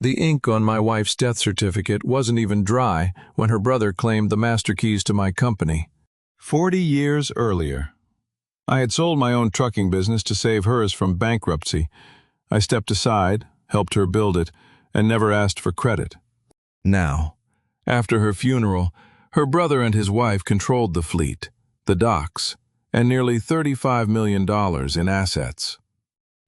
The ink on my wife's death certificate wasn't even dry when her brother claimed the master keys to my company. 40 years earlier. I had sold my own trucking business to save hers from bankruptcy. I stepped aside, helped her build it, and never asked for credit. Now, after her funeral, her brother and his wife controlled the fleet, the docks, and nearly $35 million in assets.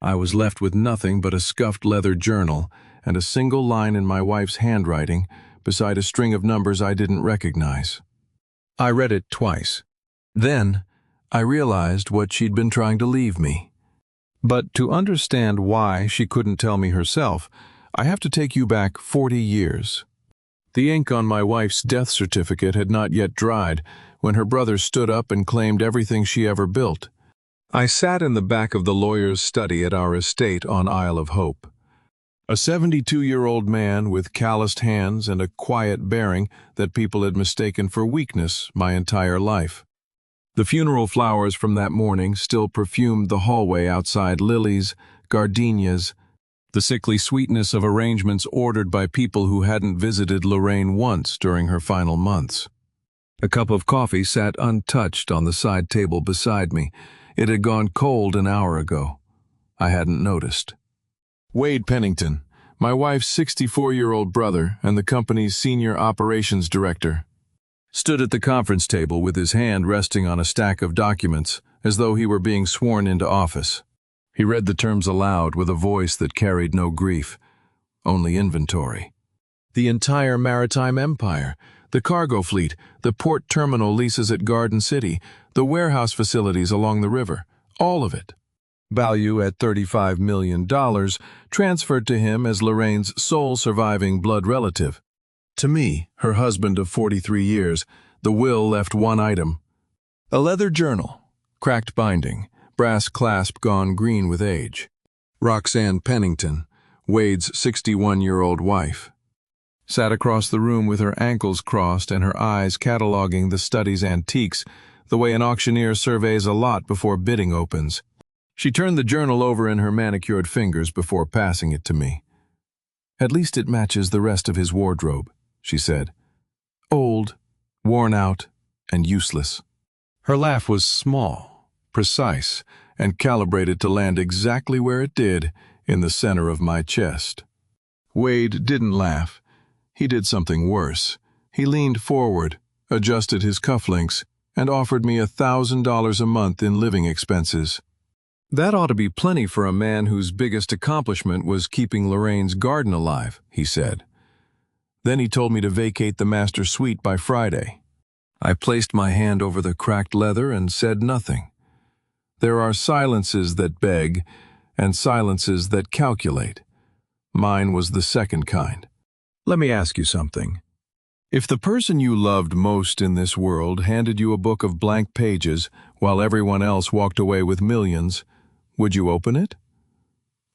I was left with nothing but a scuffed leather journal and a single line in my wife's handwriting beside a string of numbers I didn't recognize. I read it twice. Then, I realized what she'd been trying to leave me. But to understand why she couldn't tell me herself, I have to take you back 40 years. The ink on my wife's death certificate had not yet dried when her brother stood up and claimed everything she ever built. I sat in the back of the lawyer's study at our estate on Isle of Hope. A 72-year-old man with calloused hands and a quiet bearing that people had mistaken for weakness my entire life. The funeral flowers from that morning still perfumed the hallway outside, lilies, gardenias, the sickly sweetness of arrangements ordered by people who hadn't visited Lorraine once during her final months. A cup of coffee sat untouched on the side table beside me. It had gone cold an hour ago. I hadn't noticed. Wade Pennington, my wife's 64-year-old brother and the company's senior operations director, stood at the conference table with his hand resting on a stack of documents as though he were being sworn into office. He read the terms aloud with a voice that carried no grief, only inventory. The entire maritime empire, the cargo fleet, the port terminal leases at Garden City, the warehouse facilities along the river, all of it. Value at $35 million, transferred to him as Lorraine's sole surviving blood relative. To me, her husband of 43 years, the will left one item. A leather journal, cracked binding, brass clasp gone green with age. Roxanne Pennington, Wade's 61-year-old wife, sat across the room with her ankles crossed and her eyes cataloging the study's antiques, the way an auctioneer surveys a lot before bidding opens. She turned the journal over in her manicured fingers before passing it to me. "At least it matches the rest of his wardrobe," she said. "Old, worn out, and useless." Her laugh was small, precise, and calibrated to land exactly where it did, in the center of my chest. Wade didn't laugh. He did something worse. He leaned forward, adjusted his cufflinks, and offered me $1,000 a month in living expenses. "That ought to be plenty for a man whose biggest accomplishment was keeping Lorraine's garden alive," he said. Then he told me to vacate the master suite by Friday. I placed my hand over the cracked leather and said nothing. There are silences that beg, and silences that calculate. Mine was the second kind. "Let me ask you something. If the person you loved most in this world handed you a book of blank pages while everyone else walked away with millions, would you open it?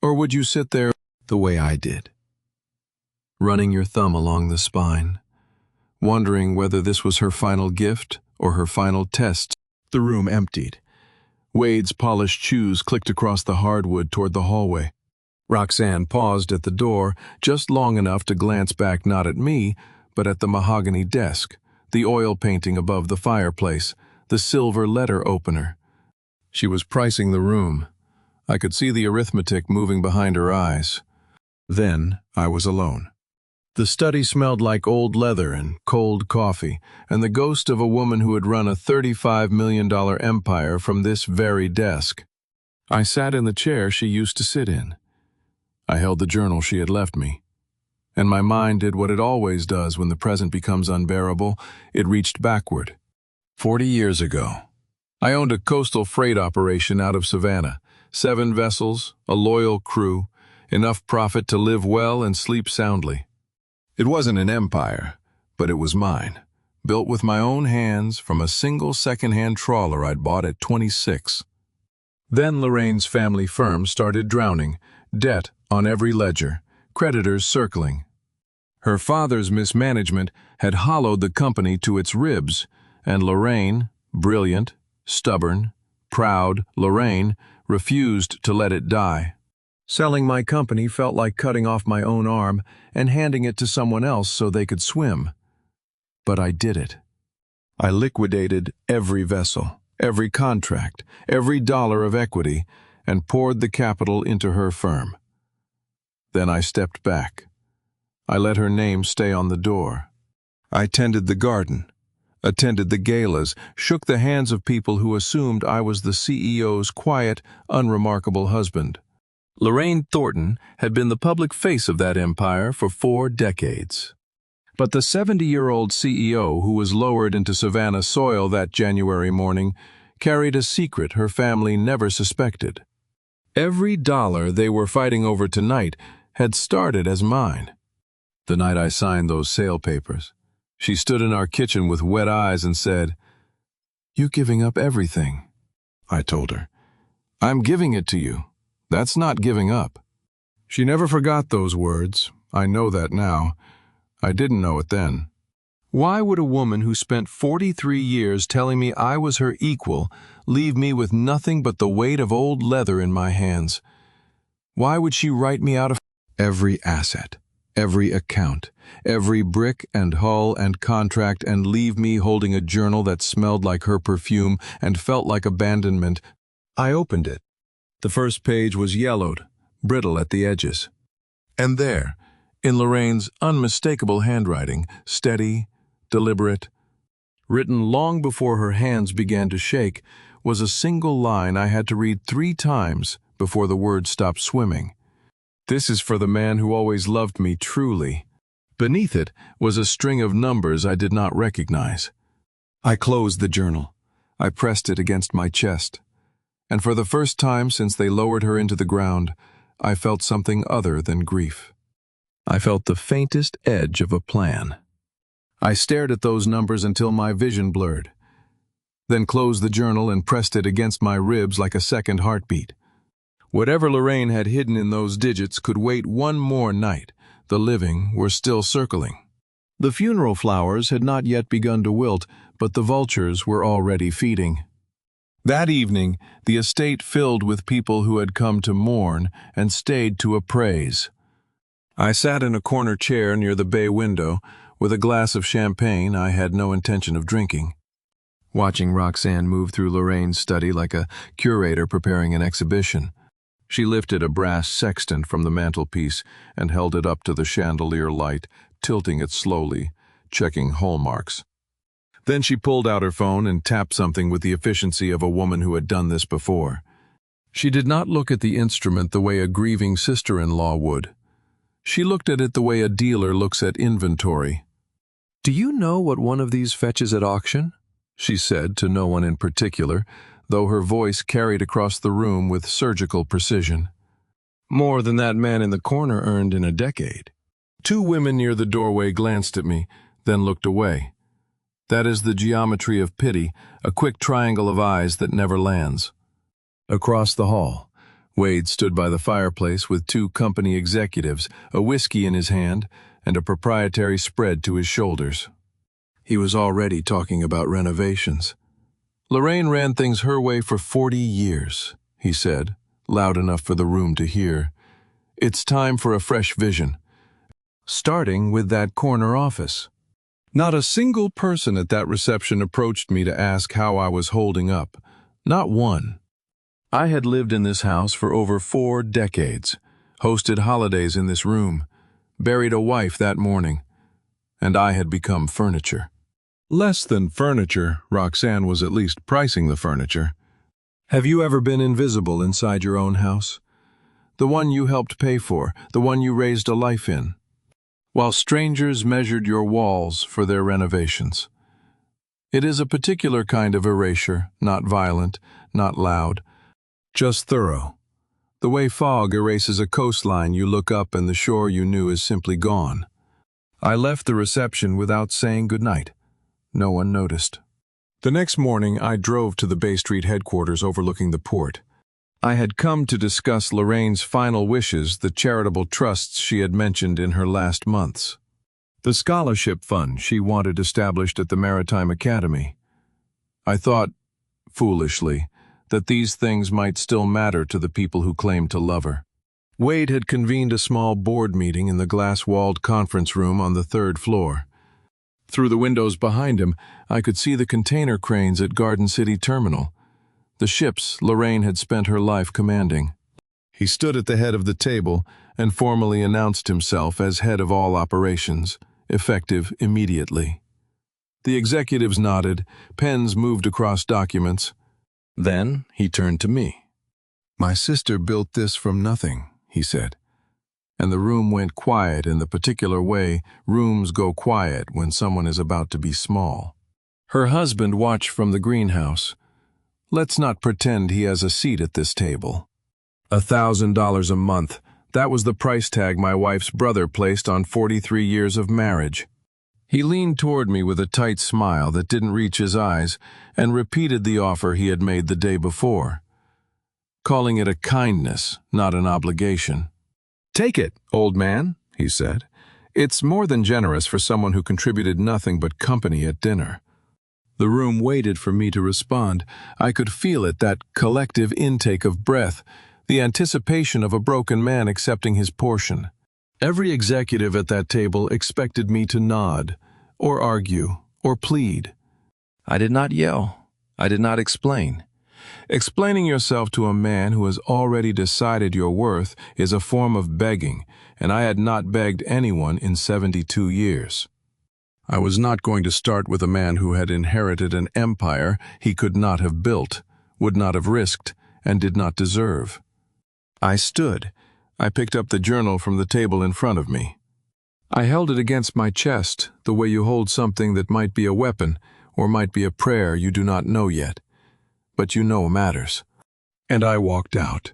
Or would you sit there the way I did, running your thumb along the spine, wondering whether this was her final gift or her final test?" The room emptied. Wade's polished shoes clicked across the hardwood toward the hallway. Roxanne paused at the door, just long enough to glance back not at me, but at the mahogany desk, the oil painting above the fireplace, the silver letter opener. She was pricing the room. I could see the arithmetic moving behind her eyes. Then I was alone. The study smelled like old leather and cold coffee, and the ghost of a woman who had run a $35 million empire from this very desk. I sat in the chair she used to sit in. I held the journal she had left me. And my mind did what it always does when the present becomes unbearable. It reached backward. 40 years ago. I owned a coastal freight operation out of Savannah. 7 vessels, a loyal crew, enough profit to live well and sleep soundly. It wasn't an empire, but it was mine, built with my own hands from a single second-hand trawler I'd bought at 26. Then Lorraine's family firm started drowning, debt on every ledger, creditors circling. Her father's mismanagement had hollowed the company to its ribs, and Lorraine, brilliant, stubborn, proud Lorraine, refused to let it die. Selling my company felt like cutting off my own arm and handing it to someone else so they could swim. But I did it. I liquidated every vessel, every contract, every dollar of equity, and poured the capital into her firm. Then I stepped back. I let her name stay on the door. I tended the garden, attended the galas, shook the hands of people who assumed I was the CEO's quiet, unremarkable husband. Lorraine Thornton had been the public face of that empire for 4 decades. But the 70-year-old CEO who was lowered into Savannah soil that January morning carried a secret her family never suspected. Every dollar they were fighting over tonight had started as mine. The night I signed those sale papers, she stood in our kitchen with wet eyes and said, "You giving up everything?" I told her, "I'm giving it to you. That's not giving up." She never forgot those words. I know that now. I didn't know it then. Why would a woman who spent 43 years telling me I was her equal leave me with nothing but the weight of old leather in my hands? Why would she write me out of every asset, every account, every brick and hull and contract and leave me holding a journal that smelled like her perfume and felt like abandonment? I opened it. The first page was yellowed, brittle at the edges. And there, in Lorraine's unmistakable handwriting, steady, deliberate, written long before her hands began to shake, was a single line I had to read 3 times before the words stopped swimming. "This is for the man who always loved me truly." Beneath it was a string of numbers I did not recognize. I closed the journal. I pressed it against my chest. And for the first time since they lowered her into the ground, I felt something other than grief. I felt the faintest edge of a plan. I stared at those numbers until my vision blurred, then closed the journal and pressed it against my ribs like a second heartbeat. Whatever Lorraine had hidden in those digits could wait one more night. The living were still circling. The funeral flowers had not yet begun to wilt, but the vultures were already feeding. That evening, the estate filled with people who had come to mourn and stayed to appraise. I sat in a corner chair near the bay window with a glass of champagne I had no intention of drinking, watching Roxanne move through Lorraine's study like a curator preparing an exhibition. She lifted a brass sextant from the mantelpiece and held it up to the chandelier light, tilting it slowly, checking hallmarks. Then she pulled out her phone and tapped something with the efficiency of a woman who had done this before. She did not look at the instrument the way a grieving sister-in-law would. She looked at it the way a dealer looks at inventory. "Do you know what one of these fetches at auction?" she said to no one in particular, though her voice carried across the room with surgical precision. "More than that man in the corner earned in a decade." 2 women near the doorway glanced at me, then looked away. That is the geometry of pity, a quick triangle of eyes that never lands. Across the hall, Wade stood by the fireplace with 2 company executives, a whiskey in his hand and a proprietary spread to his shoulders. He was already talking about renovations. "Lorraine ran things her way for 40 years, he said, loud enough for the room to hear. "It's time for a fresh vision. Starting with that corner office." Not a single person at that reception approached me to ask how I was holding up. Not one. I had lived in this house for over 4 decades, hosted holidays in this room, buried a wife that morning, and I had become furniture. Less than furniture, Roxanne was at least pricing the furniture. Have you ever been invisible inside your own house? The one you helped pay for, the one you raised a life in, while strangers measured your walls for their renovations. It is a particular kind of erasure, not violent, not loud, just thorough. The way fog erases a coastline you look up and the shore you knew is simply gone. I left the reception without saying goodnight. No one noticed. The next morning, I drove to the Bay Street headquarters overlooking the port. I had come to discuss Lorraine's final wishes, the charitable trusts she had mentioned in her last months. The scholarship fund she wanted established at the Maritime Academy. I thought, foolishly, that these things might still matter to the people who claimed to love her. Wade had convened a small board meeting in the glass-walled conference room on the third floor. Through the windows behind him, I could see the container cranes at Garden City Terminal, the ships Lorraine had spent her life commanding. He stood at the head of the table and formally announced himself as head of all operations, effective immediately. The executives nodded, pens moved across documents. Then he turned to me. "My sister built this from nothing," he said. And the room went quiet in the particular way rooms go quiet when someone is about to be small. Her husband watched from the greenhouse. Let's not pretend he has a seat at this table. $1,000 a month. That was the price tag my wife's brother placed on 43 years of marriage. He leaned toward me with a tight smile that didn't reach his eyes and repeated the offer he had made the day before, calling it a kindness, not an obligation. "Take it, old man," he said. "It's more than generous for someone who contributed nothing but company at dinner." The room waited for me to respond. I could feel it, that collective intake of breath, the anticipation of a broken man accepting his portion. Every executive at that table expected me to nod, or argue, or plead. I did not yell. I did not explain. Explaining yourself to a man who has already decided your worth is a form of begging, and I had not begged anyone in 72 years. I was not going to start with a man who had inherited an empire he could not have built, would not have risked, and did not deserve. I stood. I picked up the journal from the table in front of me. I held it against my chest, the way you hold something that might be a weapon, or might be a prayer you do not know yet, but you know matters. And I walked out.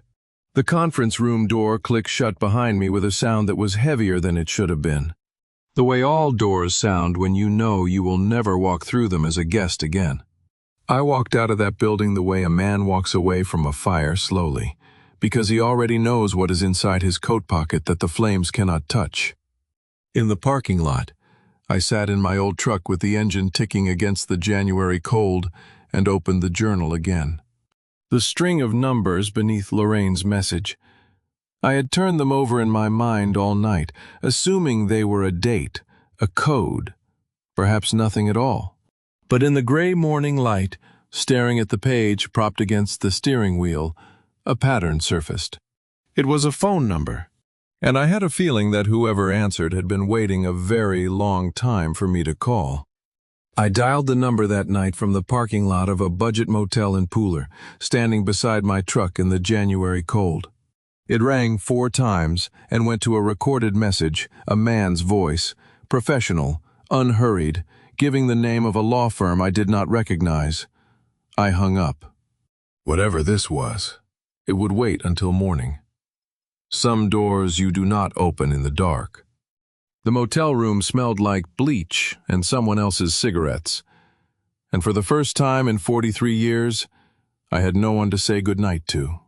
The conference room door clicked shut behind me with a sound that was heavier than it should have been. The way all doors sound when you know you will never walk through them as a guest again. I walked out of that building the way a man walks away from a fire slowly, because he already knows what is inside his coat pocket that the flames cannot touch. In the parking lot, I sat in my old truck with the engine ticking against the January cold and opened the journal again. The string of numbers beneath Lorraine's message. I had turned them over in my mind all night, assuming they were a date, a code, perhaps nothing at all. But in the gray morning light, staring at the page propped against the steering wheel, a pattern surfaced. It was a phone number, and I had a feeling that whoever answered had been waiting a very long time for me to call. I dialed the number that night from the parking lot of a budget motel in Pooler, standing beside my truck in the January cold. It rang 4 times and went to a recorded message, a man's voice, professional, unhurried, giving the name of a law firm I did not recognize. I hung up. Whatever this was, it would wait until morning. Some doors you do not open in the dark. The motel room smelled like bleach and someone else's cigarettes. And for the first time in 43 years, I had no one to say goodnight to.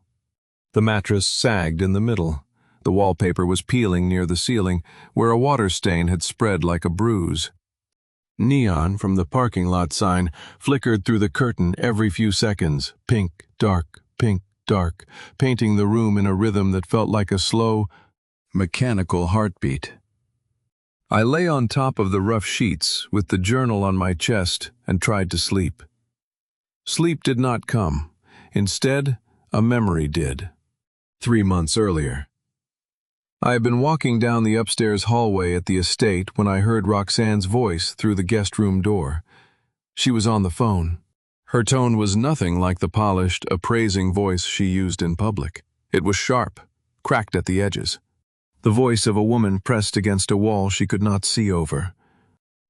The mattress sagged in the middle. The wallpaper was peeling near the ceiling, where a water stain had spread like a bruise. Neon from the parking lot sign flickered through the curtain every few seconds, pink, dark, painting the room in a rhythm that felt like a slow, mechanical heartbeat. I lay on top of the rough sheets with the journal on my chest and tried to sleep. Sleep did not come. Instead, a memory did. 3 months earlier. I had been walking down the upstairs hallway at the estate when I heard Roxanne's voice through the guest room door. She was on the phone. Her tone was nothing like the polished, appraising voice she used in public. It was sharp, cracked at the edges. The voice of a woman pressed against a wall she could not see over.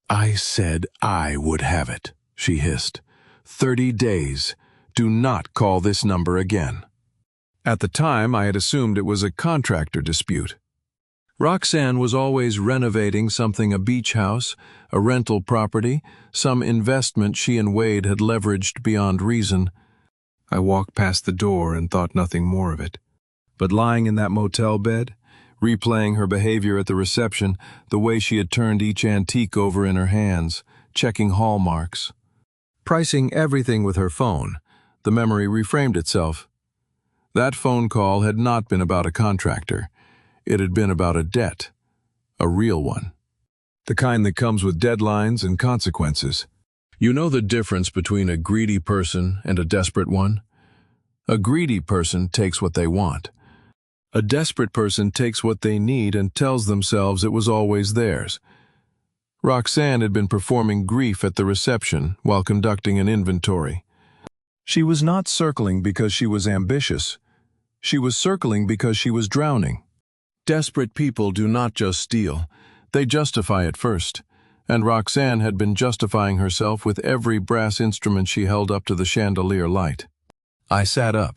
"I said I would have it," she hissed. 30 days. Do not call this number again." At the time, I had assumed it was a contractor dispute. Roxanne was always renovating something, a beach house, a rental property, some investment she and Wade had leveraged beyond reason. I walked past the door and thought nothing more of it. But lying in that motel bed, replaying her behavior at the reception, the way she had turned each antique over in her hands, checking hallmarks, pricing everything with her phone, the memory reframed itself. That phone call had not been about a contractor. It had been about a debt, a real one. The kind that comes with deadlines and consequences. You know the difference between a greedy person and a desperate one? A greedy person takes what they want. A desperate person takes what they need and tells themselves it was always theirs. Roxanne had been performing grief at the reception while conducting an inventory. She was not circling because she was ambitious. She was circling because she was drowning. Desperate people do not just steal, they justify it first, and Roxanne had been justifying herself with every brass instrument she held up to the chandelier light. I sat up.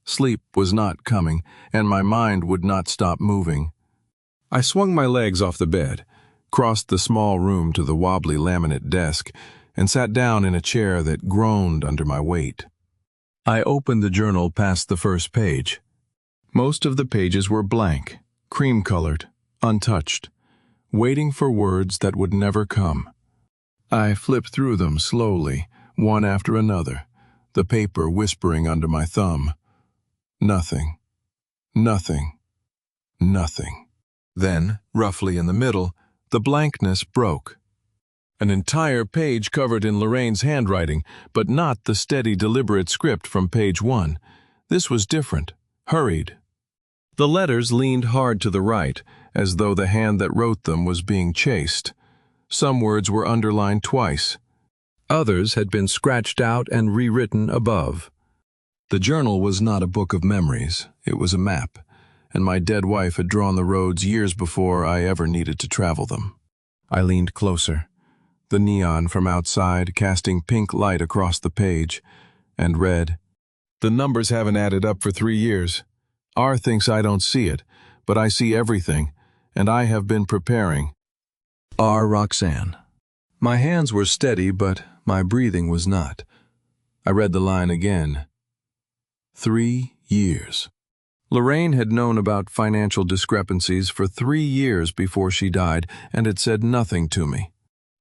Sleep was not coming, and my mind would not stop moving. I swung my legs off the bed, crossed the small room to the wobbly laminate desk, and sat down in a chair that groaned under my weight. I opened the journal past the first page. Most of the pages were blank, cream-colored, untouched, waiting for words that would never come. I flipped through them slowly, one after another, the paper whispering under my thumb. Nothing. Nothing. Nothing. Then, roughly in the middle, the blankness broke. An entire page covered in Lorraine's handwriting, but not the steady, deliberate script from page 1. This was different, hurried. The letters leaned hard to the right, as though the hand that wrote them was being chased. Some words were underlined twice. Others had been scratched out and rewritten above. The journal was not a book of memories, it was a map, and my dead wife had drawn the roads years before I ever needed to travel them. I leaned closer, the neon from outside casting pink light across the page, and read, "The numbers haven't added up for 3 years. R thinks I don't see it, but I see everything, and I have been preparing. R. Roxanne." My hands were steady, but my breathing was not. I read the line again. 3 years. Lorraine had known about financial discrepancies for 3 years before she died and had said nothing to me.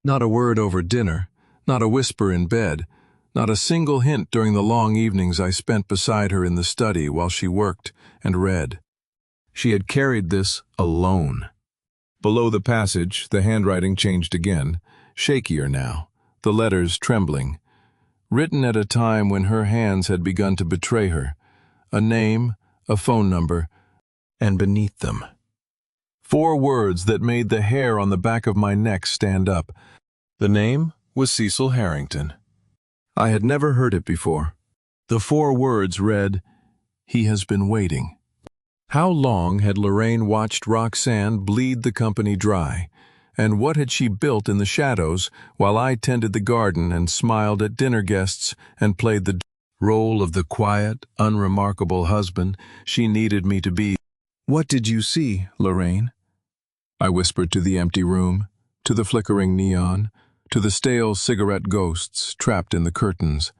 Not a word over dinner, not a whisper in bed, not a single hint during the long evenings I spent beside her in the study while she worked and read. She had carried this alone. Below the passage, the handwriting changed again, shakier now, the letters trembling. Written at a time when her hands had begun to betray her. A name, a phone number, and beneath them 4 words that made the hair on the back of my neck stand up. The name was Cecil Harrington. I had never heard it before. The 4 words read, "He has been waiting." How long had Lorraine watched Roxanne bleed the company dry, and what had she built in the shadows while I tended the garden and smiled at dinner guests and played the role of the quiet, unremarkable husband she needed me to be? "What did you see, Lorraine?" I whispered to the empty room, to the flickering neon, to the stale cigarette ghosts trapped in the curtains.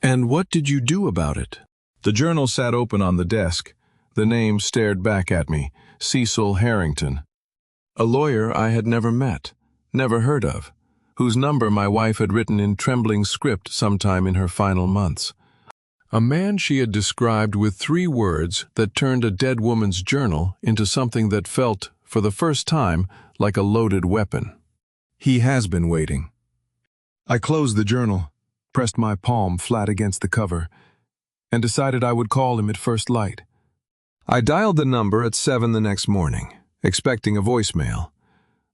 "And what did you do about it?" The journal sat open on the desk. The name stared back at me, Cecil Harrington. A lawyer I had never met, never heard of, whose number my wife had written in trembling script sometime in her final months. A man she had described with 3 words that turned a dead woman's journal into something that felt, for the first time, like a loaded weapon. He has been waiting. I closed the journal, pressed my palm flat against the cover, and decided I would call him at first light. I dialed the number at 7 the next morning, expecting a voicemail.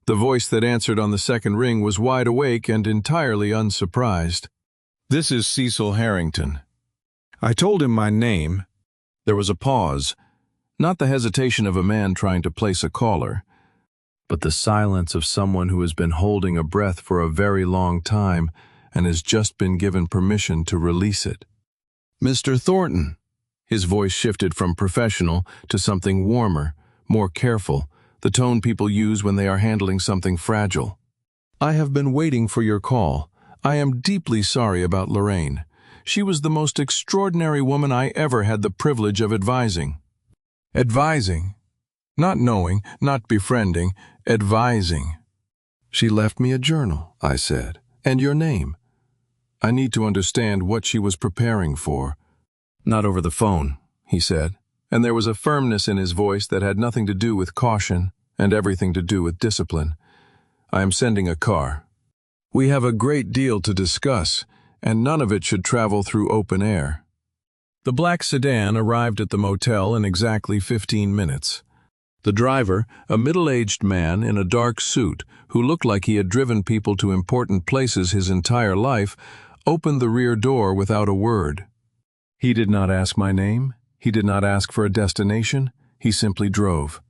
The voice that answered on the second ring was wide awake and entirely unsurprised. "This is Cecil Harrington." I told him my name. There was a pause, not the hesitation of a man trying to place a caller, but the silence of someone who has been holding a breath for a very long time and has just been given permission to release it. "Mr. Thornton." His voice shifted from professional to something warmer, more careful, the tone people use when they are handling something fragile. "I have been waiting for your call. I am deeply sorry about Lorraine. She was the most extraordinary woman I ever had the privilege of advising." Advising. Not knowing, not befriending, advising. "She left me a journal," I said, "and your name. I need to understand what she was preparing for." "Not over the phone," he said, and there was a firmness in his voice that had nothing to do with caution and everything to do with discipline. "I am sending a car. We have a great deal to discuss, and none of it should travel through open air." The black sedan arrived at the motel in exactly 15 minutes. The driver, a middle-aged man in a dark suit who looked like he had driven people to important places his entire life, opened the rear door without a word. He did not ask my name. He did not ask for a destination. He simply drove.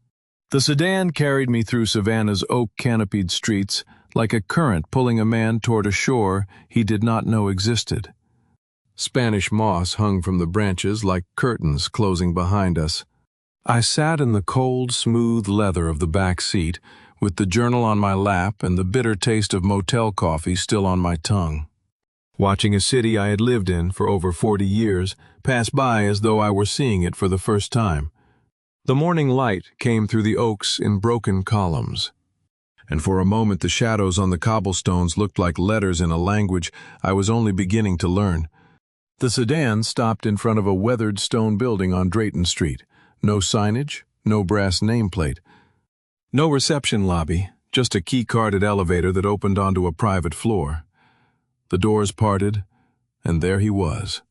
The sedan carried me through Savannah's oak-canopied streets like a current pulling a man toward a shore he did not know existed. Spanish moss hung from the branches like curtains closing behind us. I sat in the cold, smooth leather of the back seat, with the journal on my lap and the bitter taste of motel coffee still on my tongue. Watching a city I had lived in for over 40 years pass by as though I were seeing it for the first time. The morning light came through the oaks in broken columns, and for a moment the shadows on the cobblestones looked like letters in a language I was only beginning to learn. The sedan stopped in front of a weathered stone building on Drayton Street. No signage, no brass nameplate. No reception lobby, just a key-carded elevator that opened onto a private floor. The doors parted, and there he was.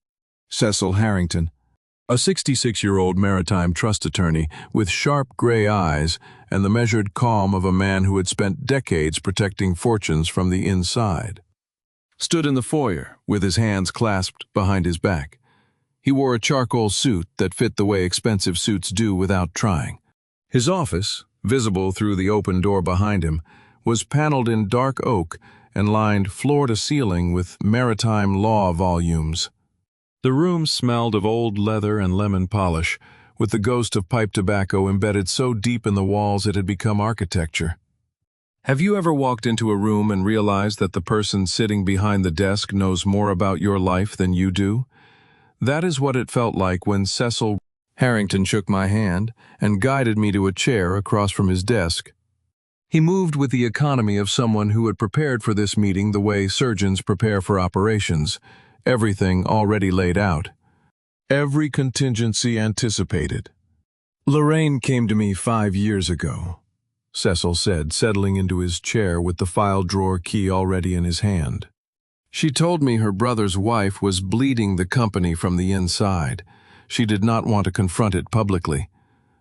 Cecil Harrington, a 66-year-old maritime trust attorney with sharp gray eyes and the measured calm of a man who had spent decades protecting fortunes from the inside. Stood in the foyer with his hands clasped behind his back. He wore a charcoal suit that fit the way expensive suits do without trying. His office, visible through the open door behind him, was paneled in dark oak and lined floor to ceiling with maritime law volumes. The room smelled of old leather and lemon polish, with the ghost of pipe tobacco embedded so deep in the walls it had become architecture. Have you ever walked into a room and realized that the person sitting behind the desk knows more about your life than you do? That is what it felt like when Cecil Harrington shook my hand and guided me to a chair across from his desk. He moved with the economy of someone who had prepared for this meeting the way surgeons prepare for operations, everything already laid out. Every contingency anticipated. "Lorraine came to me 5 years ago," Cecil said, settling into his chair with the file drawer key already in his hand. "She told me her brother's wife was bleeding the company from the inside. She did not want to confront it publicly.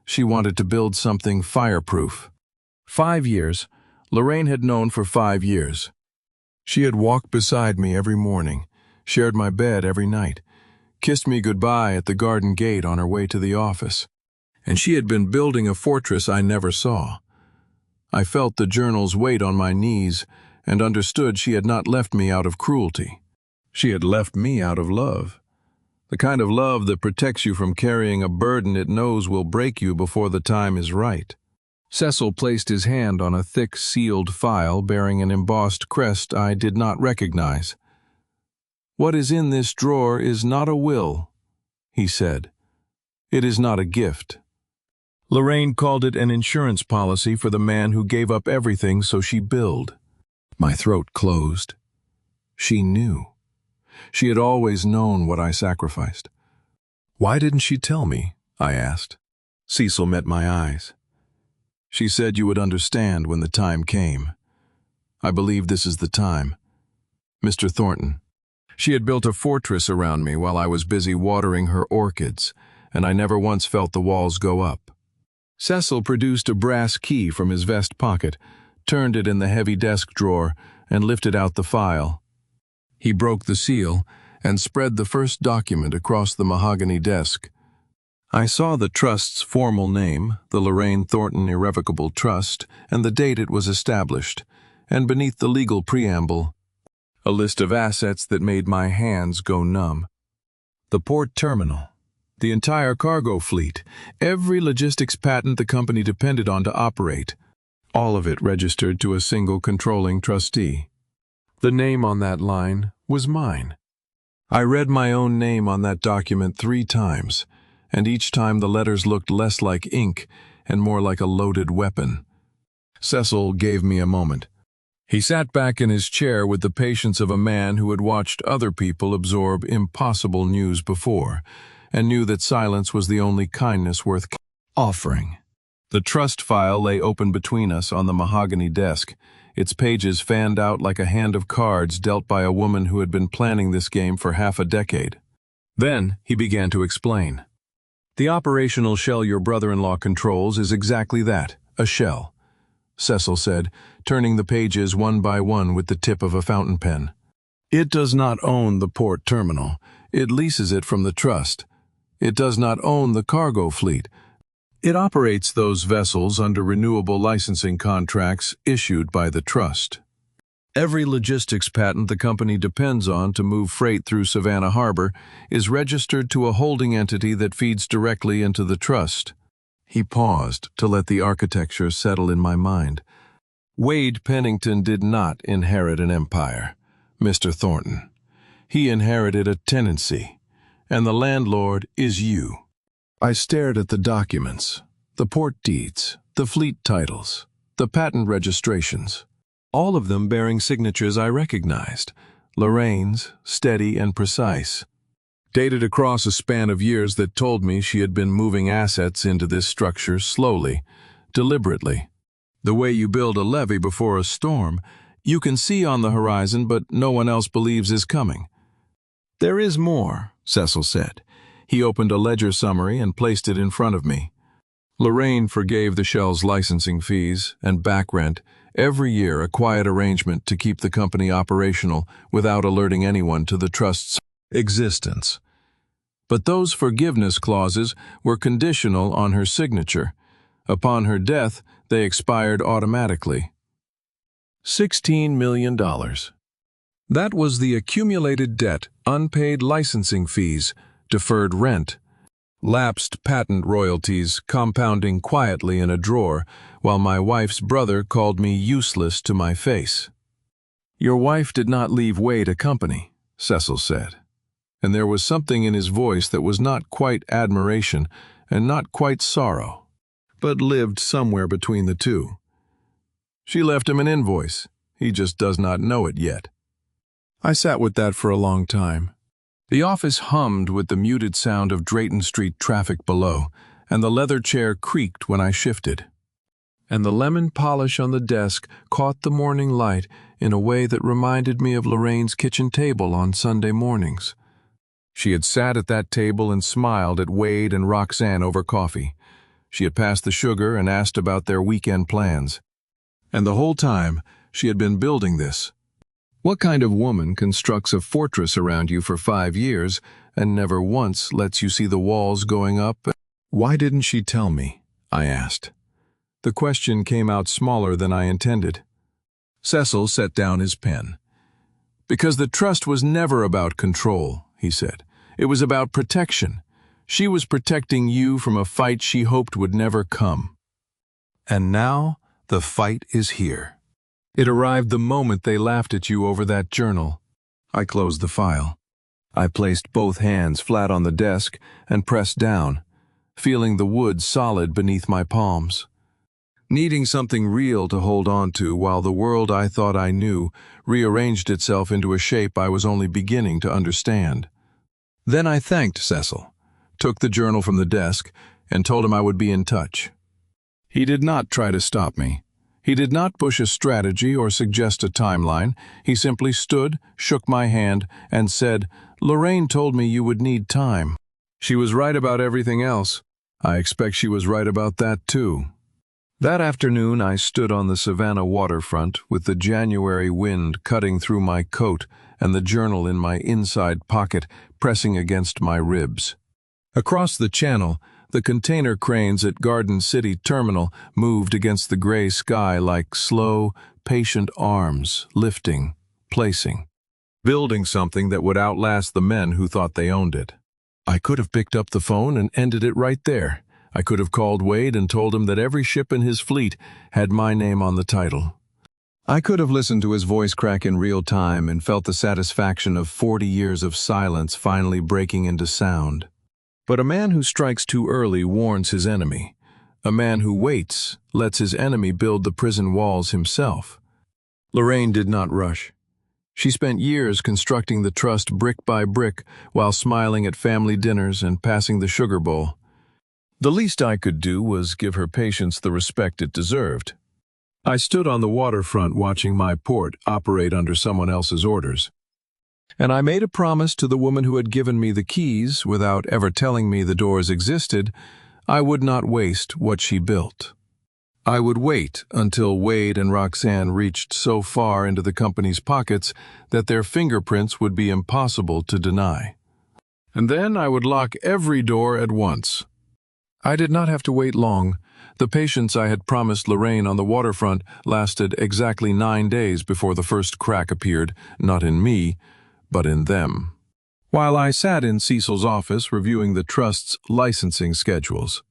She wanted to build something fireproof." 5 years. Lorraine had known for 5 years. She had walked beside me every morning, shared my bed every night, kissed me goodbye at the garden gate on her way to the office. And she had been building a fortress I never saw. I felt the journal's weight on my knees and understood she had not left me out of cruelty. She had left me out of love. The kind of love that protects you from carrying a burden it knows will break you before the time is right. Cecil placed his hand on a thick, sealed file bearing an embossed crest I did not recognize. "What is in this drawer is not a will," he said. "It is not a gift." Lorraine called it an insurance policy for the man who gave up everything so she billed. My throat closed. She knew. She had always known what I sacrificed. "Why didn't she tell me?" I asked. Cecil met my eyes. "She said you would understand when the time came. I believe this is the time. Mr. Thornton." She had built a fortress around me while I was busy watering her orchids, and I never once felt the walls go up. Cecil produced a brass key from his vest pocket, turned it in the heavy desk drawer, and lifted out the file. He broke the seal and spread the first document across the mahogany desk. I saw the trust's formal name, the Lorraine Thornton Irrevocable Trust, and the date it was established, and beneath the legal preamble, a list of assets that made my hands go numb. The port terminal, the entire cargo fleet, every logistics patent the company depended on to operate, all of it registered to a single controlling trustee. The name on that line was mine. I read my own name on that document 3 times, and each time the letters looked less like ink and more like a loaded weapon. Cecil gave me a moment. He sat back in his chair with the patience of a man who had watched other people absorb impossible news before, and knew that silence was the only kindness worth offering. The trust file lay open between us on the mahogany desk, its pages fanned out like a hand of cards dealt by a woman who had been planning this game for half a decade. Then he began to explain. The operational shell your brother-in-law controls is exactly that, a shell, Cecil said, turning the pages one by one with the tip of a fountain pen. It does not own the port terminal. It leases it from the trust. It does not own the cargo fleet. It operates those vessels under renewable licensing contracts issued by the trust. Every logistics patent the company depends on to move freight through Savannah Harbor is registered to a holding entity that feeds directly into the trust. He paused to let the architecture settle in my mind. Wade Pennington did not inherit an empire, Mr. Thornton. He inherited a tenancy, and the landlord is you. I stared at the documents, the port deeds, the fleet titles, the patent registrations, all of them bearing signatures I recognized, Lorraine's, steady and precise, dated across a span of years that told me she had been moving assets into this structure slowly, deliberately. The way you build a levee before a storm, you can see on the horizon but no one else believes is coming. There is more, Cecil said. He opened a ledger summary and placed it in front of me. Lorraine forgave the shell's licensing fees and back rent, every year a quiet arrangement to keep the company operational without alerting anyone to the trust's existence. But those forgiveness clauses were conditional on her signature. Upon her death, they expired automatically. $16 million. That was the accumulated debt, unpaid licensing fees, deferred rent, lapsed patent royalties compounding quietly in a drawer while my wife's brother called me useless to my face. Your wife did not leave Wade a company, Cecil said, and there was something in his voice that was not quite admiration and not quite sorrow, but lived somewhere between the two. She left him an invoice. He just does not know it yet. I sat with that for a long time. The office hummed with the muted sound of Drayton Street traffic below, and the leather chair creaked when I shifted. And the lemon polish on the desk caught the morning light in a way that reminded me of Lorraine's kitchen table on Sunday mornings. She had sat at that table and smiled at Wade and Roxanne over coffee. She had passed the sugar and asked about their weekend plans. And the whole time, she had been building this. What kind of woman constructs a fortress around you for 5 years and never once lets you see the walls going up? Why didn't she tell me? I asked. The question came out smaller than I intended. Cecil set down his pen. Because the trust was never about control, he said. It was about protection. She was protecting you from a fight she hoped would never come. And now, the fight is here. It arrived the moment they laughed at you over that journal. I closed the file. I placed both hands flat on the desk and pressed down, feeling the wood solid beneath my palms. Needing something real to hold on to while the world I thought I knew rearranged itself into a shape I was only beginning to understand. Then I thanked Cecil, took the journal from the desk, and told him I would be in touch. He did not try to stop me. He did not push a strategy or suggest a timeline. He simply stood, shook my hand, and said, "Lorraine told me you would need time. She was right about everything else. I expect she was right about that too." That afternoon I stood on the Savannah waterfront with the January wind cutting through my coat and the journal in my inside pocket pressing against my ribs. Across the channel, the container cranes at Garden City Terminal moved against the gray sky like slow, patient arms, lifting, placing, building something that would outlast the men who thought they owned it. I could have picked up the phone and ended it right there. I could have called Wade and told him that every ship in his fleet had my name on the title. I could have listened to his voice crack in real time and felt the satisfaction of 40 years of silence finally breaking into sound. But a man who strikes too early warns his enemy. A man who waits lets his enemy build the prison walls himself. Lorraine did not rush. She spent years constructing the trust brick by brick while smiling at family dinners and passing the sugar bowl. The least I could do was give her patience the respect it deserved. I stood on the waterfront watching my port operate under someone else's orders. And I made a promise to the woman who had given me the keys without ever telling me the doors existed. I would not waste what she built. I would wait until Wade and Roxanne reached so far into the company's pockets that their fingerprints would be impossible to deny. And then I would lock every door at once. I did not have to wait long. The patience I had promised Lorraine on the waterfront lasted exactly 9 days before the first crack appeared, not in me, but in them. While I sat in Cecil's office reviewing the trust's licensing schedules,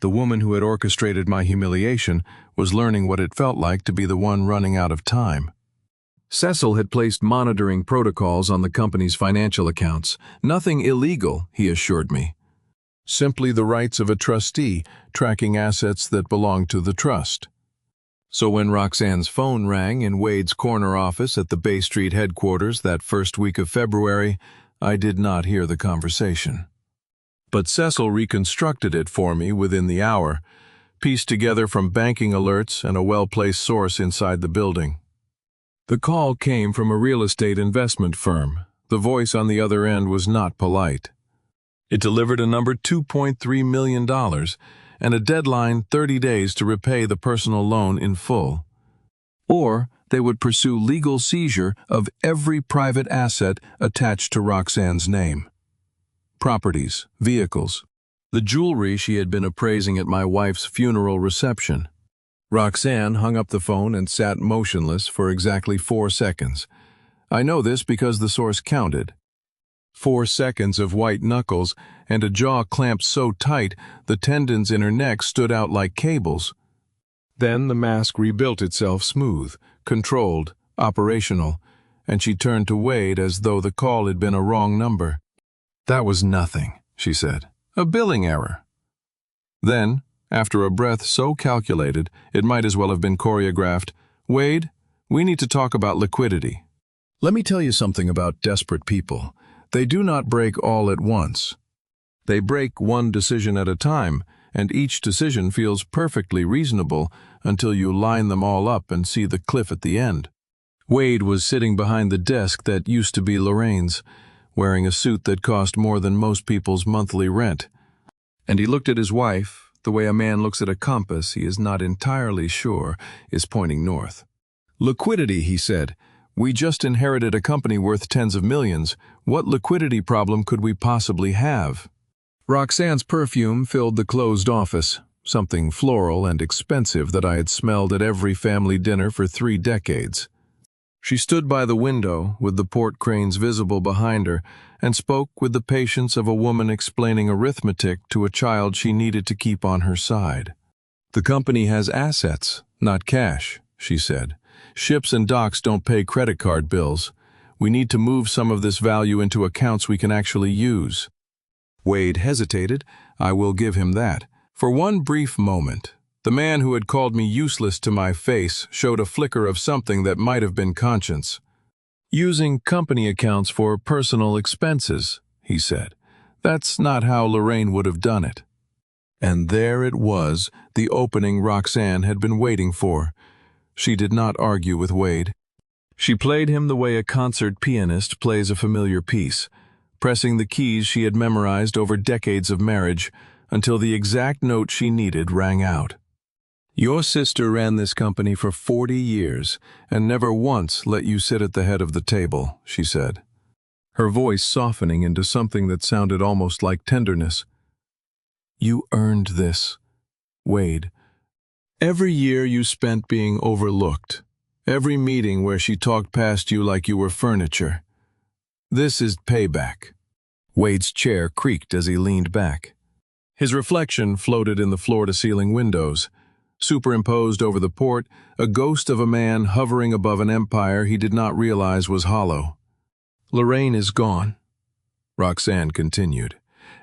the woman who had orchestrated my humiliation was learning what it felt like to be the one running out of time. Cecil had placed monitoring protocols on the company's financial accounts. Nothing illegal, he assured me. Simply the rights of a trustee tracking assets that belong to the trust. So when Roxanne's phone rang in Wade's corner office at the Bay Street headquarters that first week of February, I did not hear the conversation. But Cecil reconstructed it for me within the hour, pieced together from banking alerts and a well-placed source inside the building. The call came from a real estate investment firm. The voice on the other end was not polite. It delivered a number $2.3 million and a deadline 30 days to repay the personal loan in full. Or they would pursue legal seizure of every private asset attached to Roxanne's name. Properties, vehicles, the jewelry she had been appraising at my wife's funeral reception. Roxanne hung up the phone and sat motionless for exactly 4 seconds. I know this because the source counted. 4 seconds of white knuckles and a jaw clamped so tight the tendons in her neck stood out like cables. Then the mask rebuilt itself smooth, controlled, operational, and she turned to Wade as though the call had been a wrong number. "That was nothing," she said. "A billing error." Then, after a breath so calculated it might as well have been choreographed, "Wade, we need to talk about liquidity. Let me tell you something about desperate people. They do not break all at once. They break one decision at a time, and each decision feels perfectly reasonable until you line them all up and see the cliff at the end." Wade was sitting behind the desk that used to be Lorraine's, wearing a suit that cost more than most people's monthly rent. And he looked at his wife the way a man looks at a compass he is not entirely sure is pointing north. "Liquidity," he said. "We just inherited a company worth tens of millions. What liquidity problem could we possibly have?" Roxanne's perfume filled the closed office, something floral and expensive that I had smelled at every family dinner for 3 decades. She stood by the window, with the port cranes visible behind her, and spoke with the patience of a woman explaining arithmetic to a child she needed to keep on her side. "The company has assets, not cash," she said. "Ships and docks don't pay credit card bills. We need to move some of this value into accounts we can actually use." Wade hesitated. I will give him that. For one brief moment, the man who had called me useless to my face showed a flicker of something that might have been conscience. "Using company accounts for personal expenses," he said. "That's not how Lorraine would have done it." And there it was, the opening Roxanne had been waiting for. She did not argue with Wade. She played him the way a concert pianist plays a familiar piece, pressing the keys she had memorized over decades of marriage until the exact note she needed rang out. "Your sister ran this company for 40 years and never once let you sit at the head of the table," she said, her voice softening into something that sounded almost like tenderness. "You earned this, Wade. Every year you spent being overlooked, every meeting where she talked past you like you were furniture. This is payback." Wade's chair creaked as he leaned back. His reflection floated in the floor-to-ceiling windows. Superimposed over the port, a ghost of a man hovering above an empire he did not realize was hollow. "Lorraine is gone," Roxanne continued,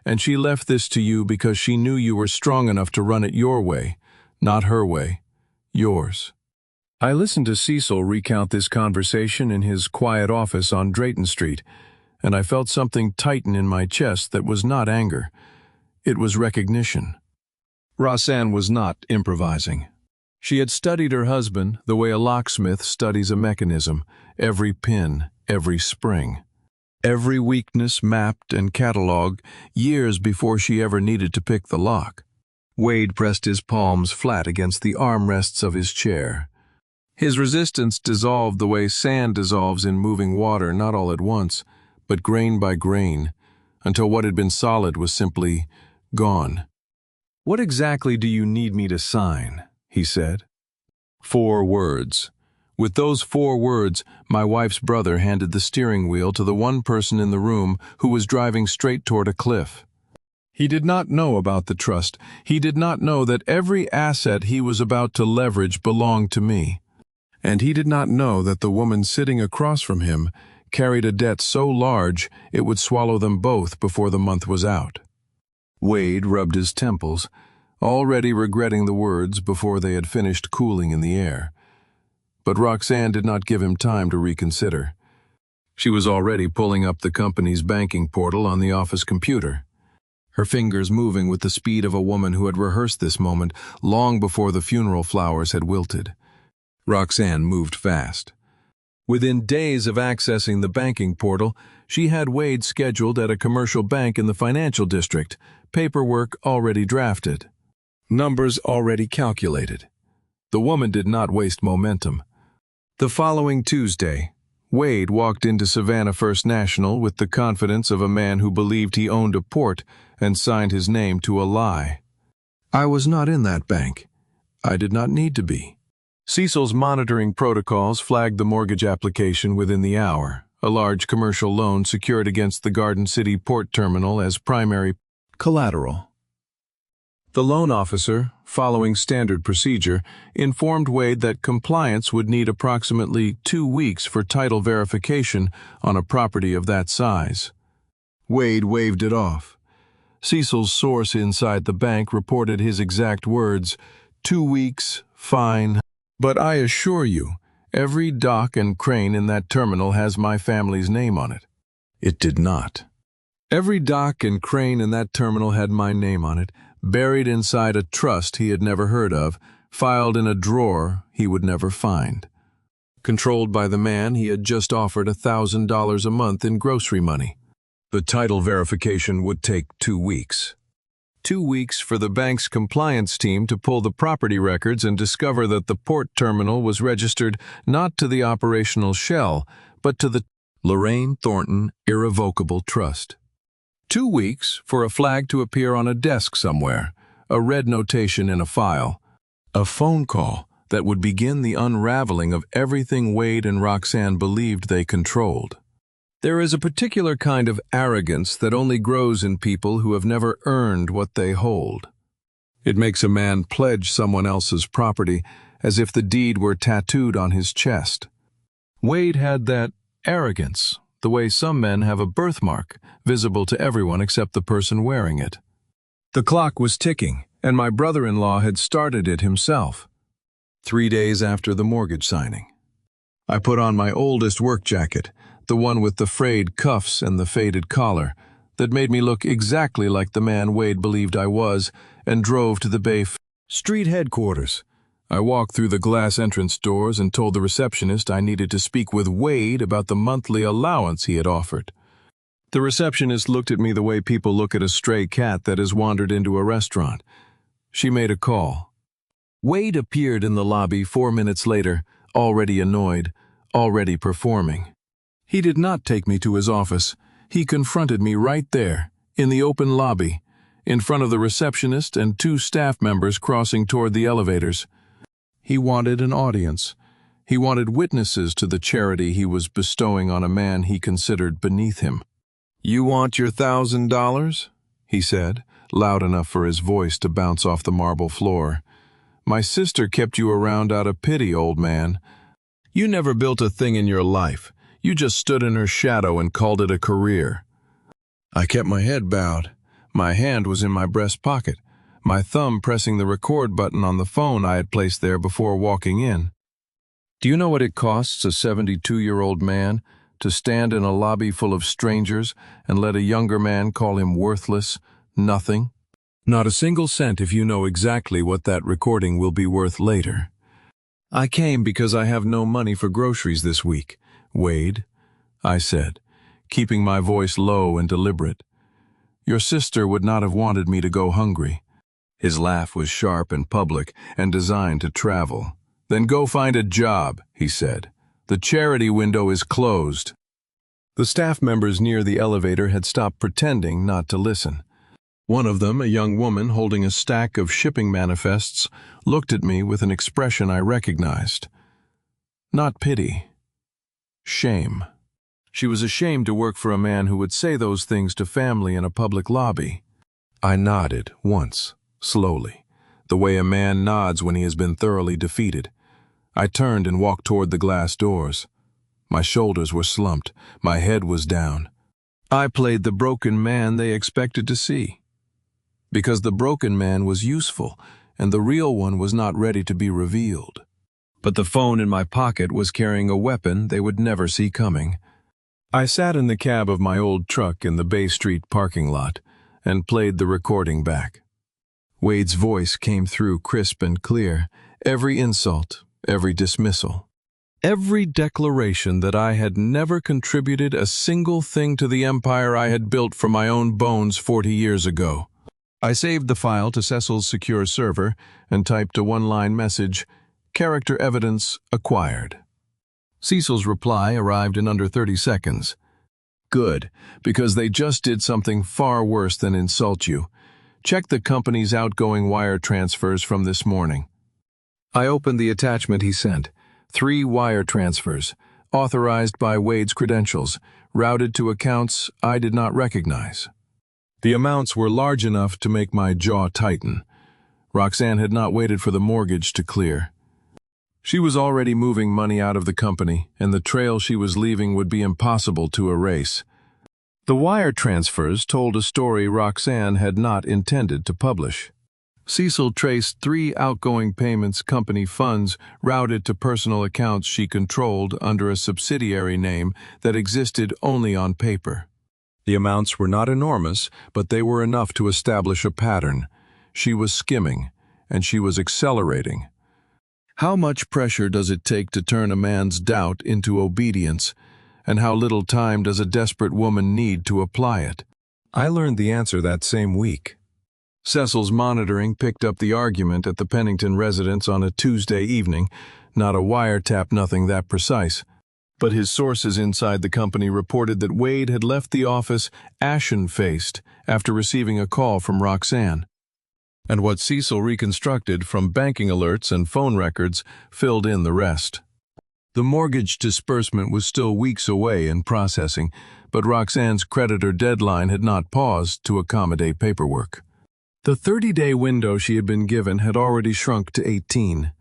"and she left this to you because she knew you were strong enough to run it your way, not her way, yours. I listened to Cecil recount this conversation in his quiet office on Drayton Street, and I felt something tighten in my chest that was not anger. It was recognition. Roxanne was not improvising. She had studied her husband the way a locksmith studies a mechanism, every pin, every spring. Every weakness mapped and catalogued years before she ever needed to pick the lock. Wade pressed his palms flat against the armrests of his chair. His resistance dissolved the way sand dissolves in moving water, not all at once, but grain by grain, until what had been solid was simply gone. "What exactly do you need me to sign?" he said. 4 words. With those 4 words, my wife's brother handed the steering wheel to the one person in the room who was driving straight toward a cliff. He did not know about the trust. He did not know that every asset he was about to leverage belonged to me. And he did not know that the woman sitting across from him carried a debt so large it would swallow them both before the month was out. Wade rubbed his temples, already regretting the words before they had finished cooling in the air. But Roxanne did not give him time to reconsider. She was already pulling up the company's banking portal on the office computer, her fingers moving with the speed of a woman who had rehearsed this moment long before the funeral flowers had wilted. Roxanne moved fast. Within days of accessing the banking portal, she had Wade scheduled at a commercial bank in the financial district, paperwork already drafted, numbers already calculated. The woman did not waste momentum. The following Tuesday, Wade walked into Savannah First National with the confidence of a man who believed he owned a port and signed his name to a lie. I was not in that bank. I did not need to be. Cecil's monitoring protocols flagged the mortgage application within the hour, a large commercial loan secured against the Garden City port terminal as primary collateral. The loan officer, following standard procedure, informed Wade that compliance would need approximately 2 weeks for title verification on a property of that size. Wade waved it off. Cecil's source inside the bank reported his exact words, 2 weeks, fine. But I assure you, every dock and crane in that terminal has my family's name on it. It did not. Every dock and crane in that terminal had my name on it, buried inside a trust he had never heard of, filed in a drawer he would never find. Controlled by the man he had just offered $1,000 a month in grocery money. The title verification would take 2 weeks. 2 weeks for the bank's compliance team to pull the property records and discover that the port terminal was registered not to the operational shell, but to the Lorraine Thornton Irrevocable Trust. 2 weeks for a flag to appear on a desk somewhere, a red notation in a file, a phone call that would begin the unraveling of everything Wade and Roxanne believed they controlled. There is a particular kind of arrogance that only grows in people who have never earned what they hold. It makes a man pledge someone else's property as if the deed were tattooed on his chest. Wade had that arrogance, the way some men have a birthmark, visible to everyone except the person wearing it. The clock was ticking, and my brother-in-law had started it himself. 3 days after the mortgage signing. I put on my oldest work jacket, the one with the frayed cuffs and the faded collar, that made me look exactly like the man Wade believed I was, and drove to the Bay Street headquarters. I walked through the glass entrance doors and told the receptionist I needed to speak with Wade about the monthly allowance he had offered. The receptionist looked at me the way people look at a stray cat that has wandered into a restaurant. She made a call. Wade appeared in the lobby 4 minutes later, already annoyed, already performing. He did not take me to his office. He confronted me right there, in the open lobby, in front of the receptionist and 2 staff members crossing toward the elevators. He wanted an audience. He wanted witnesses to the charity he was bestowing on a man he considered beneath him. "You want your $1,000?" he said, loud enough for his voice to bounce off the marble floor. "My sister kept you around out of pity, old man. You never built a thing in your life. You just stood in her shadow and called it a career." I kept my head bowed. My hand was in my breast pocket, my thumb pressing the record button on the phone I had placed there before walking in. Do you know what it costs a 72-year-old man to stand in a lobby full of strangers and let a younger man call him worthless, nothing? Not a single cent if you know exactly what that recording will be worth later. I came because I have no money for groceries this week, Wade, I said, keeping my voice low and deliberate. Your sister would not have wanted me to go hungry. His laugh was sharp and public and designed to travel. Then go find a job, he said. The charity window is closed. The staff members near the elevator had stopped pretending not to listen. One of them, a young woman holding a stack of shipping manifests, looked at me with an expression I recognized. Not pity. Shame. She was ashamed to work for a man who would say those things to family in a public lobby. I nodded once, slowly, the way a man nods when he has been thoroughly defeated. I turned and walked toward the glass doors. My shoulders were slumped, my head was down. I played the broken man they expected to see. Because the broken man was useful, and the real one was not ready to be revealed. But the phone in my pocket was carrying a weapon they would never see coming. I sat in the cab of my old truck in the Bay Street parking lot and played the recording back. Wade's voice came through crisp and clear, every insult, every dismissal, every declaration that I had never contributed a single thing to the empire I had built from my own bones 40 years ago. I saved the file to Cecil's secure server and typed a one-line message, "Character evidence acquired." Cecil's reply arrived in under 30 seconds. Good, because they just did something far worse than insult you. Check the company's outgoing wire transfers from this morning. I opened the attachment he sent. 3 wire transfers, authorized by Wade's credentials, routed to accounts I did not recognize. The amounts were large enough to make my jaw tighten. Roxanne had not waited for the mortgage to clear. She was already moving money out of the company, and the trail she was leaving would be impossible to erase. The wire transfers told a story Roxanne had not intended to publish. Cecil traced 3 outgoing payments company funds routed to personal accounts she controlled under a subsidiary name that existed only on paper. The amounts were not enormous, but they were enough to establish a pattern. She was skimming, and she was accelerating. How much pressure does it take to turn a man's doubt into obedience, and how little time does a desperate woman need to apply it? I learned the answer that same week. Cecil's monitoring picked up the argument at the Pennington residence on a Tuesday evening, not a wiretap, nothing that precise. But his sources inside the company reported that Wade had left the office ashen-faced after receiving a call from Roxanne. And what Cecil reconstructed from banking alerts and phone records filled in the rest. The mortgage disbursement was still weeks away in processing, but Roxanne's creditor deadline had not paused to accommodate paperwork. The 30-day window she had been given had already shrunk to 18.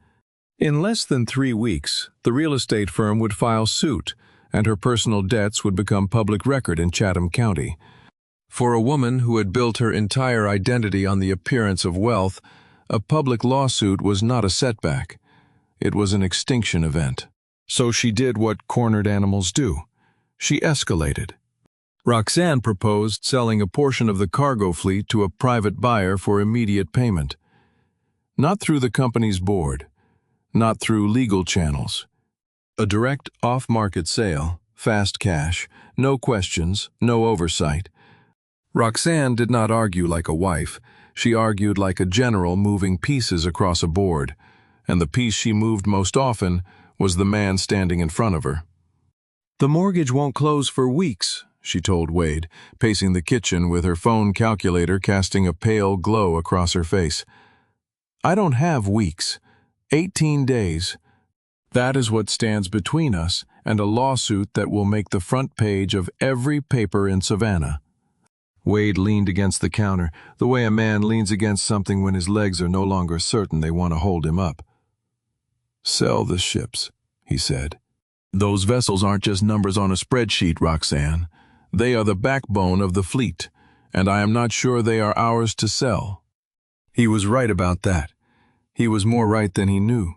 In less than 3 weeks, the real estate firm would file suit, and her personal debts would become public record in Chatham County. For a woman who had built her entire identity on the appearance of wealth, a public lawsuit was not a setback. It was an extinction event. So she did what cornered animals do. She escalated. Roxanne proposed selling a portion of the cargo fleet to a private buyer for immediate payment. Not through the company's board, not through legal channels. A direct off-market sale, fast cash, no questions, no oversight. Roxanne did not argue like a wife. She argued like a general moving pieces across a board, and the piece she moved most often was the man standing in front of her. "The mortgage won't close for weeks," she told Wade, pacing the kitchen with her phone calculator casting a pale glow across her face. "I don't have weeks. 18 days. That is what stands between us and a lawsuit that will make the front page of every paper in Savannah." Wade leaned against the counter, the way a man leans against something when his legs are no longer certain they want to hold him up. "Sell the ships," he said. "Those vessels aren't just numbers on a spreadsheet, Roxanne. They are the backbone of the fleet, and I am not sure they are ours to sell." He was right about that. He was more right than he knew.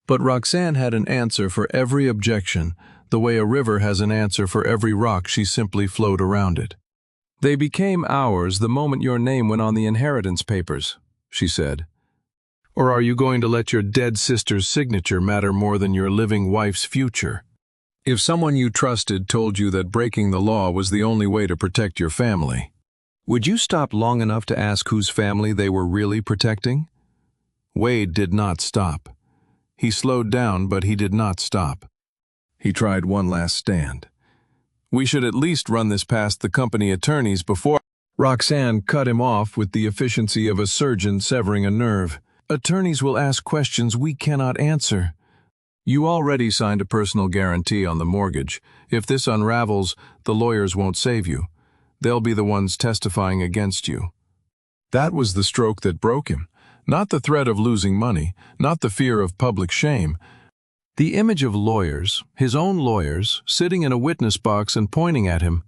But Roxanne had an answer for every objection, the way a river has an answer for every rock she simply flowed around it. "They became ours the moment your name went on the inheritance papers," she said. "Or are you going to let your dead sister's signature matter more than your living wife's future? If someone you trusted told you that breaking the law was the only way to protect your family, would you stop long enough to ask whose family they were really protecting?" Wade did not stop. He slowed down, but he did not stop. He tried one last stand. "We should at least run this past the company attorneys before—" Roxanne cut him off with the efficiency of a surgeon severing a nerve. "Attorneys will ask questions we cannot answer. You already signed a personal guarantee on the mortgage. If this unravels, the lawyers won't save you. They'll be the ones testifying against you." That was the stroke that broke him. Not the threat of losing money, not the fear of public shame. The image of lawyers, his own lawyers, sitting in a witness box and pointing at him.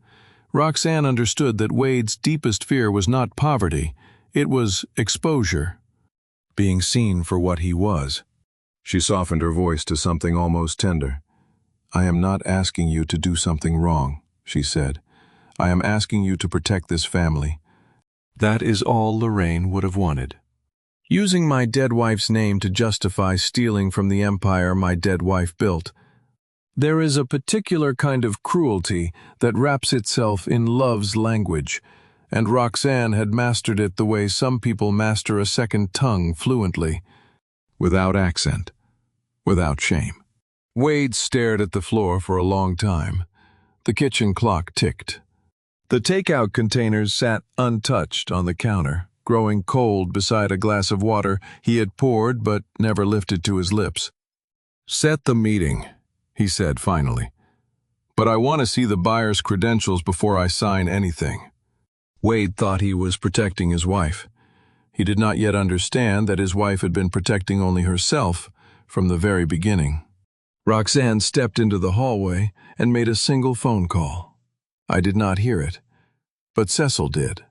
Roxanne understood that Wade's deepest fear was not poverty, it was exposure. Being seen for what he was. She softened her voice to something almost tender. "I am not asking you to do something wrong," she said. "I am asking you to protect this family." That is all Lorraine would have wanted. Using my dead wife's name to justify stealing from the empire my dead wife built. There is a particular kind of cruelty that wraps itself in love's language, and Roxanne had mastered it the way some people master a second tongue fluently, without accent, without shame. Wade stared at the floor for a long time. The kitchen clock ticked. The takeout containers sat untouched on the counter, growing cold beside a glass of water he had poured but never lifted to his lips. "Set the meeting," he said finally. "But I want to see the buyer's credentials before I sign anything." Wade thought he was protecting his wife. He did not yet understand that his wife had been protecting only herself from the very beginning. Roxanne stepped into the hallway and made a single phone call. I did not hear it, but Cecil did.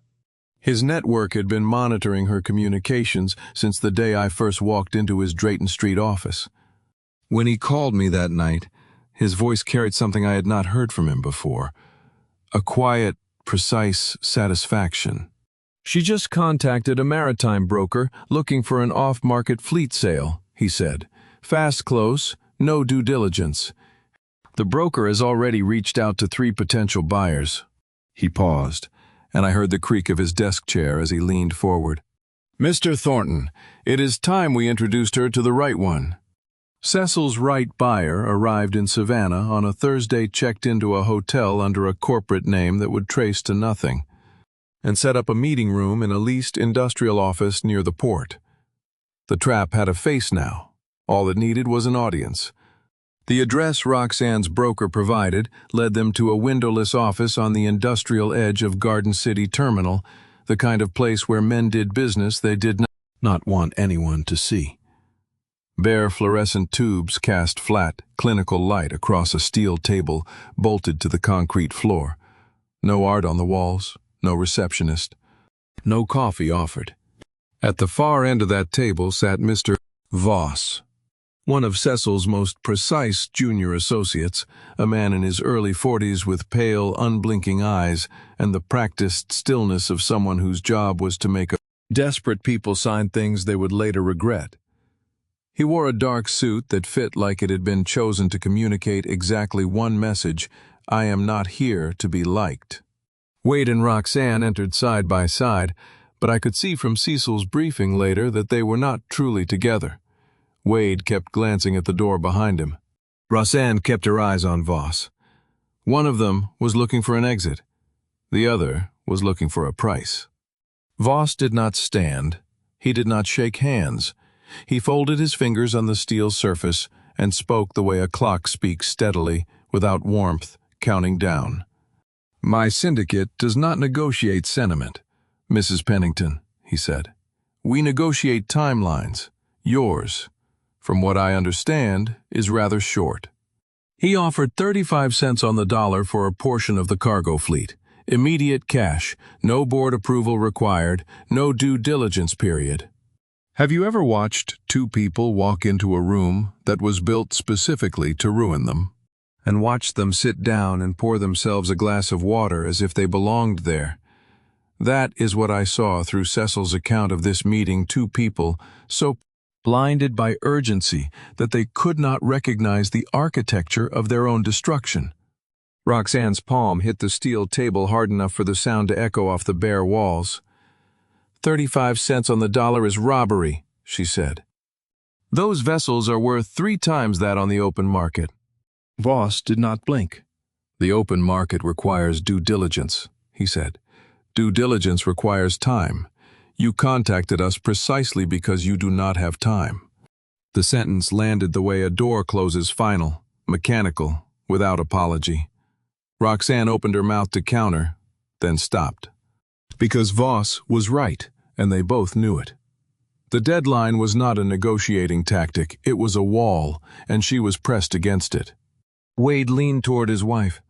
His network had been monitoring her communications since the day I first walked into his Drayton Street office. When he called me that night, his voice carried something I had not heard from him before. A quiet, precise satisfaction. "She just contacted a maritime broker looking for an off-market fleet sale," he said. "Fast close, no due diligence. The broker has already reached out to 3 potential buyers." He paused, and I heard the creak of his desk chair as he leaned forward. "Mr. Thornton, it is time we introduced her to the right one." Cecil's right buyer arrived in Savannah on a Thursday, checked into a hotel under a corporate name that would trace to nothing, and set up a meeting room in a leased industrial office near the port. The trap had a face now. All it needed was an audience. The address Roxanne's broker provided led them to a windowless office on the industrial edge of Garden City Terminal, the kind of place where men did business they did not want anyone to see. Bare fluorescent tubes cast flat, clinical light across a steel table bolted to the concrete floor. No art on the walls, no receptionist, no coffee offered. At the far end of that table sat Mr. Voss, one of Cecil's most precise junior associates, a man in his early 40s with pale, unblinking eyes and the practiced stillness of someone whose job was to make desperate people sign things they would later regret. He wore a dark suit that fit like it had been chosen to communicate exactly one message: "I am not here to be liked." Wade and Roxanne entered side by side, but I could see from Cecil's briefing later that they were not truly together. Wade kept glancing at the door behind him. Roxanne kept her eyes on Voss. One of them was looking for an exit. The other was looking for a price. Voss did not stand. He did not shake hands. He folded his fingers on the steel surface and spoke the way a clock speaks steadily, without warmth, counting down. "My syndicate does not negotiate sentiment, Mrs. Pennington," he said. "We negotiate timelines. Yours, from what I understand, is rather short." He offered 35 cents on the dollar for a portion of the cargo fleet. Immediate cash, no board approval required, no due diligence period. Have you ever watched two people walk into a room that was built specifically to ruin them, and watched them sit down and pour themselves a glass of water as if they belonged there? That is what I saw through Cecil's account of this meeting. Two people so blinded by urgency that they could not recognize the architecture of their own destruction. Roxanne's palm hit the steel table hard enough for the sound to echo off the bare walls. 35 cents on the dollar is robbery, she said. Those vessels are worth 3 times that on the open market. Voss did not blink. The open market requires due diligence, he said. Due diligence requires time. You contacted us precisely because you do not have time. The sentence landed the way a door closes, final, mechanical, without apology. Roxanne opened her mouth to counter, then stopped. Because Voss was right, and they both knew it. The deadline was not a negotiating tactic, it was a wall, and she was pressed against it. Wade leaned toward his wife.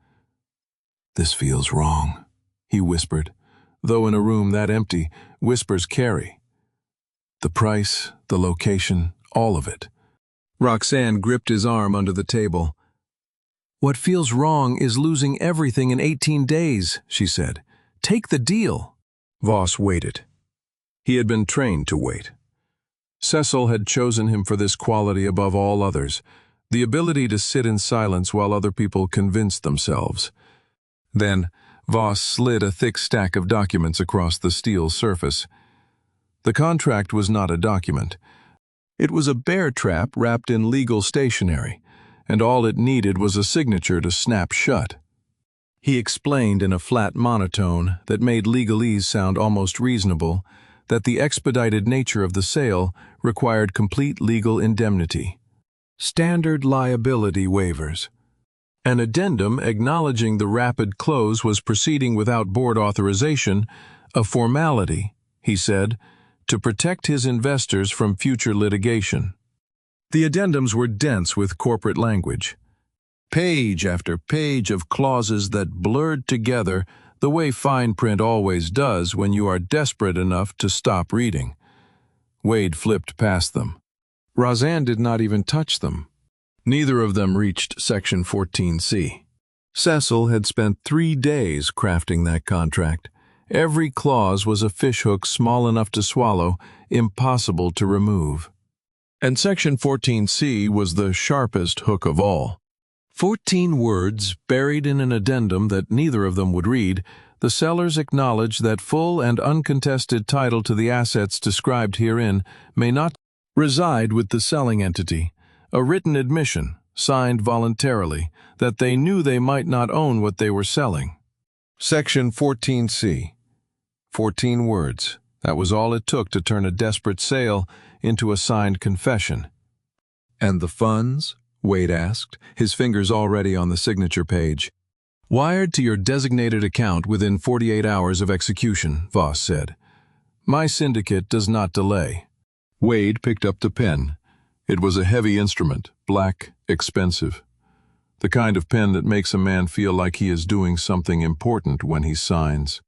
"This feels wrong," he whispered, though in a room that empty, whispers carry. The price, the location, all of it. Roxanne gripped his arm under the table. "What feels wrong is losing everything in 18 days, she said. "Take the deal." Voss waited. He had been trained to wait. Cecil had chosen him for this quality above all others, the ability to sit in silence while other people convinced themselves. Then, Voss slid a thick stack of documents across the steel surface. The contract was not a document. It was a bear trap wrapped in legal stationery, and all it needed was a signature to snap shut. He explained in a flat monotone that made legalese sound almost reasonable that the expedited nature of the sale required complete legal indemnity, standard liability waivers. An addendum acknowledging the rapid close was proceeding without board authorization, a formality, he said, to protect his investors from future litigation. The addendums were dense with corporate language. Page after page of clauses that blurred together the way fine print always does when you are desperate enough to stop reading. Wade flipped past them. Roxanne did not even touch them. Neither of them reached Section 14C. Cecil had spent 3 days crafting that contract. Every clause was a fishhook small enough to swallow, impossible to remove. And Section 14C was the sharpest hook of all. 14 words buried in an addendum that neither of them would read. The sellers acknowledge that full and uncontested title to the assets described herein may not reside with the selling entity. A written admission, signed voluntarily, that they knew they might not own what they were selling. Section 14C. 14 words. That was all it took to turn a desperate sale into a signed confession. "And the funds?" Wade asked, his fingers already on the signature page. "Wired to your designated account within 48 hours of execution," Voss said. "My syndicate does not delay." Wade picked up the pen. It was a heavy instrument, black, expensive. The kind of pen that makes a man feel like he is doing something important when he signs.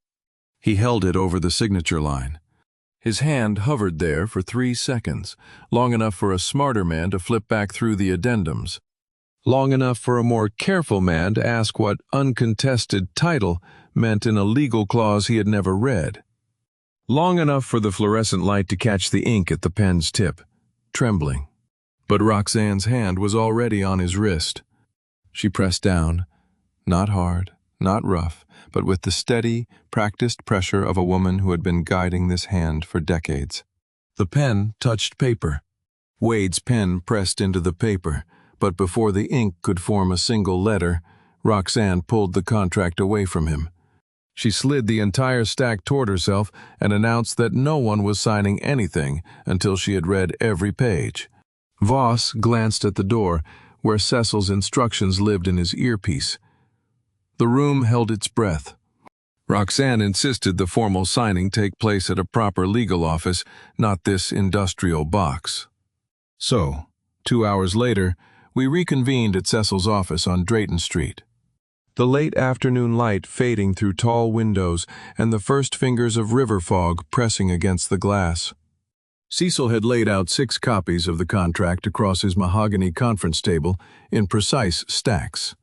He held it over the signature line. His hand hovered there for 3 seconds, long enough for a smarter man to flip back through the addendums. Long enough for a more careful man to ask what uncontested title meant in a legal clause he had never read. Long enough for the fluorescent light to catch the ink at the pen's tip, trembling. But Roxanne's hand was already on his wrist. She pressed down, not hard, not rough, but with the steady, practiced pressure of a woman who had been guiding this hand for decades. The pen touched paper. Wade's pen pressed into the paper, but before the ink could form a single letter, Roxanne pulled the contract away from him. She slid the entire stack toward herself and announced that no one was signing anything until she had read every page. Voss glanced at the door, where Cecil's instructions lived in his earpiece. The room held its breath. Roxanne insisted the formal signing take place at a proper legal office, not this industrial box. So, 2 hours later, we reconvened at Cecil's office on Drayton Street. The late afternoon light fading through tall windows and the first fingers of river fog pressing against the glass. Cecil had laid out 6 copies of the contract across his mahogany conference table in precise stacks.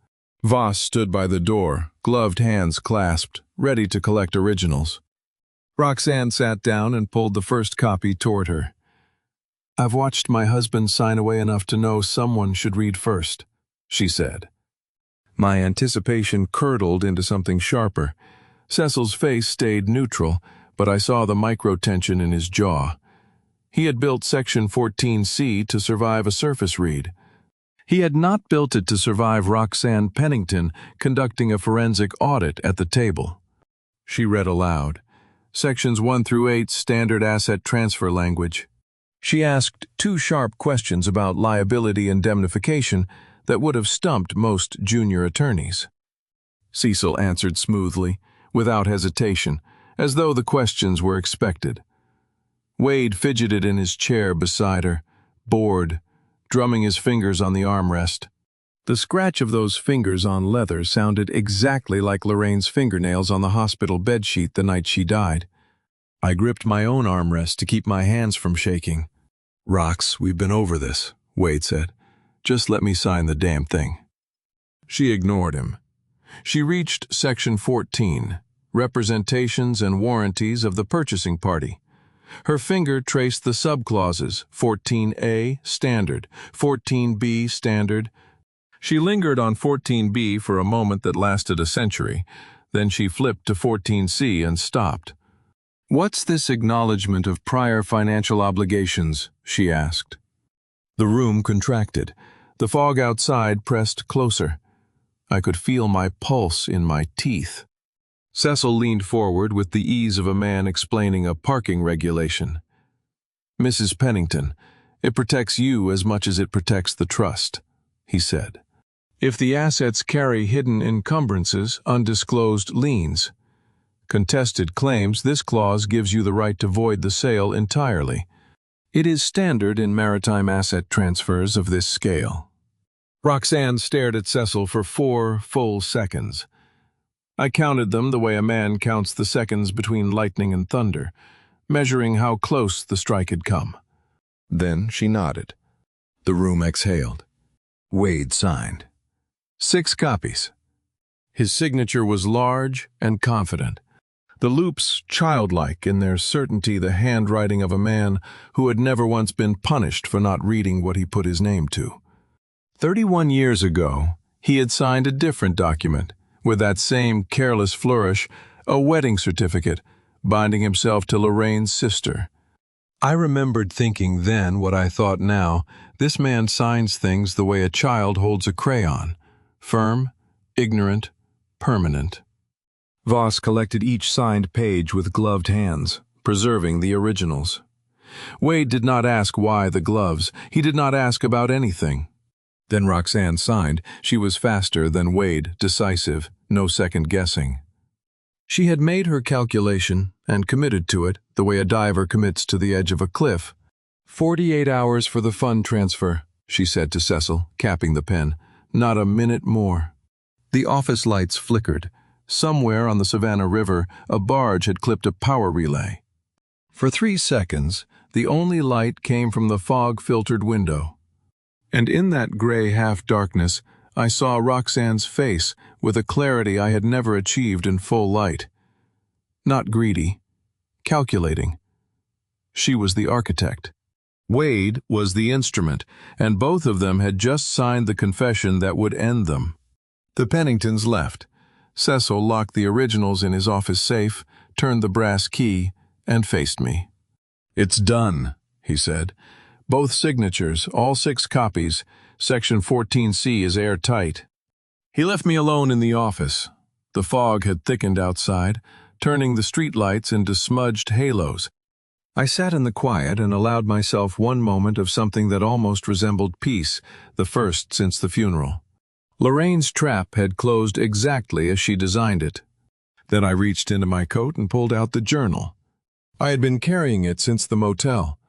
Voss stood by the door, gloved hands clasped, ready to collect originals. Roxanne sat down and pulled the first copy toward her. "I've watched my husband sign away enough to know someone should read first," she said. My anticipation curdled into something sharper. Cecil's face stayed neutral, but I saw the micro-tension in his jaw. He had built Section 14C to survive a surface read. He had not built it to survive Roxanne Pennington conducting a forensic audit at the table. She read aloud. Sections 1 through 8 standard asset transfer language. She asked 2 sharp questions about liability indemnification that would have stumped most junior attorneys. Cecil answered smoothly, without hesitation, as though the questions were expected. Wade fidgeted in his chair beside her, bored, drumming his fingers on the armrest. The scratch of those fingers on leather sounded exactly like Lorraine's fingernails on the hospital bedsheet the night she died. I gripped my own armrest to keep my hands from shaking. "Rox, we've been over this," Wade said. "Just let me sign the damn thing." She ignored him. She reached Section 14, Representations and Warranties of the Purchasing Party. Her finger traced the subclauses, 14A, Standard, 14B, Standard. She lingered on 14B for a moment that lasted a century. Then she flipped to 14C and stopped. "What's this acknowledgement of prior financial obligations?" she asked. The room contracted. The fog outside pressed closer. I could feel my pulse in my teeth. Cecil leaned forward with the ease of a man explaining a parking regulation. "Mrs. Pennington, it protects you as much as it protects the trust," he said. "If the assets carry hidden encumbrances, undisclosed liens, contested claims, this clause gives you the right to void the sale entirely. It is standard in maritime asset transfers of this scale." Roxanne stared at Cecil for 4 full seconds. I counted them the way a man counts the seconds between lightning and thunder, measuring how close the strike had come. Then she nodded. The room exhaled. Wade signed. 6 copies. His signature was large and confident. The loops childlike in their certainty, the handwriting of a man who had never once been punished for not reading what he put his name to. 31 years ago, he had signed a different document, with that same careless flourish, a wedding certificate, binding himself to Lorraine's sister. I remembered thinking then what I thought now: this man signs things the way a child holds a crayon, firm, ignorant, permanent. Voss collected each signed page with gloved hands, preserving the originals. Wade did not ask why the gloves. He did not ask about anything. Then Roxanne signed. She was faster than Wade, decisive, no second guessing. She had made her calculation and committed to it the way a diver commits to the edge of a cliff. 48 hours for the fund transfer, she said to Cecil, capping the pen. Not a minute more. The office lights flickered. Somewhere on the Savannah River, a barge had clipped a power relay. For 3 seconds, the only light came from the fog-filtered window. And in that gray half-darkness, I saw Roxanne's face with a clarity I had never achieved in full light. Not greedy, calculating. She was the architect. Wade was the instrument, and both of them had just signed the confession that would end them. The Penningtons left. Cecil locked the originals in his office safe, turned the brass key, and faced me. "It's done," he said. "Both signatures, all 6 copies. Section 14C is airtight." He left me alone in the office. The fog had thickened outside, turning the streetlights into smudged halos. I sat in the quiet and allowed myself one moment of something that almost resembled peace, the first since the funeral. Lorraine's trap had closed exactly as she designed it. Then I reached into my coat and pulled out the journal. I had been carrying it since the motel.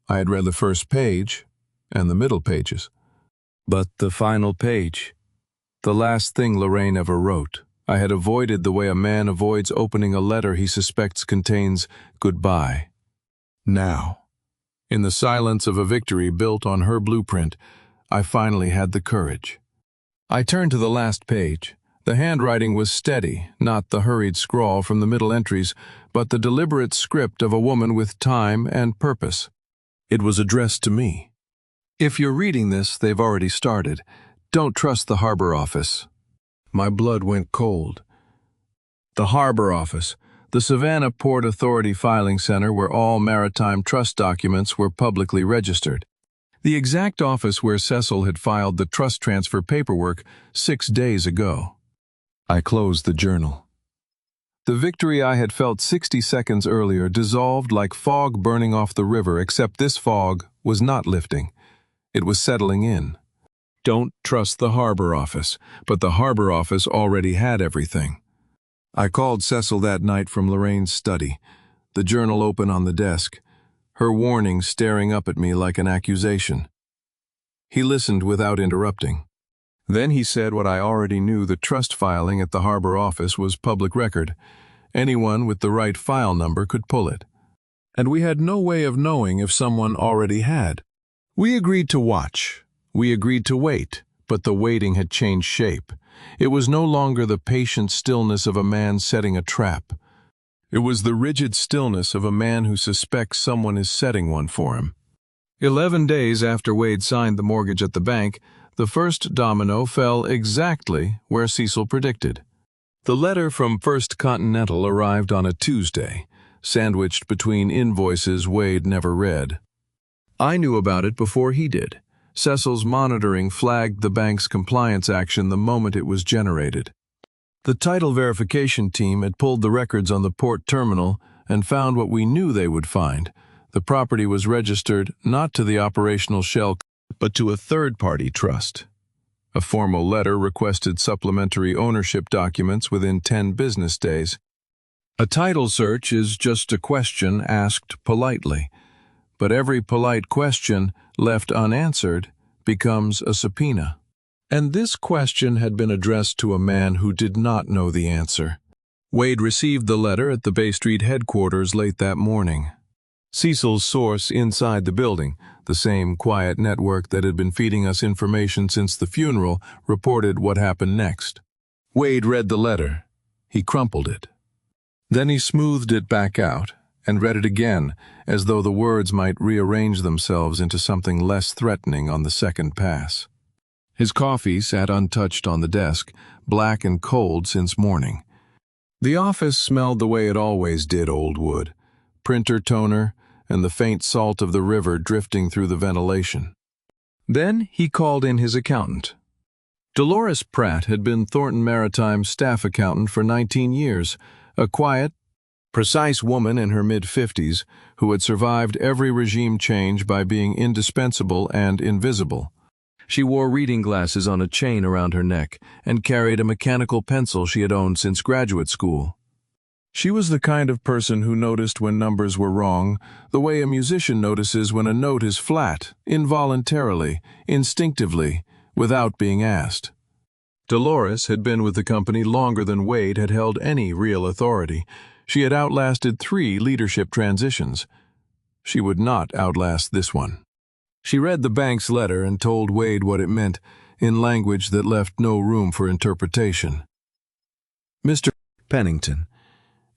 I had read the first page and the middle pages. But the final page, the last thing Lorraine ever wrote, I had avoided the way a man avoids opening a letter he suspects contains goodbye. Now, in the silence of a victory built on her blueprint, I finally had the courage. I turned to the last page. The handwriting was steady, not the hurried scrawl from the middle entries, but the deliberate script of a woman with time and purpose. It was addressed to me. If you're reading this, they've already started. Don't trust the harbor office. My blood went cold. The harbor office, the Savannah Port Authority filing center where all maritime trust documents were publicly registered. The exact office where Cecil had filed the trust transfer paperwork 6 days ago. I closed the journal. The victory I had felt 60 seconds earlier dissolved like fog burning off the river, except this fog was not lifting. It was settling in. Don't trust the harbor office, but the harbor office already had everything. I called Cecil that night from Lorraine's study, the journal open on the desk, her warning staring up at me like an accusation. He listened without interrupting. Then he said what I already knew: the trust filing at the harbor office was public record. Anyone with the right file number could pull it. And we had no way of knowing if someone already had. We agreed to watch. We agreed to wait, but the waiting had changed shape. It was no longer the patient stillness of a man setting a trap. It was the rigid stillness of a man who suspects someone is setting one for him. 11 days after Wade signed the mortgage at the bank, the first domino fell exactly where Cecil predicted. The letter from First Continental arrived on a Tuesday, sandwiched between invoices Wade never read. I knew about it before he did. Cecil's monitoring flagged the bank's compliance action the moment it was generated. The title verification team had pulled the records on the port terminal and found what we knew they would find. The property was registered not to the operational shell, but to a third-party trust. A formal letter requested supplementary ownership documents within 10 business days. A title search is just a question asked politely, but every polite question left unanswered becomes a subpoena. And this question had been addressed to a man who did not know the answer. Wade received the letter at the Bay Street headquarters late that morning. Cecil's source inside the building, the same quiet network that had been feeding us information since the funeral, reported what happened next. Wade read the letter. He crumpled it. Then he smoothed it back out and read it again, as though the words might rearrange themselves into something less threatening on the second pass. His coffee sat untouched on the desk, black and cold since morning. The office smelled the way it always did: old wood, printer toner, and the faint salt of the river drifting through the ventilation. Then he called in his accountant. Dolores Pratt had been Thornton Maritime's staff accountant for 19 years, a quiet, precise woman in her mid-50s who had survived every regime change by being indispensable and invisible. She wore reading glasses on a chain around her neck and carried a mechanical pencil she had owned since graduate school. She was the kind of person who noticed when numbers were wrong, the way a musician notices when a note is flat, involuntarily, instinctively, without being asked. Dolores had been with the company longer than Wade had held any real authority. She had outlasted 3 leadership transitions. She would not outlast this one. She read the bank's letter and told Wade what it meant, in language that left no room for interpretation. Mr. Pennington,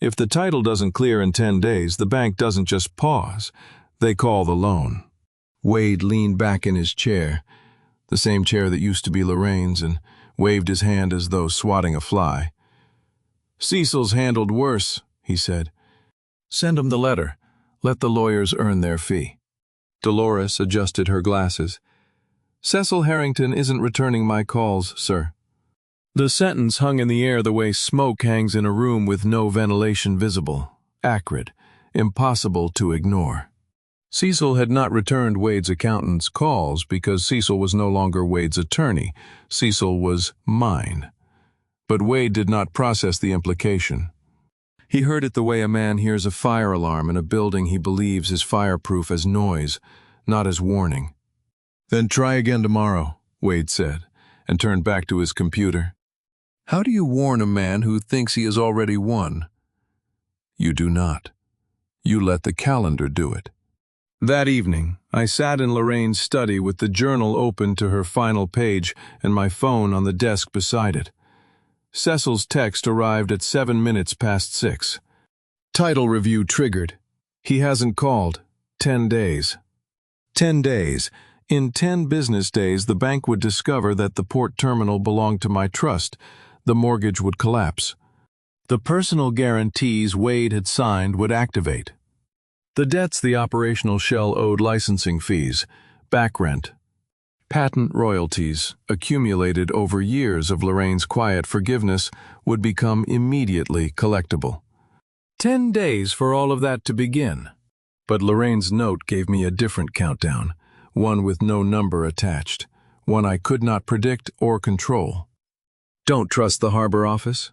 if the title doesn't clear in 10 days, the bank doesn't just pause. They call the loan. Wade leaned back in his chair, the same chair that used to be Lorraine's, and waved his hand as though swatting a fly. Cecil's handled worse, he said. Send him the letter. Let the lawyers earn their fee. Dolores adjusted her glasses. Cecil Harrington isn't returning my calls, sir. The sentence hung in the air the way smoke hangs in a room with no ventilation visible, acrid, impossible to ignore. Cecil had not returned Wade's accountant's calls because Cecil was no longer Wade's attorney. Cecil was mine. But Wade did not process the implication. He heard it the way a man hears a fire alarm in a building he believes is fireproof as noise, not as warning. Then try again tomorrow, Wade said, and turned back to his computer. How do you warn a man who thinks he has already won? You do not. You let the calendar do it. That evening, I sat in Lorraine's study with the journal open to her final page and my phone on the desk beside it. Cecil's text arrived at 7 minutes past 6. Title review triggered. He hasn't called. 10 days. 10 days. In 10 business days, the bank would discover that the port terminal belonged to my trust. The mortgage would collapse. The personal guarantees Wade had signed would activate. The debts the operational shell owed, licensing fees, back rent, patent royalties, accumulated over years of Lorraine's quiet forgiveness, would become immediately collectible. 10 days for all of that to begin. But Lorraine's note gave me a different countdown, one with no number attached, one I could not predict or control. Don't trust the harbor office?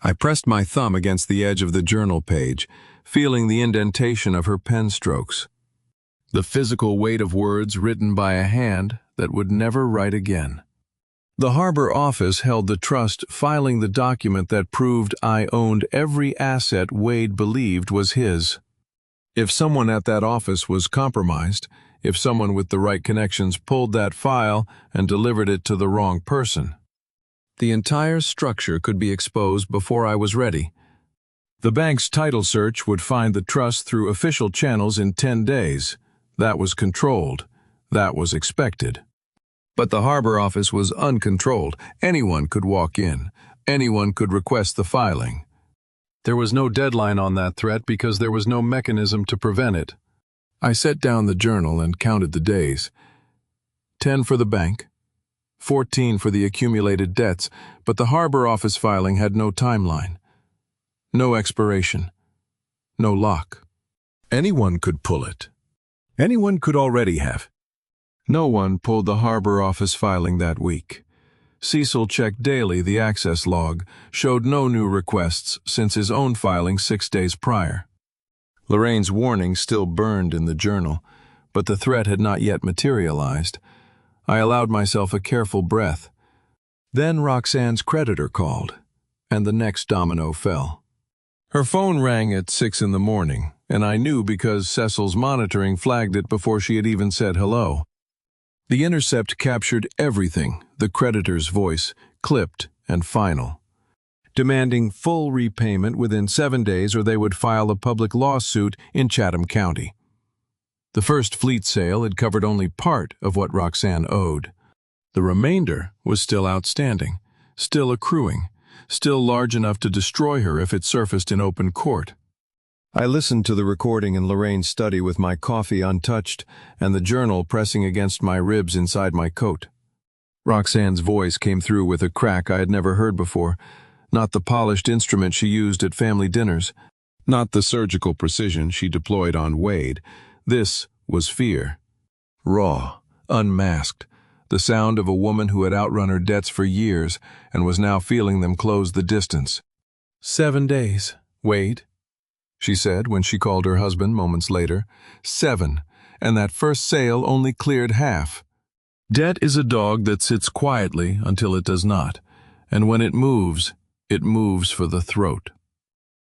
I pressed my thumb against the edge of the journal page, feeling the indentation of her pen strokes, the physical weight of words written by a hand that would never write again. The harbor office held the trust, filing the document that proved I owned every asset Wade believed was his. If someone at that office was compromised, if someone with the right connections pulled that file and delivered it to the wrong person, the entire structure could be exposed before I was ready. The bank's title search would find the trust through official channels in 10 days. That was controlled. That was expected. But the harbor office was uncontrolled. Anyone could walk in. Anyone could request the filing. There was no deadline on that threat because there was no mechanism to prevent it. I set down the journal and counted the days. 10 for the bank, 14 for the accumulated debts, but the harbor office filing had no timeline. No expiration. No lock. Anyone could pull it. Anyone could already have. No one pulled the harbor office filing that week. Cecil checked daily. The access log showed no new requests since his own filing 6 days prior. Lorraine's warning still burned in the journal, but the threat had not yet materialized. I allowed myself a careful breath. Then Roxanne's creditor called, and the next domino fell. Her phone rang at 6 in the morning, and I knew because Cecil's monitoring flagged it before she had even said hello. The intercept captured everything, the creditor's voice, clipped and final, demanding full repayment within 7 days or they would file a public lawsuit in Chatham County. The first fleet sale had covered only part of what Roxanne owed. The remainder was still outstanding, still accruing, still large enough to destroy her if it surfaced in open court. I listened to the recording in Lorraine's study with my coffee untouched and the journal pressing against my ribs inside my coat. Roxanne's voice came through with a crack I had never heard before, not the polished instrument she used at family dinners, not the surgical precision she deployed on Wade. This was fear. Raw, unmasked, the sound of a woman who had outrun her debts for years and was now feeling them close the distance. 7 days, Wade, she said when she called her husband moments later. 7, and that first sale only cleared half. Debt is a dog that sits quietly until it does not, and when it moves for the throat.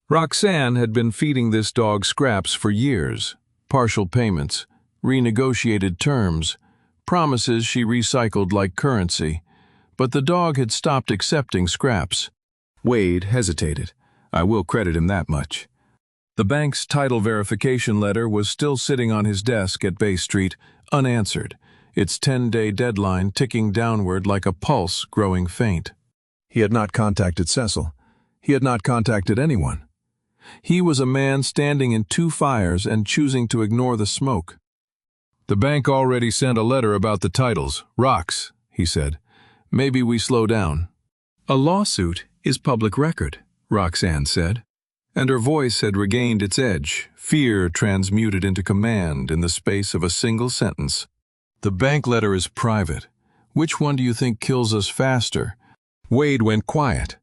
Roxanne had been feeding this dog scraps for years, partial payments, renegotiated terms, promises she recycled like currency, but the dog had stopped accepting scraps. Wade hesitated. I will credit him that much. The bank's title verification letter was still sitting on his desk at Bay Street, unanswered, its 10-day deadline ticking downward like a pulse growing faint. He had not contacted Cecil. He had not contacted anyone. He was a man standing in 2 fires and choosing to ignore the smoke. The bank already sent a letter about the titles. Rox, he said. Maybe we slow down. A lawsuit is public record, Roxanne said, and her voice had regained its edge, fear transmuted into command in the space of a single sentence. The bank letter is private. Which one do you think kills us faster? Wade went quiet.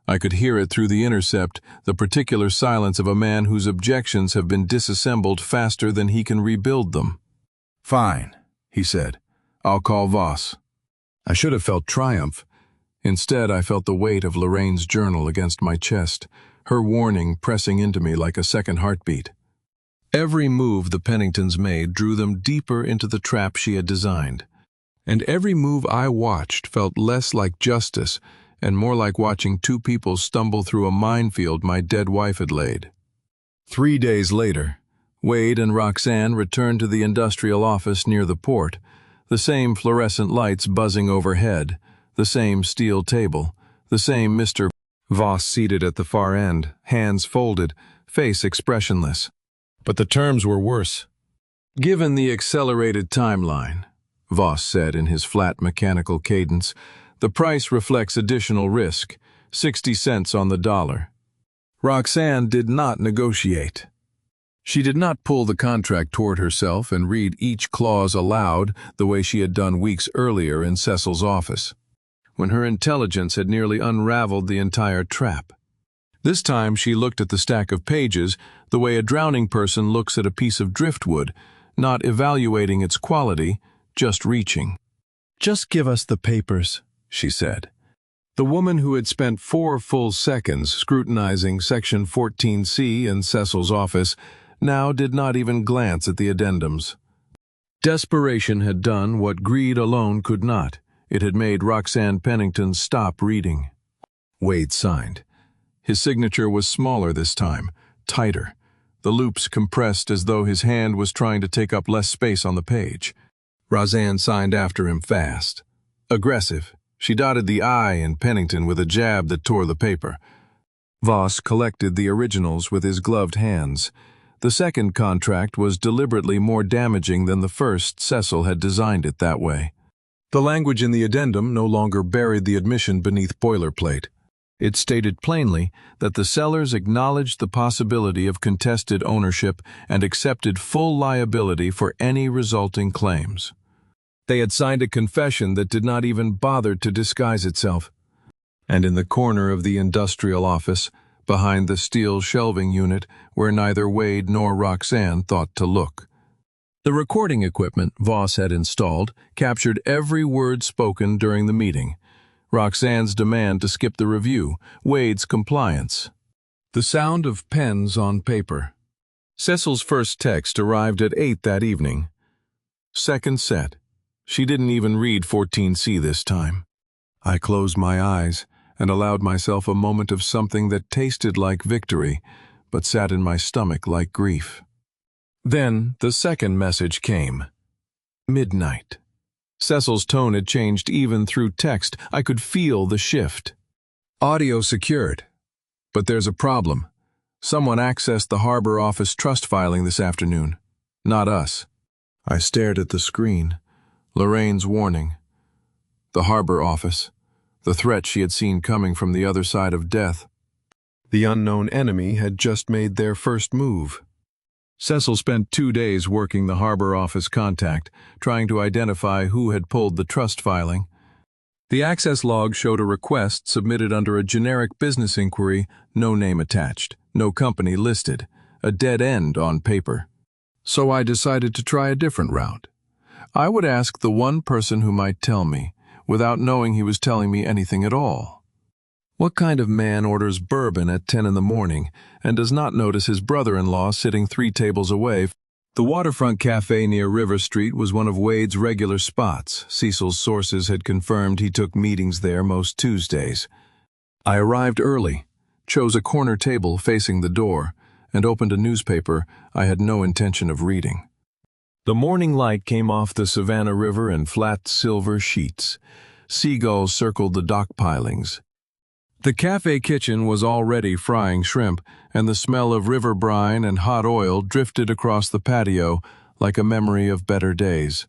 I could hear it through the intercept, the particular silence of a man whose objections have been disassembled faster than he can rebuild them. Fine, he said. I'll call Voss. I should have felt triumph. Instead, I felt the weight of Lorraine's journal against my chest, her warning pressing into me like a second heartbeat. Every move the Penningtons made drew them deeper into the trap she had designed. And every move I watched felt less like justice and more like watching two people stumble through a minefield my dead wife had laid. 3 days later, Wade and Roxanne returned to the industrial office near the port, the same fluorescent lights buzzing overhead, the same steel table, the same Mr. Voss seated at the far end, hands folded, face expressionless. But the terms were worse. "Given the accelerated timeline," Voss said in his flat mechanical cadence, "the price reflects additional risk, 60 cents on the dollar." Roxanne did not negotiate. She did not pull the contract toward herself and read each clause aloud the way she had done weeks earlier in Cecil's office, when her intelligence had nearly unraveled the entire trap. This time she looked at the stack of pages the way a drowning person looks at a piece of driftwood, not evaluating its quality, just reaching. "Just give us the papers," she said. The woman who had spent 4 full seconds scrutinizing Section 14C in Cecil's office now did not even glance at the addendums. Desperation had done what greed alone could not. It had made Roxanne Pennington stop reading. Wade signed. His signature was smaller this time, tighter, the loops compressed as though his hand was trying to take up less space on the page. Roxanne signed after him fast. Aggressive, she dotted the I in Pennington with a jab that tore the paper. Voss collected the originals with his gloved hands. The second contract was deliberately more damaging than the first. Cecil had designed it that way. The language in the addendum no longer buried the admission beneath boilerplate. It stated plainly that the sellers acknowledged the possibility of contested ownership and accepted full liability for any resulting claims. They had signed a confession that did not even bother to disguise itself. And in the corner of the industrial office, behind the steel shelving unit where neither Wade nor Roxanne thought to look, the recording equipment Voss had installed captured every word spoken during the meeting. Roxanne's demand to skip the review, Wade's compliance. The sound of pens on paper. Cecil's first text arrived at 8 that evening. Second set. She didn't even read 14C this time. I closed my eyes and allowed myself a moment of something that tasted like victory, but sat in my stomach like grief. Then the second message came. Midnight. Cecil's tone had changed even through text. I could feel the shift. Audio secured. But there's a problem. Someone accessed the harbor office trust filing this afternoon. Not us. I stared at the screen. Lorraine's warning. The harbor office. The threat she had seen coming from the other side of death. The unknown enemy had just made their first move. Cecil spent 2 days working the harbor office contact, trying to identify who had pulled the trust filing. The access log showed a request submitted under a generic business inquiry, no name attached, no company listed, a dead end on paper. So I decided to try a different route. I would ask the one person who might tell me, without knowing he was telling me anything at all. What kind of man orders bourbon at 10 in the morning and does not notice his brother-in-law sitting 3 tables away? The waterfront cafe near River Street was one of Wade's regular spots. Cecil's sources had confirmed he took meetings there most Tuesdays. I arrived early, chose a corner table facing the door, and opened a newspaper I had no intention of reading. The morning light came off the Savannah River in flat silver sheets. Seagulls circled the dock pilings. The cafe kitchen was already frying shrimp, and the smell of river brine and hot oil drifted across the patio like a memory of better days.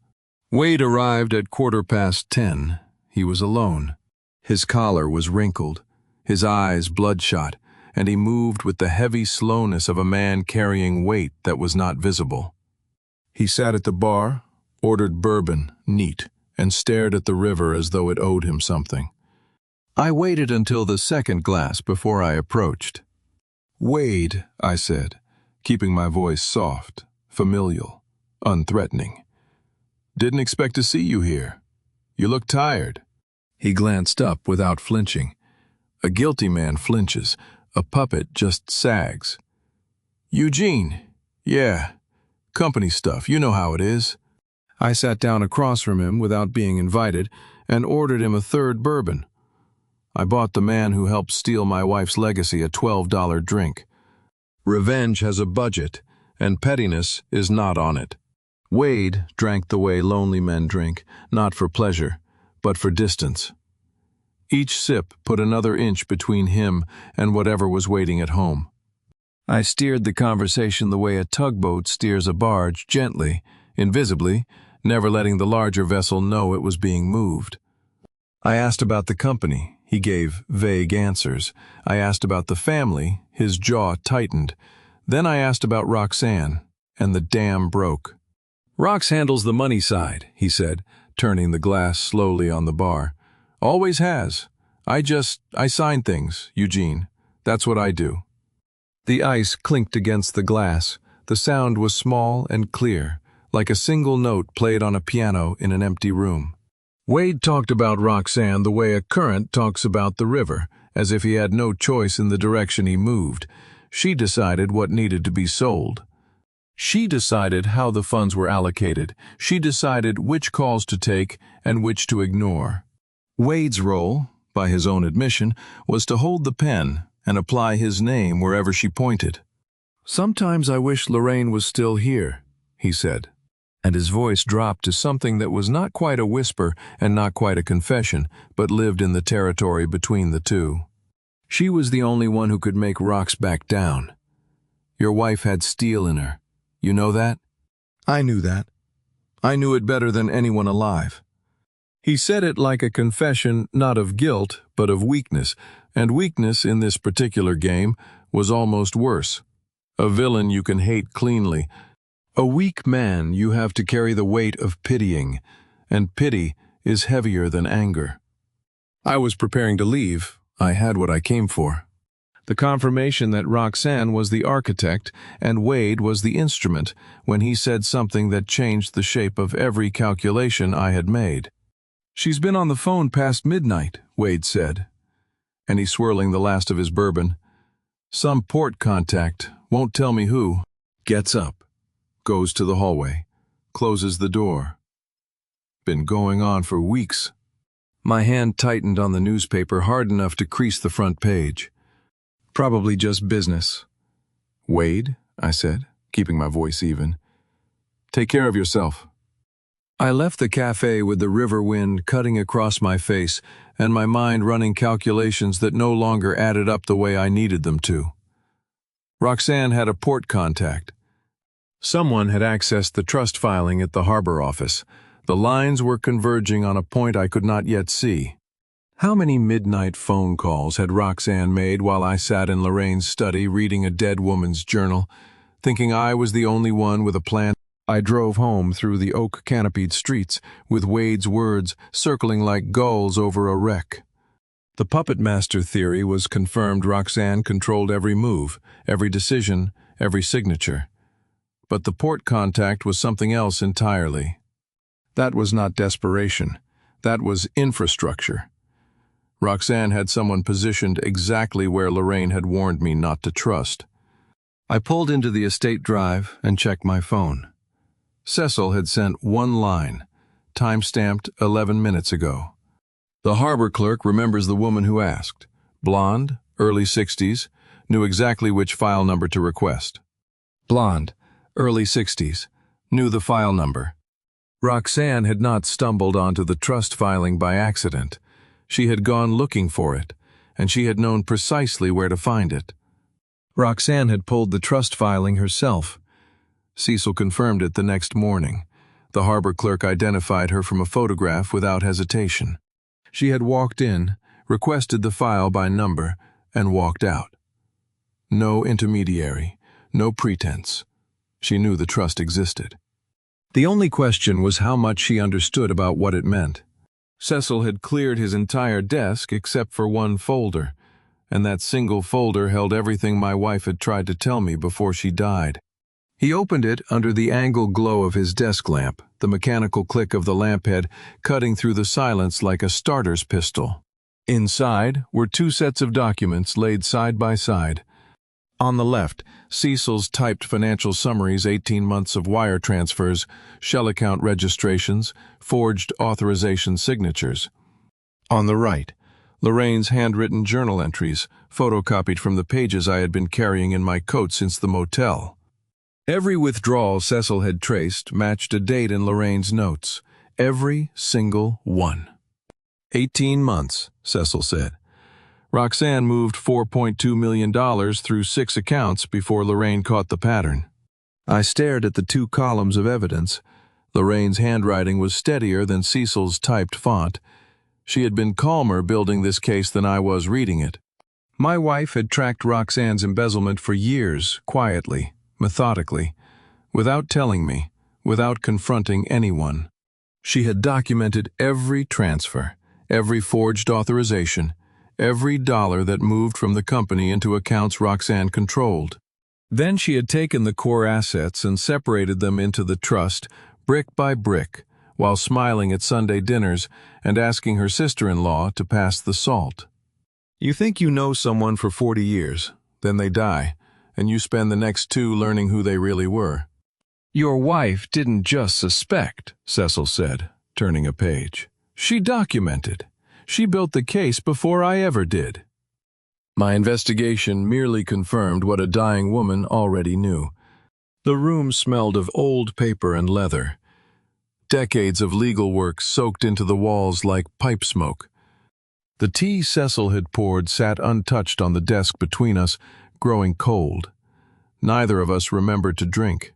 Wade arrived at 10:15. He was alone. His collar was wrinkled, his eyes bloodshot, and he moved with the heavy slowness of a man carrying weight that was not visible. He sat at the bar, ordered bourbon, neat, and stared at the river as though it owed him something. I waited until the second glass before I approached. "Wade," I said, keeping my voice soft, familial, unthreatening. "Didn't expect to see you here. You look tired." He glanced up without flinching. A guilty man flinches. A puppet just sags. "Eugene, Yeah, company stuff, you know how it is. I sat down across from him without being invited and ordered him a third bourbon. I bought the man who helped steal my wife's legacy a $12 drink. Revenge has a budget, and pettiness is not on it. Wade drank the way lonely men drink, not for pleasure, but for distance. Each sip put another inch between him and whatever was waiting at home. I steered the conversation the way a tugboat steers a barge, gently, invisibly, never letting the larger vessel know it was being moved. I asked about the company. He gave vague answers. I asked about the family. His jaw tightened. Then I asked about Roxanne, and the dam broke. Rox handles the money side, he said, turning the glass slowly on the bar. Always has. I sign things, Eugene. That's what I do. The ice clinked against the glass. The sound was small and clear, like a single note played on a piano in an empty room. Wade talked about Roxanne the way a current talks about the river, as if he had no choice in the direction he moved. She decided what needed to be sold. She decided how the funds were allocated. She decided which calls to take and which to ignore. Wade's role, by his own admission, was to hold the pen and apply his name wherever she pointed. "Sometimes I wish Lorraine was still here," he said, and his voice dropped to something that was not quite a whisper and not quite a confession, but lived in the territory between the two. She was the only one who could make Rox back down. Your wife had steel in her. You know that? I knew that. I knew it better than anyone alive. He said it like a confession, not of guilt, but of weakness, and weakness in this particular game was almost worse. A villain you can hate cleanly. A weak man you have to carry the weight of pitying, and pity is heavier than anger. I was preparing to leave. I had what I came for. The confirmation that Roxanne was the architect and Wade was the instrument when he said something that changed the shape of every calculation I had made. "She's been on the phone past midnight," Wade said, and he's swirling the last of his bourbon. "Some port contact, won't tell me who." Gets up, goes to the hallway, closes the door. Been going on for weeks. My hand tightened on the newspaper hard enough to crease the front page. Probably just business. "Wade," I said, keeping my voice even. "Take care of yourself." I left the cafe with the river wind cutting across my face and my mind running calculations that no longer added up the way I needed them to. Roxanne had a port contact. Someone had accessed the trust filing at the harbor office. The lines were converging on a point I could not yet see. How many midnight phone calls had Roxanne made while I sat in Lorraine's study reading a dead woman's journal, thinking I was the only one with a plan? I drove home through the oak-canopied streets with Wade's words circling like gulls over a wreck. The puppet master theory was confirmed. Roxanne controlled every move, every decision, every signature. But the port contact was something else entirely. That was not desperation. That was infrastructure. Roxanne had someone positioned exactly where Lorraine had warned me not to trust. I pulled into the estate drive and checked my phone. Cecil had sent one line, time-stamped 11 minutes ago. The harbor clerk remembers the woman who asked. Blonde, early 60s, knew exactly which file number to request. Blonde, early 60s, knew the file number. Roxanne had not stumbled onto the trust filing by accident. She had gone looking for it, and she had known precisely where to find it. Roxanne had pulled the trust filing herself. Cecil confirmed it the next morning. The harbor clerk identified her from a photograph without hesitation. She had walked in, requested the file by number, and walked out. No intermediary, no pretense. She knew the trust existed. The only question was how much she understood about what it meant. Cecil had cleared his entire desk except for one folder, and that single folder held everything my wife had tried to tell me before she died. He opened it under the angle glow of his desk lamp, the mechanical click of the lamphead cutting through the silence like a starter's pistol. Inside were two sets of documents laid side by side. On the left, Cecil's typed financial summaries, 18 months of wire transfers, shell account registrations, forged authorization signatures. On the right, Lorraine's handwritten journal entries, photocopied from the pages I had been carrying in my coat since the motel. Every withdrawal Cecil had traced matched a date in Lorraine's notes. Every single one. 18 months, Cecil said. Roxanne moved $4.2 million through 6 accounts before Lorraine caught the pattern. I stared at the 2 columns of evidence. Lorraine's handwriting was steadier than Cecil's typed font. She had been calmer building this case than I was reading it. My wife had tracked Roxanne's embezzlement for years, quietly, methodically, without telling me, without confronting anyone. She had documented every transfer, every forged authorization, every dollar that moved from the company into accounts Roxanne controlled. Then she had taken the core assets and separated them into the trust, brick by brick, while smiling at Sunday dinners and asking her sister-in-law to pass the salt. You think you know someone for 40 years, then they die, and you spend the next 2 learning who they really were. Your wife didn't just suspect, Cecil said, turning a page. She documented. She built the case before I ever did. My investigation merely confirmed what a dying woman already knew. The room smelled of old paper and leather. Decades of legal work soaked into the walls like pipe smoke. The tea Cecil had poured sat untouched on the desk between us, growing cold. Neither of us remembered to drink.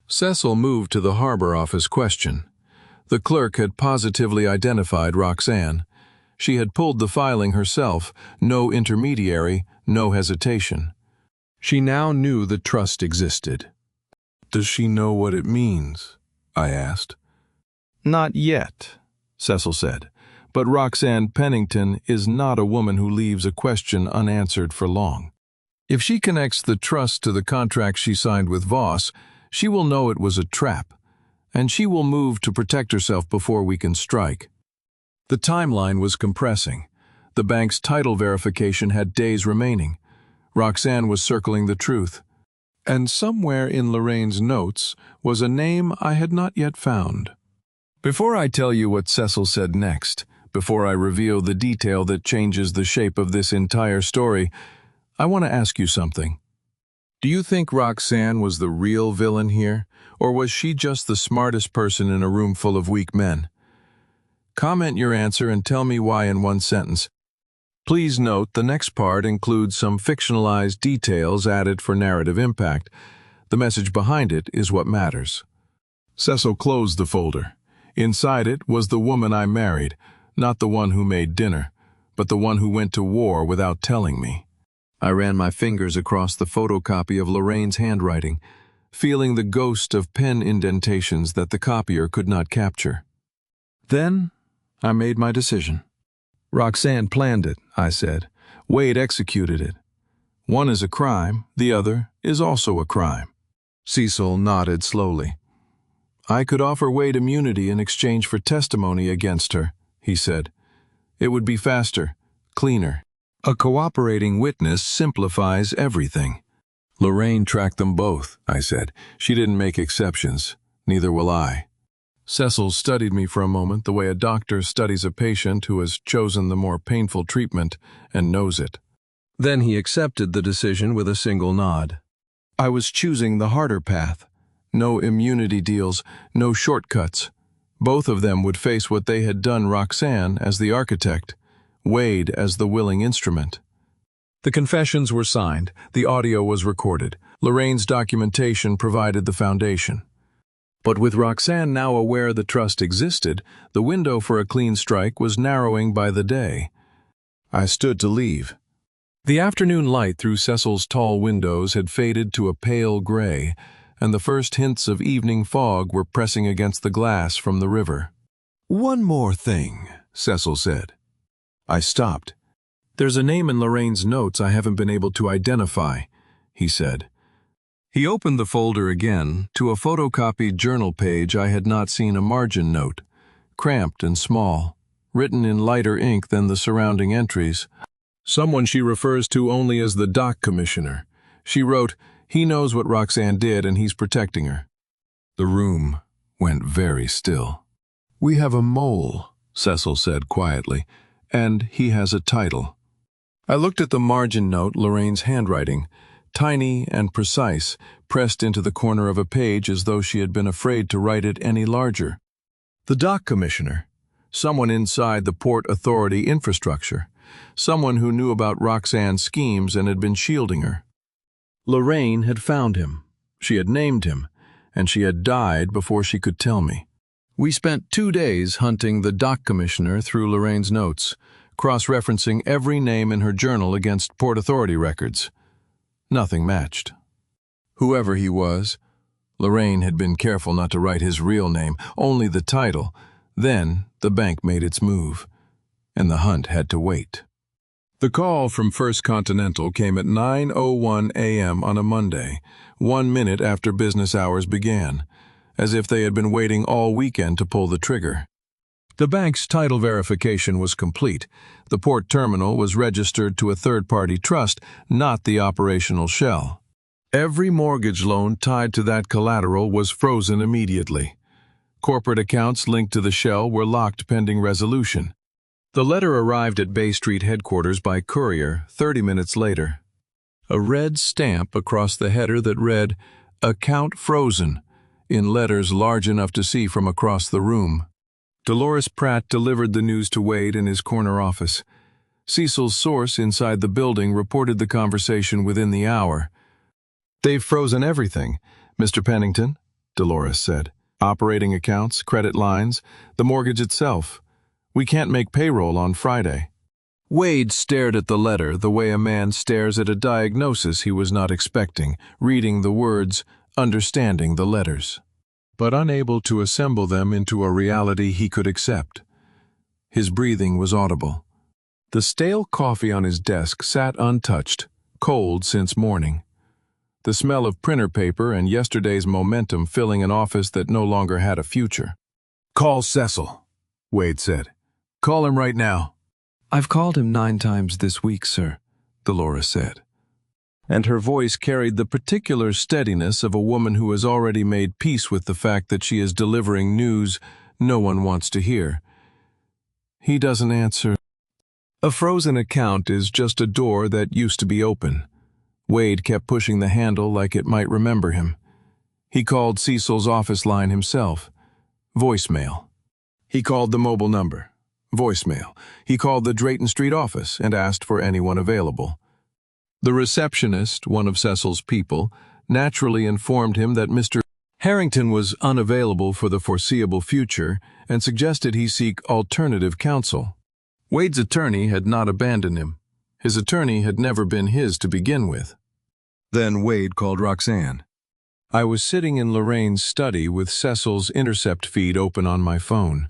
Cecil moved to the harbor office question. The clerk had positively identified Roxanne. She had pulled the filing herself, no intermediary, no hesitation. She now knew the trust existed. Does she know what it means? I asked. Not yet, Cecil said, but Roxanne Pennington is not a woman who leaves a question unanswered for long. If she connects the trust to the contract she signed with Voss, she will know it was a trap, and she will move to protect herself before we can strike. The timeline was compressing. The bank's title verification had days remaining. Roxanne was circling the truth. And somewhere in Lorraine's notes was a name I had not yet found. Before I tell you what Cecil said next, before I reveal the detail that changes the shape of this entire story, I want to ask you something. Do you think Roxanne was the real villain here, or was she just the smartest person in a room full of weak men? Comment your answer and tell me why in 1 sentence. Please note the next part includes some fictionalized details added for narrative impact. The message behind it is what matters. Cecil closed the folder. Inside it was the woman I married, not the one who made dinner, but the one who went to war without telling me. I ran my fingers across the photocopy of Lorraine's handwriting, feeling the ghost of pen indentations that the copier could not capture. Then I made my decision. Roxanne planned it, I said. Wade executed it. One is a crime, the other is also a crime. Cecil nodded slowly. I could offer Wade immunity in exchange for testimony against her, he said. It would be faster, cleaner. A cooperating witness simplifies everything. Lorraine tracked them both, I said. She didn't make exceptions. Neither will I. Cecil studied me for a moment the way a doctor studies a patient who has chosen the more painful treatment and knows it. Then he accepted the decision with a single nod. I was choosing the harder path. No immunity deals, no shortcuts. Both of them would face what they had done Roxanne as the architect, Wade as the willing instrument. The confessions were signed, the audio was recorded. Lorraine's documentation provided the foundation. But with Roxanne now aware the trust existed, the window for a clean strike was narrowing by the day. I stood to leave. The afternoon light through Cecil's tall windows had faded to a pale gray, and the first hints of evening fog were pressing against the glass from the river. One more thing, Cecil said. I stopped. There's a name in Lorraine's notes I haven't been able to identify, he said. He opened the folder again to a photocopied journal page I had not seen a margin note, cramped and small, written in lighter ink than the surrounding entries. Someone she refers to only as the dock commissioner. She wrote, "He knows what Roxanne did and he's protecting her." The room went very still. "We have a mole," Cecil said quietly, "and he has a title." I looked at the margin note, Lorraine's handwriting, tiny and precise, pressed into the corner of a page as though she had been afraid to write it any larger. The dock commissioner, someone inside the Port Authority infrastructure, someone who knew about Roxanne's schemes and had been shielding her. Lorraine had found him, she had named him, and she had died before she could tell me. We spent 2 days hunting the dock commissioner through Lorraine's notes, cross-referencing every name in her journal against Port Authority records. Nothing matched. Whoever he was, Lorraine had been careful not to write his real name, only the title. Then the bank made its move, and the hunt had to wait. The call from First Continental came at 9:01 a.m. on a Monday, 1 minute after business hours began, as if they had been waiting all weekend to pull the trigger. The bank's title verification was complete. The port terminal was registered to a third-party trust, not the operational shell. Every mortgage loan tied to that collateral was frozen immediately. Corporate accounts linked to the shell were locked pending resolution. The letter arrived at Bay Street headquarters by courier 30 minutes later. A red stamp across the header that read, "Account frozen," in letters large enough to see from across the room. Dolores Pratt delivered the news to Wade in his corner office. Cecil's source inside the building reported the conversation within the hour. "They've frozen everything, Mr. Pennington," Dolores said. "Operating accounts, credit lines, the mortgage itself. We can't make payroll on Friday." Wade stared at the letter the way a man stares at a diagnosis he was not expecting, reading the words, understanding the letters, but unable to assemble them into a reality he could accept. His breathing was audible. The stale coffee on his desk sat untouched, cold since morning. The smell of printer paper and yesterday's momentum filling an office that no longer had a future. "Call Cecil," Wade said. "Call him right now." "I've called him 9 times this week, sir," Dolores said. And her voice carried the particular steadiness of a woman who has already made peace with the fact that she is delivering news no one wants to hear. "He doesn't answer." A frozen account is just a door that used to be open. Wade kept pushing the handle like it might remember him. He called Cecil's office line himself. Voicemail. He called the mobile number. Voicemail. He called the Drayton Street office and asked for anyone available. The receptionist, one of Cecil's people, naturally informed him that Mr. Harrington was unavailable for the foreseeable future and suggested he seek alternative counsel. Wade's attorney had not abandoned him. His attorney had never been his to begin with. Then Wade called Roxanne. I was sitting in Lorraine's study with Cecil's intercept feed open on my phone.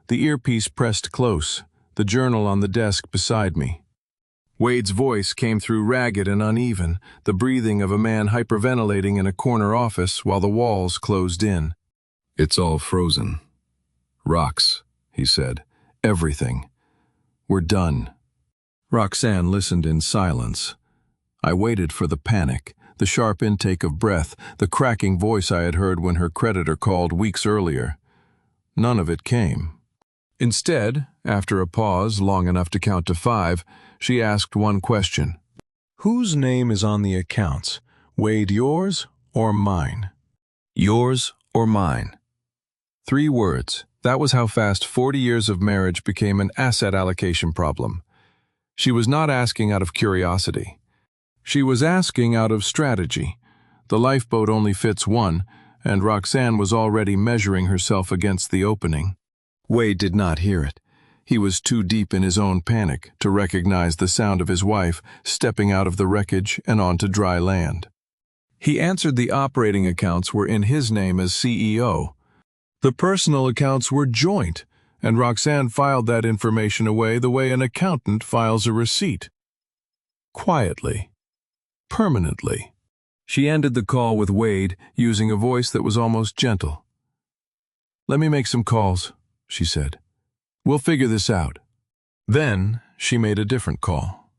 The earpiece pressed close, the journal on the desk beside me. Wade's voice came through ragged and uneven, the breathing of a man hyperventilating in a corner office while the walls closed in. "It's all frozen. Rox," he said. "Everything. We're done." Roxanne listened in silence. I waited for the panic, the sharp intake of breath, the cracking voice I had heard when her creditor called weeks earlier. None of it came. Instead, after a pause long enough to count to 5, she asked one question. "Whose name is on the accounts? Wade, yours or mine?" "Yours or mine." 3 words. That was how fast 40 years of marriage became an asset allocation problem. She was not asking out of curiosity. She was asking out of strategy. The lifeboat only fits one, and Roxanne was already measuring herself against the opening. Wade did not hear it. He was too deep in his own panic to recognize the sound of his wife stepping out of the wreckage and onto dry land. He answered the operating accounts were in his name as CEO. The personal accounts were joint, and Roxanne filed that information away the way an accountant files a receipt. Quietly. Permanently. She ended the call with Wade, using a voice that was almost gentle. "Let me make some calls," she said. "We'll figure this out." Then she made a different call.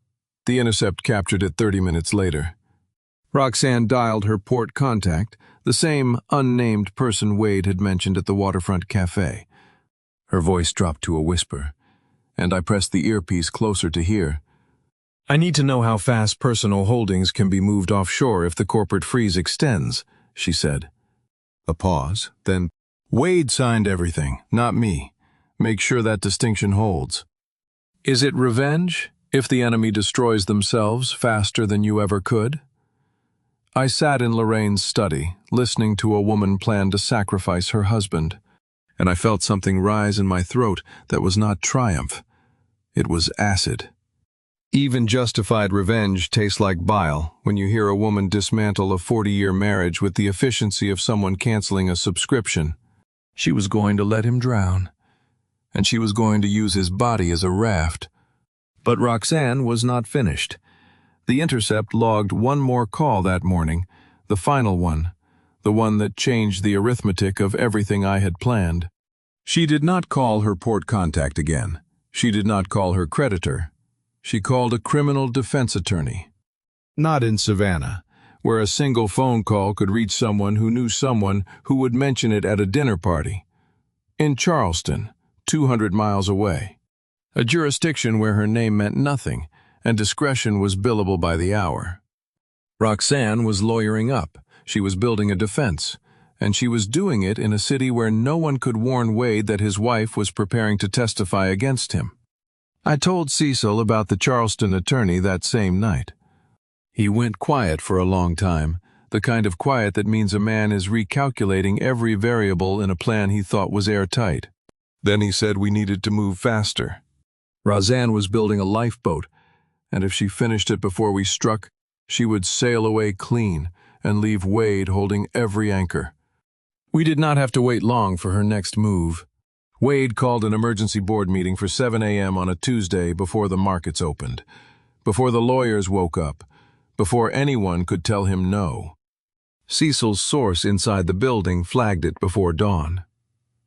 The intercept captured it 30 minutes later. Roxanne dialed her port contact, the same unnamed person Wade had mentioned at the waterfront cafe. Her voice dropped to a whisper, and I pressed the earpiece closer to hear. "I need to know how fast personal holdings can be moved offshore if the corporate freeze extends," she said. A pause, then, "Wade signed everything, not me. Make sure that distinction holds. Is it revenge if the enemy destroys themselves faster than you ever could?" I sat in Lorraine's study, listening to a woman plan to sacrifice her husband, and I felt something rise in my throat that was not triumph. It was acid. Even justified revenge tastes like bile when you hear a woman dismantle a 40-year marriage with the efficiency of someone canceling a subscription. She was going to let him drown, and she was going to use his body as a raft. But Roxanne was not finished. The Intercept logged one more call that morning, the final one, the one that changed the arithmetic of everything I had planned. She did not call her port contact again. She did not call her creditor. She called a criminal defense attorney. Not in Savannah, where a single phone call could reach someone who knew someone who would mention it at a dinner party. In Charleston, 200 miles away. A jurisdiction where her name meant nothing, and discretion was billable by the hour. Roxanne was lawyering up. She was building a defense, and she was doing it in a city where no one could warn Wade that his wife was preparing to testify against him. I told Cecil about the Charleston attorney that same night. He went quiet for a long time, the kind of quiet that means a man is recalculating every variable in a plan he thought was airtight. Then he said we needed to move faster. Roxanne was building a lifeboat, and if she finished it before we struck, she would sail away clean and leave Wade holding every anchor. We did not have to wait long for her next move. Wade called an emergency board meeting for 7 a.m. on a Tuesday before the markets opened, before the lawyers woke up, before anyone could tell him no. Cecil's source inside the building flagged it before dawn.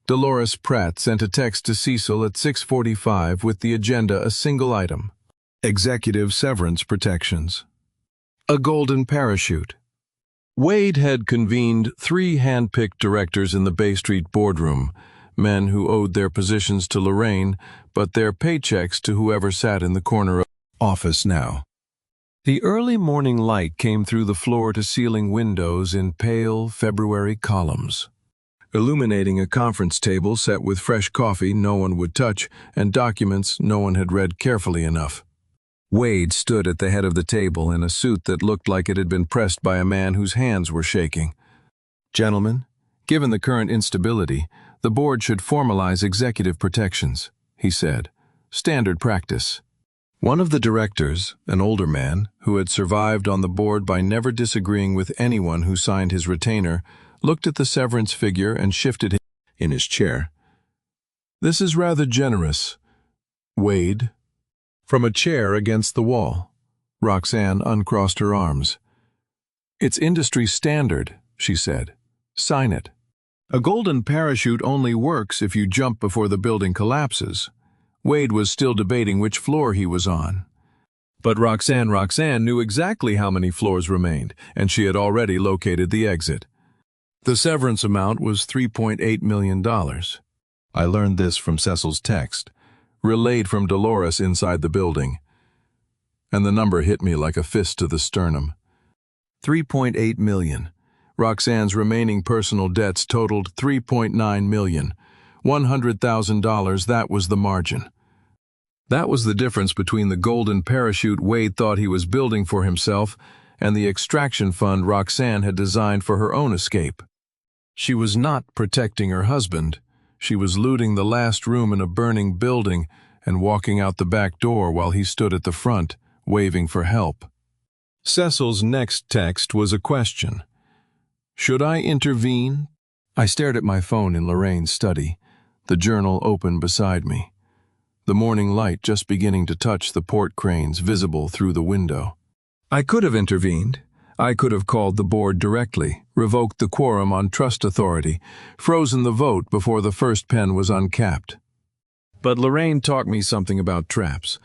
Dolores Pratt sent a text to Cecil at 6:45 with the agenda a single item: executive severance protections. A golden parachute. Wade had convened 3 hand-picked directors in the Bay Street boardroom, men who owed their positions to Lorraine, but their paychecks to whoever sat in the corner of the office now. The early morning light came through the floor-to-ceiling windows in pale February columns, illuminating a conference table set with fresh coffee no one would touch and documents no one had read carefully enough. Wade stood at the head of the table in a suit that looked like it had been pressed by a man whose hands were shaking. "Gentlemen, given the current instability, the board should formalize executive protections," he said. "Standard practice." One of the directors, an older man, who had survived on the board by never disagreeing with anyone who signed his retainer, looked at the severance figure and shifted in his chair. "This is rather generous, Wade." From a chair against the wall, Roxanne uncrossed her arms. "It's industry standard," she said. "Sign it." A golden parachute only works if you jump before the building collapses. Wade was still debating which floor he was on. But Roxanne knew exactly how many floors remained, and she had already located the exit. The severance amount was $3.8 million. I learned this from Cecil's text, relayed from Dolores inside the building, and the number hit me like a fist to the sternum. $3.8 million. Roxanne's remaining personal debts totaled $3.9 million. $100,000, that was the margin. That was the difference between the golden parachute Wade thought he was building for himself and the extraction fund Roxanne had designed for her own escape. She was not protecting her husband. She was looting the last room in a burning building and walking out the back door while he stood at the front, waving for help. Cecil's next text was a question. Should I intervene? I stared at my phone in Lorraine's study, the journal open beside me, the morning light just beginning to touch the port cranes visible through the window. I could have intervened. I could have called the board directly, revoked the quorum on trust authority, frozen the vote before the first pen was uncapped. But Lorraine taught me something about traps.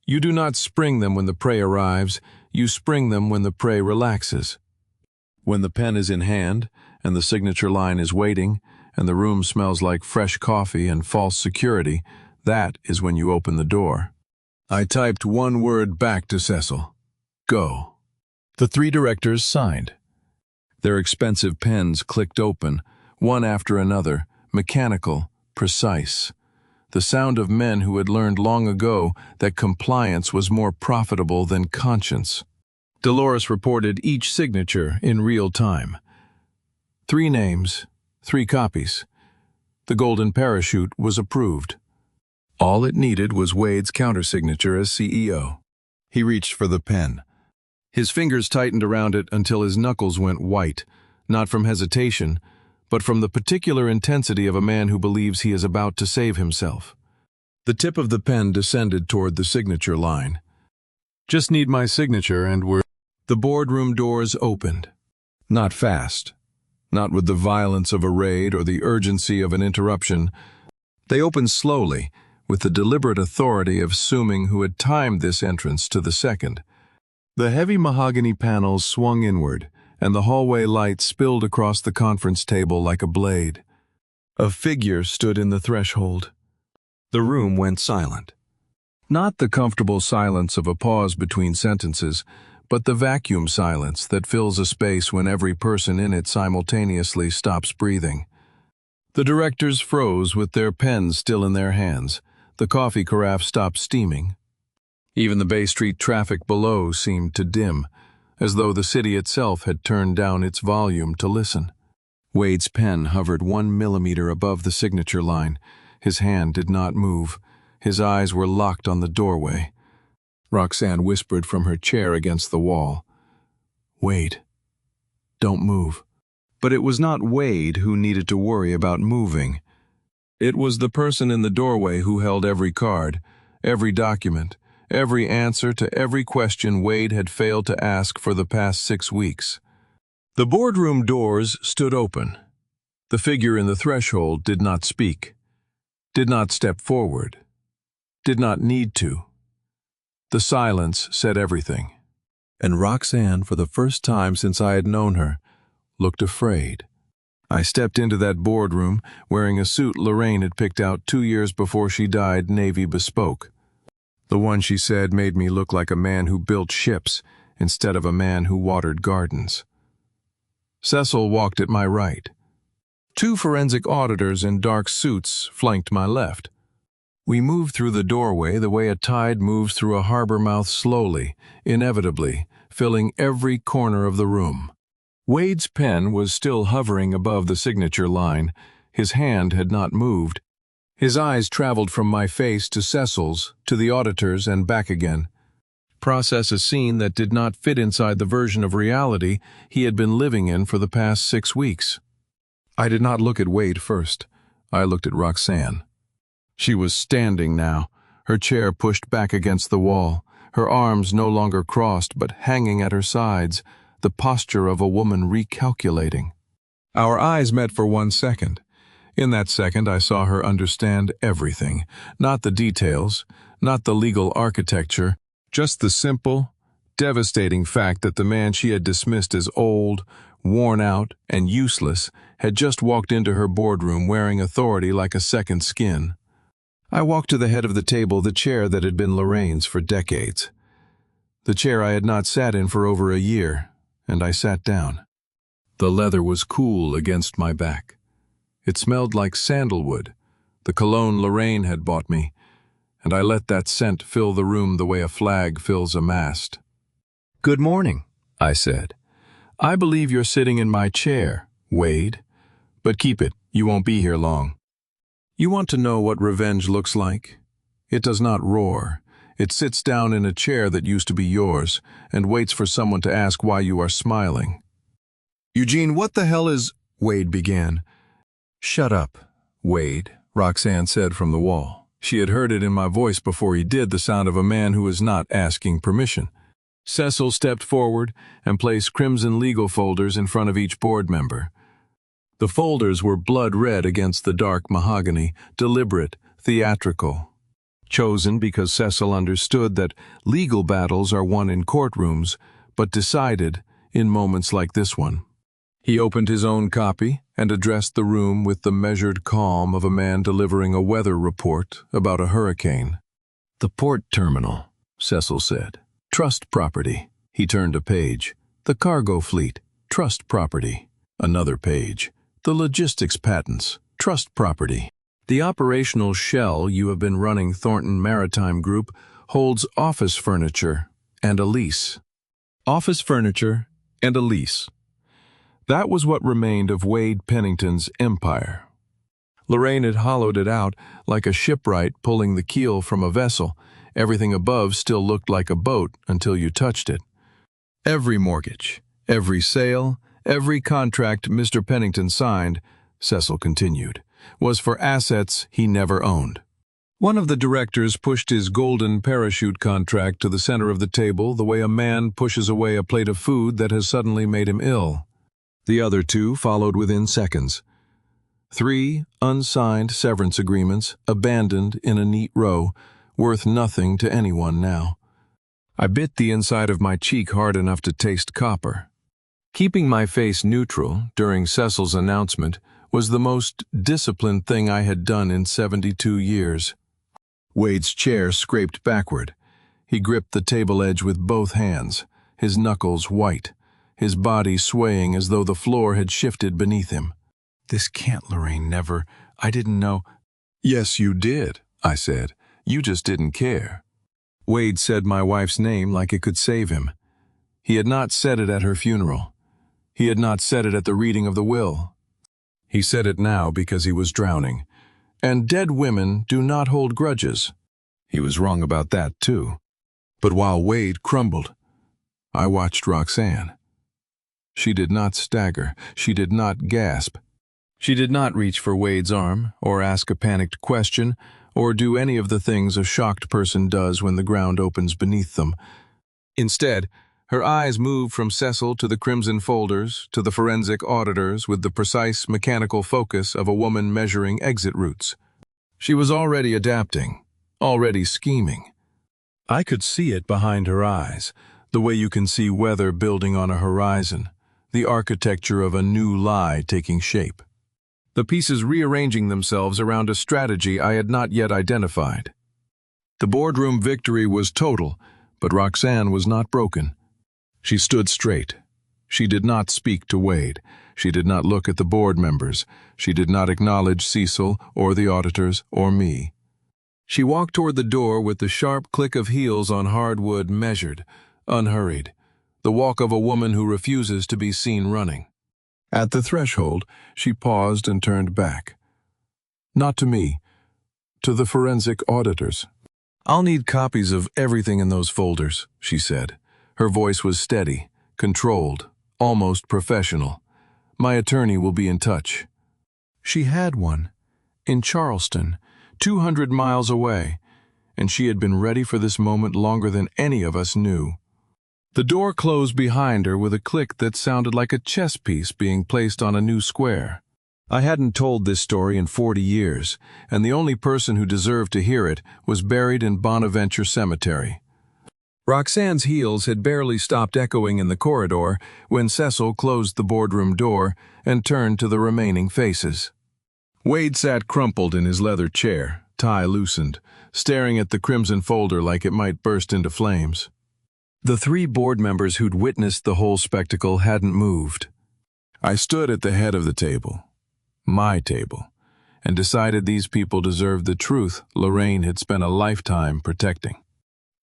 You do not spring them when the prey arrives, you spring them when the prey relaxes. When the pen is in hand, and the signature line is waiting, and the room smells like fresh coffee and false security, that is when you open the door. I typed one word back to Cecil. Go. The 3 directors signed. Their expensive pens clicked open, one after another, mechanical, precise. The sound of men who had learned long ago that compliance was more profitable than conscience. Dolores reported each signature in real time. 3 names, 3 copies. The golden parachute was approved. All it needed was Wade's countersignature as CEO. He reached for the pen. His fingers tightened around it until his knuckles went white, not from hesitation, but from the particular intensity of a man who believes he is about to save himself. The tip of the pen descended toward the signature line. Just need my signature and we're... The boardroom doors opened. Not fast. Not with the violence of a raid or the urgency of an interruption. They opened slowly, with the deliberate authority of Suming, who had timed this entrance to the second. The heavy mahogany panels swung inward, and the hallway light spilled across the conference table like a blade. A figure stood in the threshold. The room went silent. Not the comfortable silence of a pause between sentences, but the vacuum silence that fills a space when every person in it simultaneously stops breathing. The directors froze with their pens still in their hands. The coffee carafe stopped steaming. Even the Bay Street traffic below seemed to dim, as though the city itself had turned down its volume to listen. Wade's pen hovered 1 millimeter above the signature line. His hand did not move. His eyes were locked on the doorway. Roxanne whispered from her chair against the wall. Wade, don't move. But it was not Wade who needed to worry about moving. It was the person in the doorway who held every card, every document, every answer to every question Wade had failed to ask for the past 6 weeks. The boardroom doors stood open. The figure in the threshold did not speak, did not step forward, did not need to. The silence said everything. And Roxanne, for the first time since I had known her, looked afraid. I stepped into that boardroom wearing a suit Lorraine had picked out 2 years before she died, navy bespoke. The one she said made me look like a man who built ships instead of a man who watered gardens. Cecil walked at my right. 2 forensic auditors in dark suits flanked my left. We moved through the doorway the way a tide moves through a harbor mouth slowly, inevitably, filling every corner of the room. Wade's pen was still hovering above the signature line. His hand had not moved. His eyes traveled from my face to Cecil's, to the auditors, and back again. Process a scene that did not fit inside the version of reality he had been living in for the past 6 weeks. I did not look at Wade first. I looked at Roxanne. She was standing now, her chair pushed back against the wall, her arms no longer crossed but hanging at her sides, the posture of a woman recalculating. Our eyes met for 1 second. In that second, I saw her understand everything, not the details, not the legal architecture, just the simple, devastating fact that the man she had dismissed as old, worn out, and useless had just walked into her boardroom wearing authority like a second skin. I walked to the head of the table, the chair that had been Lorraine's for decades. The chair I had not sat in for over a year, and I sat down. The leather was cool against my back. It smelled like sandalwood, the cologne Lorraine had bought me, and I let that scent fill the room the way a flag fills a mast. "Good morning," I said. "I believe you're sitting in my chair, Wade, but keep it, you won't be here long. You want to know what revenge looks like? It does not roar. It sits down in a chair that used to be yours and waits for someone to ask why you are smiling." "Eugene, what the hell is—" Wade began. "Shut up, Wade," Roxanne said from the wall. She had heard it in my voice before he did, the sound of a man who is not asking permission. Cecil stepped forward and placed crimson legal folders in front of each board member. The folders were blood red against the dark mahogany, deliberate, theatrical. chosen because Cecil understood that legal battles are won in courtrooms, but decided in moments like this one. He opened his own copy and addressed the room with the measured calm of a man delivering a weather report about a hurricane. "The port terminal," Cecil said. "Trust property." He turned a page. "The cargo fleet. Trust property." Another page. "The logistics patents. Trust property." "The operational shell you have been running, Thornton Maritime Group, holds office furniture and a lease." Office furniture and a lease. That was what remained of Wade Pennington's empire. Lorraine had hollowed it out like a shipwright pulling the keel from a vessel. Everything above still looked like a boat until you touched it. Every mortgage, every sale, every contract Mr. Pennington signed, Cecil continued, was for assets he never owned. One of the directors pushed his golden parachute contract to the center of the table the way a man pushes away a plate of food that has suddenly made him ill. The other two followed within seconds. 3 unsigned severance agreements abandoned in a neat row, worth nothing to anyone now. I bit the inside of my cheek hard enough to taste copper. Keeping my face neutral during Cecil's announcement was the most disciplined thing I had done in 72 years. Wade's chair scraped backward. He gripped the table edge with both hands, his knuckles white, his body swaying as though the floor had shifted beneath him. "This can't, Lorraine, never. I didn't know." "Yes, you did," I said. "You just didn't care." Wade said my wife's name like it could save him. He had not said it at her funeral. He had not said it at the reading of the will. He said it now because he was drowning. And dead women do not hold grudges. He was wrong about that, too. But while Wade crumbled, I watched Roxanne. She did not stagger. She did not gasp. She did not reach for Wade's arm, or ask a panicked question, or do any of the things a shocked person does when the ground opens beneath them. Instead, her eyes moved from Cecil to the crimson folders, to the forensic auditors with the precise mechanical focus of a woman measuring exit routes. She was already adapting, already scheming. I could see it behind her eyes, the way you can see weather building on a horizon, the architecture of a new lie taking shape. The pieces rearranging themselves around a strategy I had not yet identified. The boardroom victory was total, but Roxanne was not broken. She stood straight. She did not speak to Wade. She did not look at the board members. She did not acknowledge Cecil or the auditors or me. She walked toward the door with the sharp click of heels on hardwood, measured, unhurried, the walk of a woman who refuses to be seen running. At the threshold, she paused and turned back. Not to me, to the forensic auditors. "I'll need copies of everything in those folders," she said. Her voice was steady, controlled, almost professional. "My attorney will be in touch." She had one, in Charleston, 200 miles away, and she had been ready for this moment longer than any of us knew. The door closed behind her with a click that sounded like a chess piece being placed on a new square. I hadn't told this story in 40 years, and the only person who deserved to hear it was buried in Bonaventure Cemetery. Roxanne's heels had barely stopped echoing in the corridor when Cecil closed the boardroom door and turned to the remaining faces. Wade sat crumpled in his leather chair, tie loosened, staring at the crimson folder like it might burst into flames. The 3 board members who'd witnessed the whole spectacle hadn't moved. I stood at the head of the table, my table, and decided these people deserved the truth Lorraine had spent a lifetime protecting.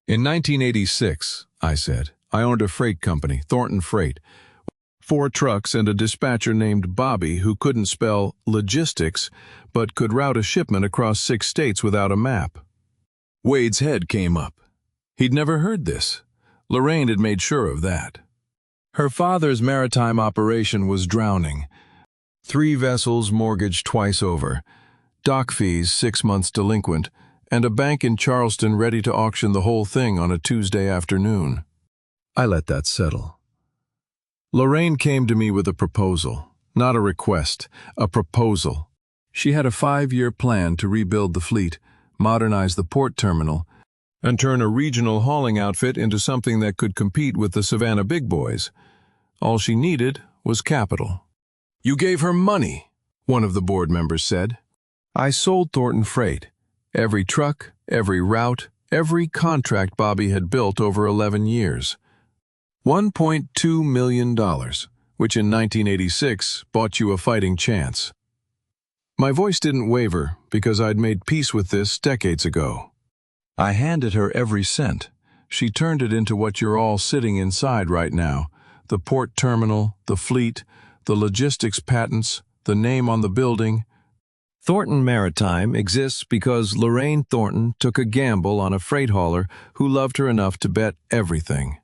"In 1986, I said, I owned a freight company, Thornton Freight, 4 trucks and a dispatcher named Bobby who couldn't spell logistics but could route a shipment across 6 states without a map." Wade's head came up. He'd never heard this. Lorraine had made sure of that. Her father's maritime operation was drowning. 3 vessels mortgaged twice over, dock fees 6 months delinquent, and a bank in Charleston ready to auction the whole thing on a Tuesday afternoon. I let that settle. Lorraine came to me with a proposal, not a request, a proposal. She had a 5-year plan to rebuild the fleet, modernize the port terminal, and turn a regional hauling outfit into something that could compete with the Savannah big boys. All she needed was capital. "You gave her money," one of the board members said. "I sold Thornton Freight. Every truck, every route, every contract Bobby had built over 11 years. $1.2 million, which in 1986 bought you a fighting chance." My voice didn't waver because I'd made peace with this decades ago. I handed her every cent. She turned it into what you're all sitting inside right now: the port terminal, the fleet, the logistics patents, the name on the building. Thornton Maritime exists because Lorraine Thornton took a gamble on a freight hauler who loved her enough to bet everything.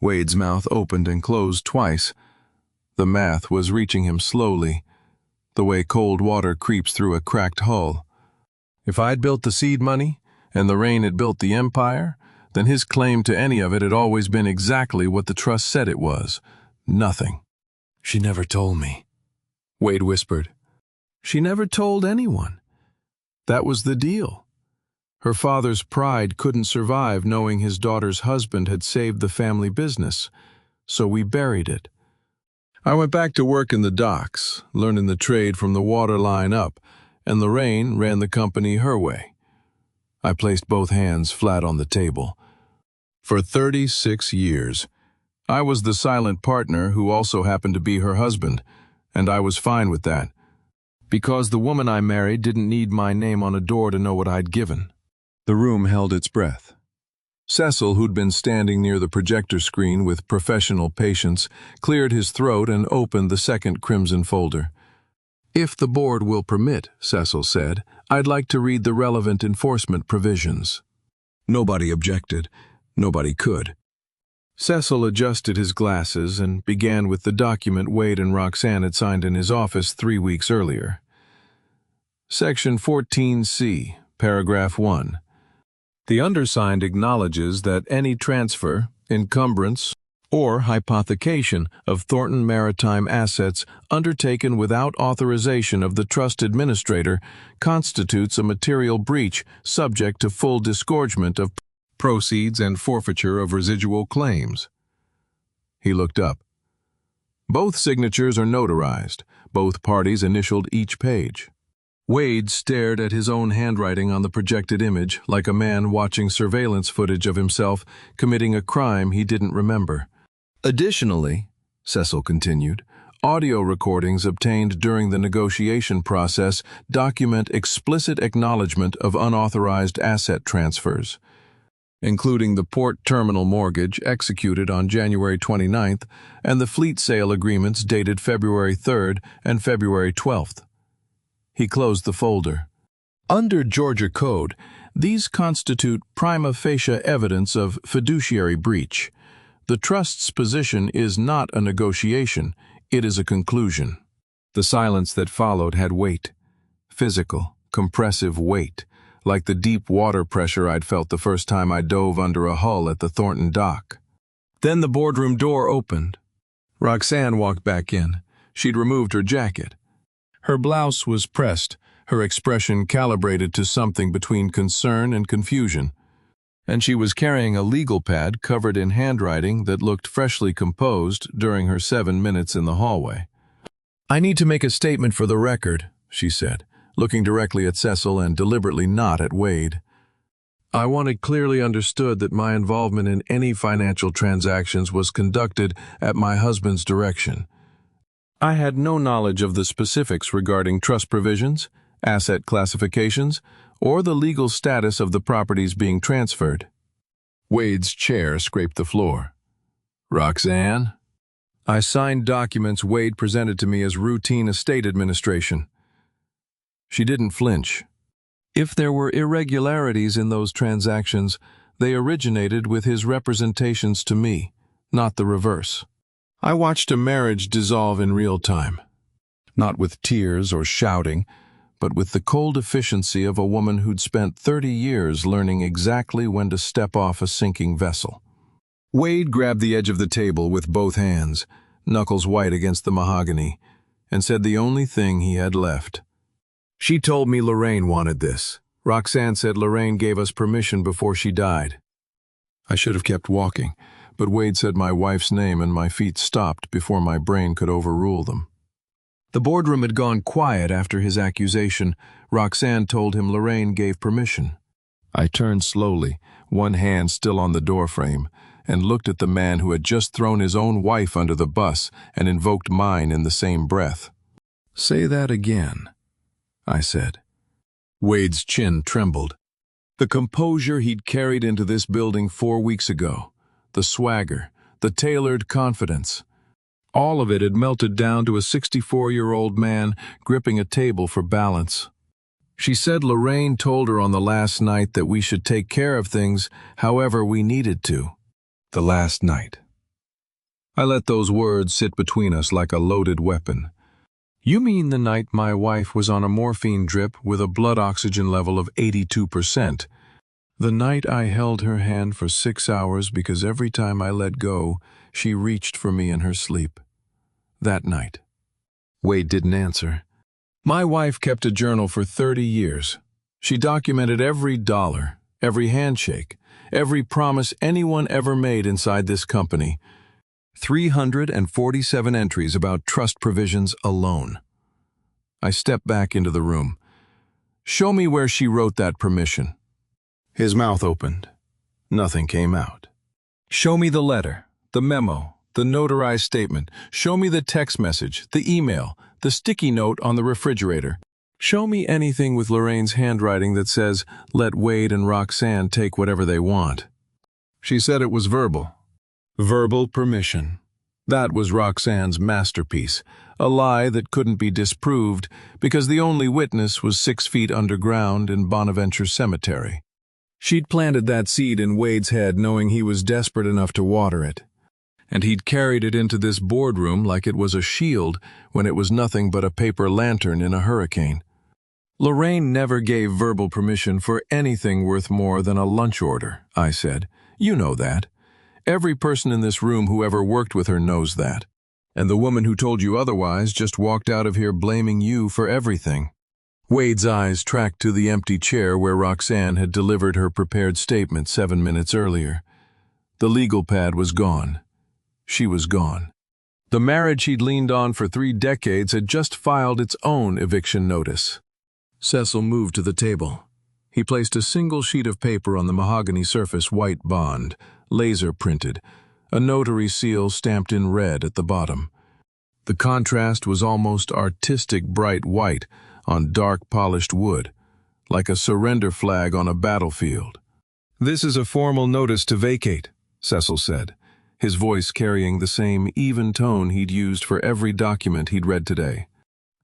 Wade's mouth opened and closed twice. The math was reaching him slowly, the way cold water creeps through a cracked hull. If I'd built the seed money, and Lorraine had built the empire, then his claim to any of it had always been exactly what the trust said it was: nothing. "She never told me," Wade whispered. "She never told anyone. That was the deal. Her father's pride couldn't survive knowing his daughter's husband had saved the family business, so we buried it. I went back to work in the docks, learning the trade from the water line up, and Lorraine ran the company her way." I placed both hands flat on the table. "For 36 years. I was the silent partner who also happened to be her husband, and I was fine with that, because the woman I married didn't need my name on a door to know what I'd given." The room held its breath. Cecil, who'd been standing near the projector screen with professional patience, cleared his throat and opened the second crimson folder. "If the board will permit," Cecil said, "I'd like to read the relevant enforcement provisions." Nobody objected. Nobody could. Cecil adjusted his glasses and began with the document Wade and Roxanne had signed in his office 3 weeks earlier. Section 14C, Paragraph 1. The undersigned acknowledges that any transfer, encumbrance, or hypothecation of Thornton Maritime assets undertaken without authorization of the trust administrator constitutes a material breach subject to full disgorgement of proceeds and forfeiture of residual claims. He looked up. Both signatures are notarized. Both parties initialed each page. Wade stared at his own handwriting on the projected image like a man watching surveillance footage of himself committing a crime he didn't remember. "Additionally," Cecil continued, "audio recordings obtained during the negotiation process document explicit acknowledgement of unauthorized asset transfers, including the port terminal mortgage executed on January 29th and the fleet sale agreements dated February 3rd and February 12th. He closed the folder. Under Georgia Code, these constitute prima facie evidence of fiduciary breach. The trust's position is not a negotiation, it is a conclusion." The silence that followed had weight. Physical, compressive weight, like the deep water pressure I'd felt the first time I dove under a hull at the Thornton dock. Then the boardroom door opened. Roxanne walked back in. She'd removed her jacket. Her blouse was pressed, her expression calibrated to something between concern and confusion, and she was carrying a legal pad covered in handwriting that looked freshly composed during her 7 minutes in the hallway. "I need to make a statement for the record," she said, looking directly at Cecil and deliberately not at Wade. "I want it clearly understood that my involvement in any financial transactions was conducted at my husband's direction. I had no knowledge of the specifics regarding trust provisions, asset classifications, or the legal status of the properties being transferred." Wade's chair scraped the floor. "Roxanne?" I signed documents Wade presented to me as routine estate administration. She didn't flinch. If there were irregularities in those transactions, they originated with his representations to me, not the reverse. I watched a marriage dissolve in real time, not with tears or shouting, but with the cold efficiency of a woman who'd spent 30 years learning exactly when to step off a sinking vessel. Wade grabbed the edge of the table with both hands, knuckles white against the mahogany, and said the only thing he had left. "She told me Lorraine wanted this. Roxanne said Lorraine gave us permission before she died. I should have kept walking, but Wade said my wife's name and my feet stopped before my brain could overrule them. The boardroom had gone quiet after his accusation. Roxanne told him Lorraine gave permission. I turned slowly, one hand still on the doorframe, and looked at the man who had just thrown his own wife under the bus and invoked mine in the same breath. "Say that again," I said. Wade's chin trembled. The composure he'd carried into this building 4 weeks ago, the swagger, the tailored confidence, all of it had melted down to a 64-year-old man gripping a table for balance. She said Lorraine told her on the last night that we should take care of things however we needed to. The last night. I let those words sit between us like a loaded weapon. "You mean the night my wife was on a morphine drip with a blood oxygen level of 82%? The night I held her hand for 6 hours because every time I let go, she reached for me in her sleep. That night." Wade didn't answer. My wife kept a journal for 30 years. She documented every dollar, every handshake, every promise anyone ever made inside this company. 347 entries about trust provisions alone. I stepped back into the room. "Show me where she wrote that permission." His mouth opened. Nothing came out. "Show me the letter, the memo, the notarized statement. Show me the text message, the email, the sticky note on the refrigerator. Show me anything with Lorraine's handwriting that says, 'Let Wade and Roxanne take whatever they want.'" She said it was verbal. Verbal permission. That was Roxanne's masterpiece, a lie that couldn't be disproved because the only witness was 6 feet underground in Bonaventure Cemetery. She'd planted that seed in Wade's head knowing he was desperate enough to water it. And he'd carried it into this boardroom like it was a shield when it was nothing but a paper lantern in a hurricane. "Lorraine never gave verbal permission for anything worth more than a lunch order," I said. "You know that. Every person in this room who ever worked with her knows that. And the woman who told you otherwise just walked out of here blaming you for everything." Wade's eyes tracked to the empty chair where Roxanne had delivered her prepared statement 7 minutes earlier. The legal pad was gone. She was gone. The marriage he'd leaned on for 3 decades had just filed its own eviction notice. Cecil moved to the table. He placed a single sheet of paper on the mahogany surface, white bond, laser printed, a notary seal stamped in red at the bottom. The contrast was almost artistic bright white on dark polished wood, like a surrender flag on a battlefield. "This is a formal notice to vacate," Cecil said, his voice carrying the same even tone he'd used for every document he'd read today.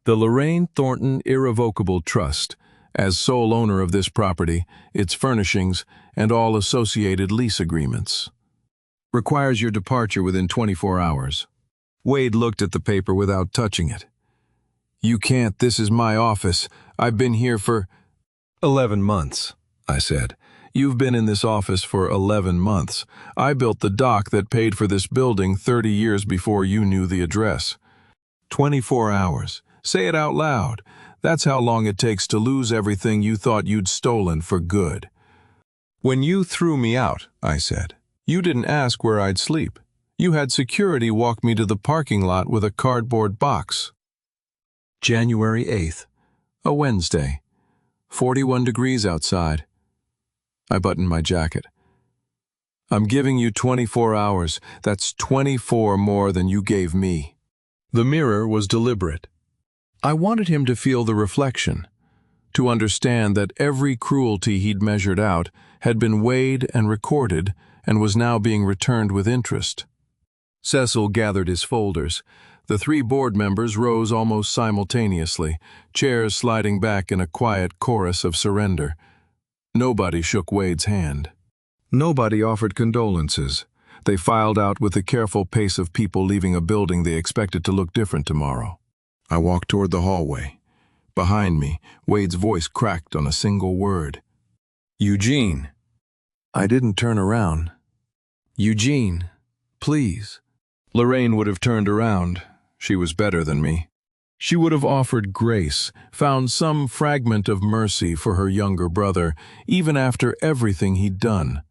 "The Lorraine Thornton Irrevocable Trust, as sole owner of this property, its furnishings, and all associated lease agreements, requires your departure within 24 hours. Wade looked at the paper without touching it. "You can't, this is my office. I've been here for 11 months, I said. "You've been in this office for 11 months. I built the dock that paid for this building 30 years before you knew the address. 24 hours. Say it out loud. That's how long it takes to lose everything you thought you'd stolen for good." "When you threw me out," I said, "you didn't ask where I'd sleep. You had security walk me to the parking lot with a cardboard box." January 8th, a Wednesday, 41 degrees outside. I buttoned my jacket. "I'm giving you 24 hours. That's 24 more than you gave me." The mirror was deliberate. I wanted him to feel the reflection, to understand that every cruelty he'd measured out had been weighed and recorded and was now being returned with interest. Cecil gathered his folders. The 3 board members rose almost simultaneously, chairs sliding back in a quiet chorus of surrender. Nobody shook Wade's hand. Nobody offered condolences. They filed out with the careful pace of people leaving a building they expected to look different tomorrow. I walked toward the hallway. Behind me, Wade's voice cracked on a single word. "Eugene." I didn't turn around. "Eugene, please." Lorraine would have turned around. She was better than me. She would have offered grace, found some fragment of mercy for her younger brother, even after everything he'd done.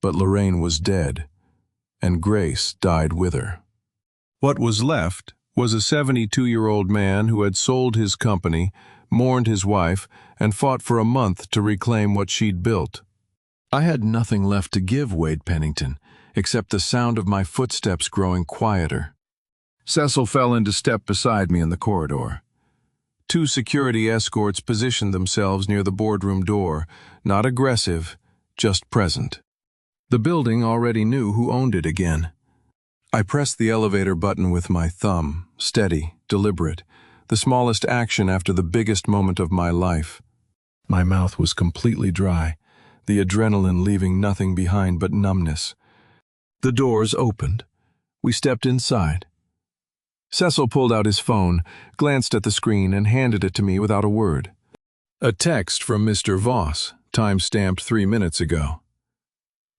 But Lorraine was dead, and Grace died with her. What was left was a 72-year-old man who had sold his company, mourned his wife, and fought for a month to reclaim what she'd built. I had nothing left to give Wade Pennington, except the sound of my footsteps growing quieter. Cecil fell into step beside me in the corridor. 2 security escorts positioned themselves near the boardroom door, not aggressive, just present. The building already knew who owned it again. I pressed the elevator button with my thumb, steady, deliberate, the smallest action after the biggest moment of my life. My mouth was completely dry, the adrenaline leaving nothing behind but numbness. The doors opened. We stepped inside. Cecil pulled out his phone, glanced at the screen, and handed it to me without a word. A text from Mr. Voss, time-stamped 3 minutes ago.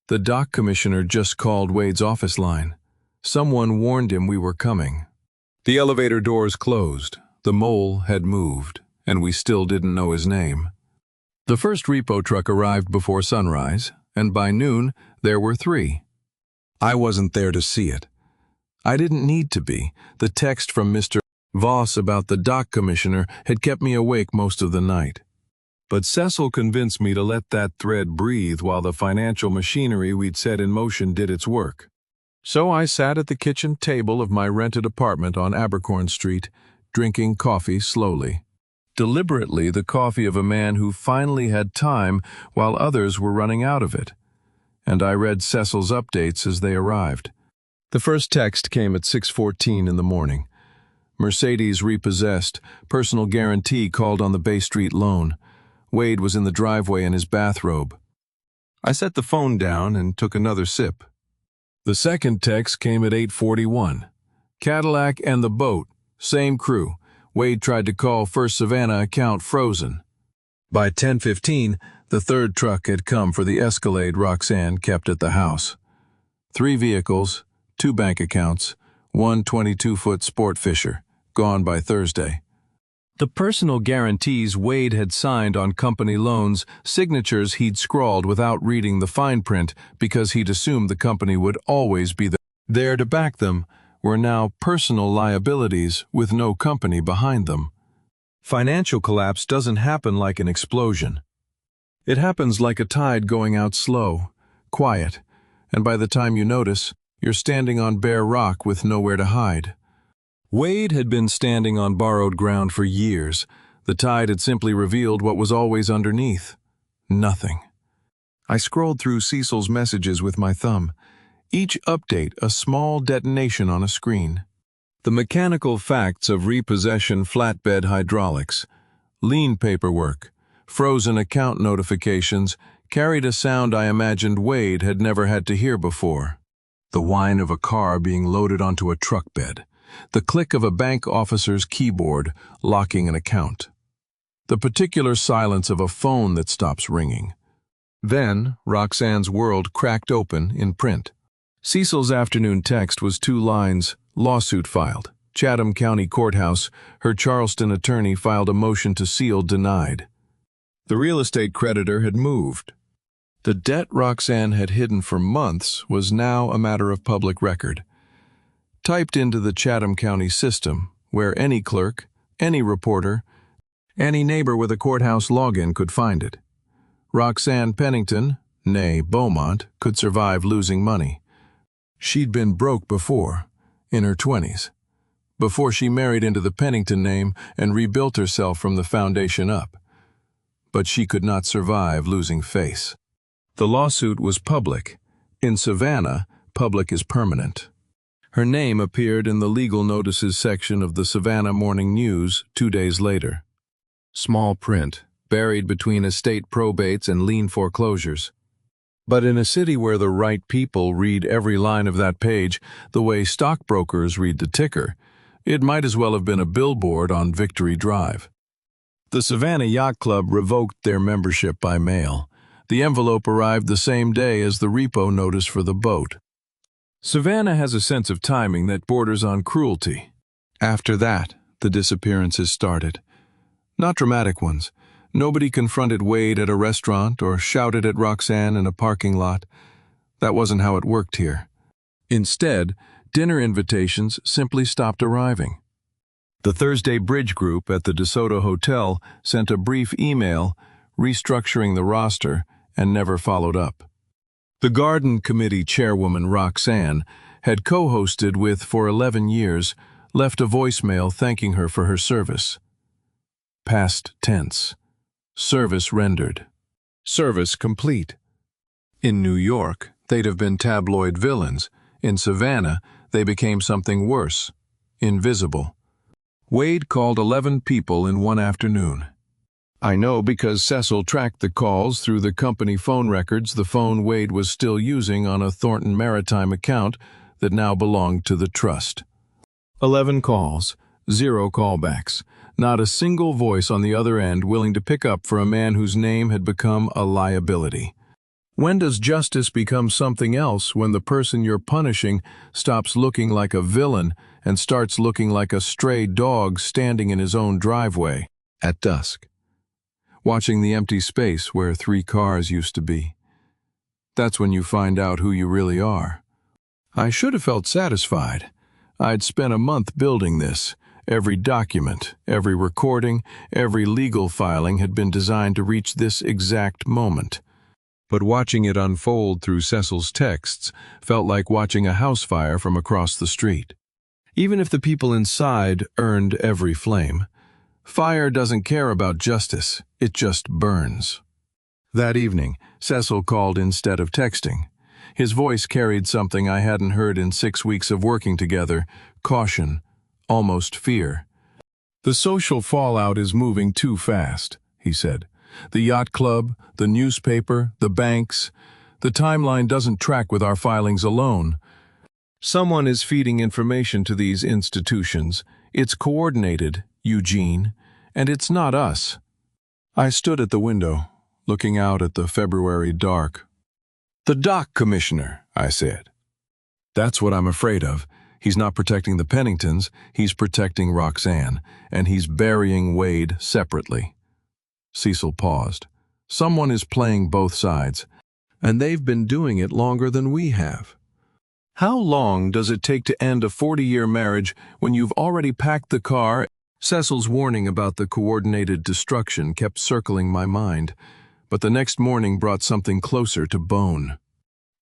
The dock commissioner just called Wade's office line. Someone warned him we were coming. The elevator doors closed, the mole had moved, and we still didn't know his name. The first repo truck arrived before sunrise, and by noon there were 3. I wasn't there to see it. I didn't need to be. The text from Mr. Voss about the dock commissioner had kept me awake most of the night. But Cecil convinced me to let that thread breathe while the financial machinery we'd set in motion did its work. So I sat at the kitchen table of my rented apartment on Abercorn Street, drinking coffee slowly. Deliberately the coffee of a man who finally had time while others were running out of it. And I read Cecil's updates as they arrived. The first text came at 6:14 in the morning. Mercedes repossessed, personal guarantee called on the Bay Street loan. Wade was in the driveway in his bathrobe. I set the phone down and took another sip. The second text came at 8:41. Cadillac and the boat, same crew. Wade tried to call First Savannah account frozen. By 10:15, the third truck had come for the Escalade Roxanne kept at the house. 3 vehicles, 2 bank accounts, 1 22-foot sport fisher, gone by Thursday. The personal guarantees Wade had signed on company loans, signatures he'd scrawled without reading the fine print because he'd assumed the company would always be there to back them, were now personal liabilities with no company behind them. Financial collapse doesn't happen like an explosion. It happens like a tide going out slow, quiet, and by the time you notice, you're standing on bare rock with nowhere to hide. Wade had been standing on borrowed ground for years. The tide had simply revealed what was always underneath. Nothing. I scrolled through Cecil's messages with my thumb. Each update a small detonation on a screen. The mechanical facts of repossession flatbed hydraulics, lien paperwork, frozen account notifications carried a sound I imagined Wade had never had to hear before. The whine of a car being loaded onto a truck bed. The click of a bank officer's keyboard locking an account. The particular silence of a phone that stops ringing. Then, Roxanne's world cracked open in print. Cecil's afternoon text was 2 lines, lawsuit filed. Chatham County Courthouse, her Charleston attorney filed a motion to seal denied. The real estate creditor had moved. The debt Roxanne had hidden for months was now a matter of public record. Typed into the Chatham County system, where any clerk, any reporter, any neighbor with a courthouse login could find it. Roxanne Pennington, née Beaumont, could survive losing money. She'd been broke before, in her 20s, before she married into the Pennington name and rebuilt herself from the foundation up. But she could not survive losing face. The lawsuit was public. In Savannah, public is permanent. Her name appeared in the legal notices section of the Savannah Morning News 2 days later. Small print, buried between estate probates and lien foreclosures. But in a city where the right people read every line of that page the way stockbrokers read the ticker, it might as well have been a billboard on Victory Drive. The Savannah Yacht Club revoked their membership by mail. The envelope arrived the same day as the repo notice for the boat. Savannah has a sense of timing that borders on cruelty. After that, the disappearances started. Not dramatic ones. Nobody confronted Wade at a restaurant or shouted at Roxanne in a parking lot. That wasn't how it worked here. Instead, dinner invitations simply stopped arriving. The Thursday Bridge Group at the DeSoto Hotel sent a brief email restructuring the roster and never followed up. The Garden Committee chairwoman Roxanne had co-hosted with for 11 years, left a voicemail thanking her for her service. Past tense. Service rendered. Service complete. In New York, they'd have been tabloid villains. In Savannah, they became something worse. Invisible. Wade called 11 people in one afternoon. I know because Cecil tracked the calls through the company phone records, the phone Wade was still using on a Thornton Maritime account that now belonged to the trust. 11 calls, 0 callbacks. Not a single voice on the other end willing to pick up for a man whose name had become a liability. When does justice become something else when the person you're punishing stops looking like a villain and starts looking like a stray dog standing in his own driveway at dusk, watching the empty space where 3 cars used to be? That's when you find out who you really are. I should have felt satisfied. I'd spent a month building this. Every document, every recording, every legal filing had been designed to reach this exact moment. But watching it unfold through Cecil's texts felt like watching a house fire from across the street. Even if the people inside earned every flame, fire doesn't care about justice, it just burns. That evening, Cecil called instead of texting. His voice carried something I hadn't heard in 6 weeks of working together: caution, almost fear. "The social fallout is moving too fast," he said. "The yacht club, the newspaper, the banks. The timeline doesn't track with our filings alone. Someone is feeding information to these institutions. It's coordinated, Eugene, and it's not us." I stood at the window, looking out at the February dark. "The dock commissioner," I said. "That's what I'm afraid of. He's not protecting the Penningtons, he's protecting Roxanne, and he's burying Wade separately." Cecil paused. "Someone is playing both sides, and they've been doing it longer than we have. How long does it take to end a 40-year marriage when you've already packed the car?" Cecil's warning about the coordinated destruction kept circling my mind, but the next morning brought something closer to bone.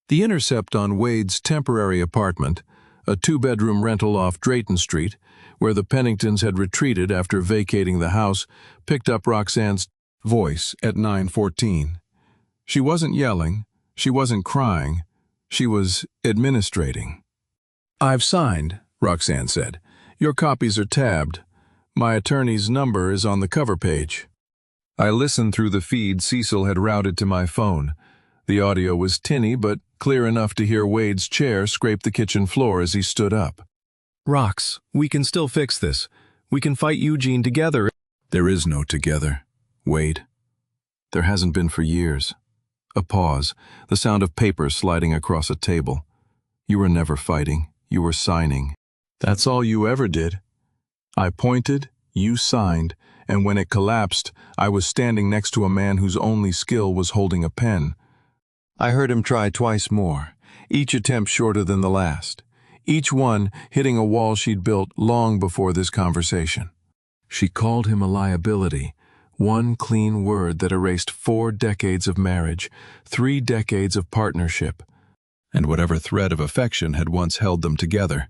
The intercept on Wade's temporary apartment, a 2-bedroom rental off Drayton Street, where the Penningtons had retreated after vacating the house, picked up Roxanne's voice at 9:14. She wasn't yelling, she wasn't crying, she was administrating. "I've signed," Roxanne said. "Your copies are tabbed. My attorney's number is on the cover page." I listened through the feed Cecil had routed to my phone. The audio was tinny, but clear enough to hear Wade's chair scrape the kitchen floor as he stood up. "Rox, we can still fix this. We can fight Eugene together." "There is no together, Wade. There hasn't been for years." A pause, the sound of paper sliding across a table. "You were never fighting, you were signing. That's all you ever did. I pointed, you signed, and when it collapsed, I was standing next to a man whose only skill was holding a pen." I heard him try twice more, each attempt shorter than the last, each one hitting a wall she'd built long before this conversation. She called him a liability, one clean word that erased 4 decades of marriage, 3 decades of partnership, and whatever thread of affection had once held them together.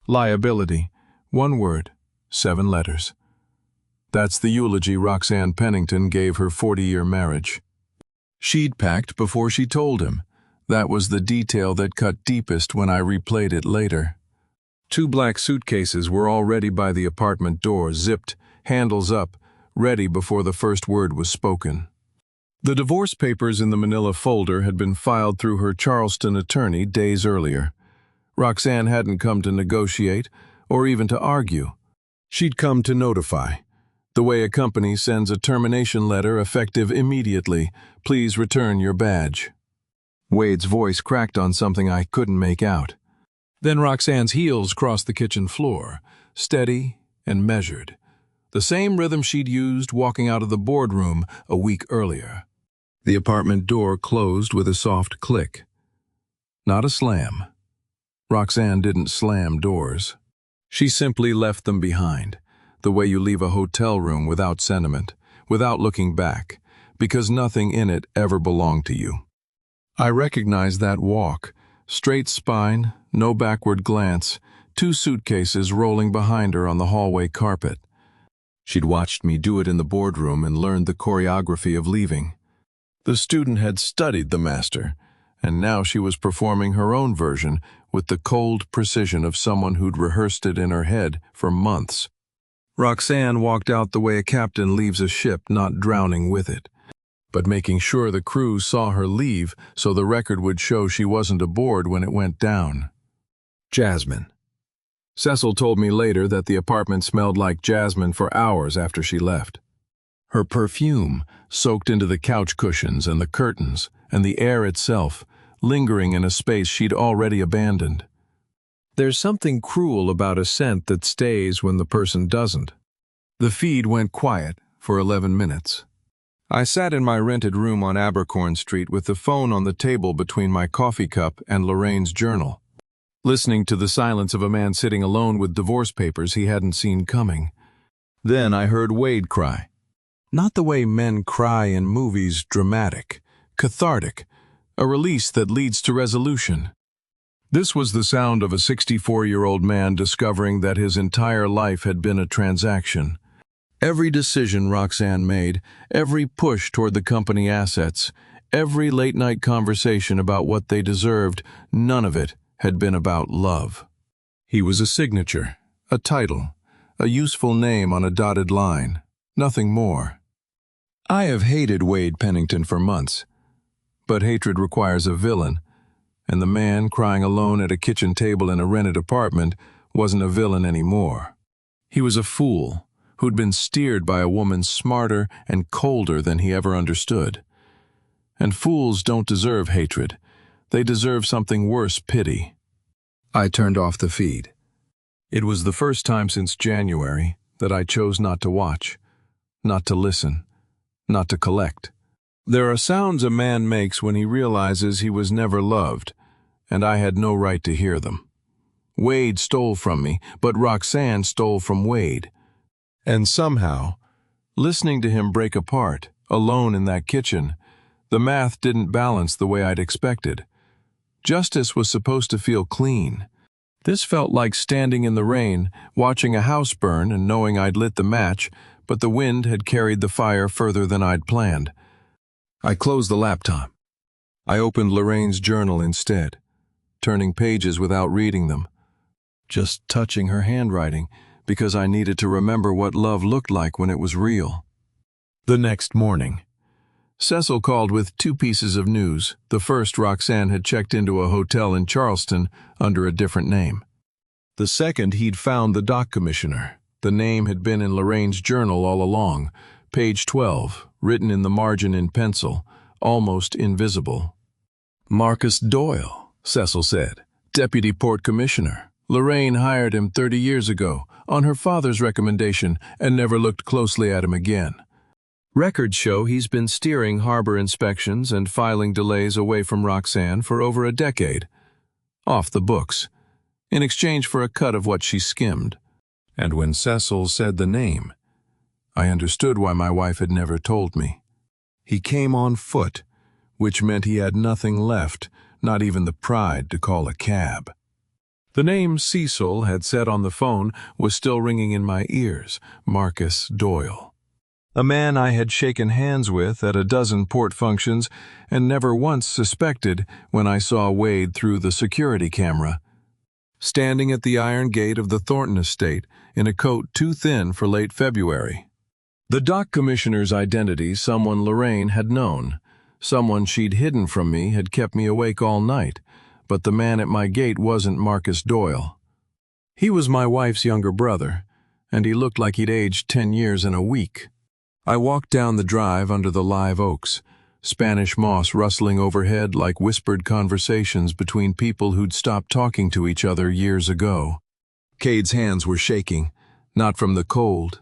Liability, 1 word, 7 letters. That's the eulogy Roxanne Pennington gave her 40-year marriage. She'd packed before she told him. That was the detail that cut deepest when I replayed it later. 2 black suitcases were already by the apartment door, zipped, handles up, ready before the first word was spoken. The divorce papers in the manila folder had been filed through her Charleston attorney days earlier. Roxanne hadn't come to negotiate or even to argue. She'd come to notify. The way a company sends a termination letter effective immediately. "Please return your badge." Wade's voice cracked on something I couldn't make out. Then Roxanne's heels crossed the kitchen floor, steady, and measured, the same rhythm she'd used walking out of the boardroom a week earlier. The apartment door closed with a soft click. Not a slam. Roxanne didn't slam doors. She simply left them behind, the way you leave a hotel room without sentiment, without looking back, because nothing in it ever belonged to you. I recognized that walk. Straight spine, no backward glance, 2 suitcases rolling behind her on the hallway carpet. She'd watched me do it in the boardroom and learned the choreography of leaving. The student had studied the master, and now she was performing her own version with the cold precision of someone who'd rehearsed it in her head for months. Roxanne walked out the way a captain leaves a ship, not drowning with it, but making sure the crew saw her leave so the record would show she wasn't aboard when it went down. Jasmine. Cecil told me later that the apartment smelled like jasmine for hours after she left. Her perfume soaked into the couch cushions and the curtains and the air itself, lingering in a space she'd already abandoned. There's something cruel about a scent that stays when the person doesn't. The feed went quiet for 11 minutes. I sat in my rented room on Abercorn Street with the phone on the table between my coffee cup and Lorraine's journal, listening to the silence of a man sitting alone with divorce papers he hadn't seen coming. Then I heard Wade cry. Not the way men cry in movies, dramatic, cathartic, a release that leads to resolution. This was the sound of a 64-year-old man discovering that his entire life had been a transaction. Every decision Roxanne made, every push toward the company assets, every late-night conversation about what they deserved, none of it had been about love. He was a signature, a title, a useful name on a dotted line, nothing more. I have hated Wade Pennington for months, but hatred requires a villain, and the man crying alone at a kitchen table in a rented apartment wasn't a villain anymore. He was a fool who'd been steered by a woman smarter and colder than he ever understood. And fools don't deserve hatred. They deserve something worse, pity. I turned off the feed. It was the first time since January that I chose not to watch, not to listen, not to collect. There are sounds a man makes when he realizes he was never loved, and I had no right to hear them. Wade stole from me, but Roxanne stole from Wade. And somehow, listening to him break apart, alone in that kitchen, the math didn't balance the way I'd expected. Justice was supposed to feel clean. This felt like standing in the rain, watching a house burn and knowing I'd lit the match, but the wind had carried the fire further than I'd planned. I closed the laptop. I opened Lorraine's journal instead, turning pages without reading them, just touching her handwriting because I needed to remember what love looked like when it was real. The next morning, Cecil called with 2 pieces of news. The first, Roxanne had checked into a hotel in Charleston under a different name. The second, he'd found the dock commissioner. The name had been in Lorraine's journal all along, page 12, written in the margin in pencil, almost invisible. Marcus Doyle, Cecil said, Deputy Port Commissioner. Lorraine hired him 30 years ago, on her father's recommendation, and never looked closely at him again. Records show he's been steering harbor inspections and filing delays away from Roxanne for over a decade. Off the books, in exchange for a cut of what she skimmed. And when Cecil said the name, I understood why my wife had never told me. He came on foot, which meant he had nothing left, not even the pride to call a cab. The name Cecil had said on the phone was still ringing in my ears, Marcus Doyle. A man I had shaken hands with at a dozen port functions and never once suspected when I saw Wade through the security camera. Standing at the iron gate of the Thornton estate in a coat too thin for late February. The dock commissioner's identity someone Lorraine had known. Someone she'd hidden from me had kept me awake all night, but the man at my gate wasn't Marcus Doyle. He was my wife's younger brother, and he looked like he'd aged 10 years in a week. I walked down the drive under the live oaks, Spanish moss rustling overhead like whispered conversations between people who'd stopped talking to each other years ago. Cade's hands were shaking, not from the cold.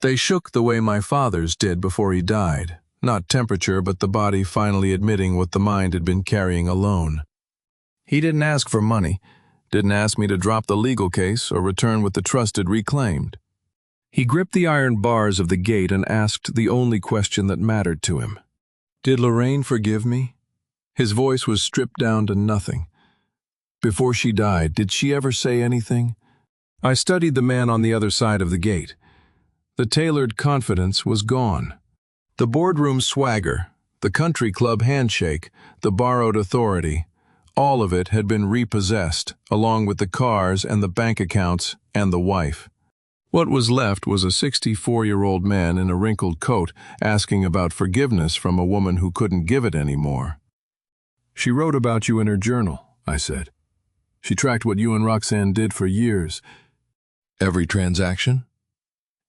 They shook the way my father's did before he died, not temperature but the body finally admitting what the mind had been carrying alone. He didn't ask for money, didn't ask me to drop the legal case or return what the trust had reclaimed. He gripped the iron bars of the gate and asked the only question that mattered to him. Did Lorraine forgive me? His voice was stripped down to nothing. Before she died, did she ever say anything? I studied the man on the other side of the gate. The tailored confidence was gone. The boardroom swagger, the country club handshake, the borrowed authority, all of it had been repossessed, along with the cars and the bank accounts and the wife. What was left was a 64-year-old man in a wrinkled coat asking about forgiveness from a woman who couldn't give it anymore. She wrote about you in her journal, I said. She tracked what you and Roxanne did for years. Every transaction?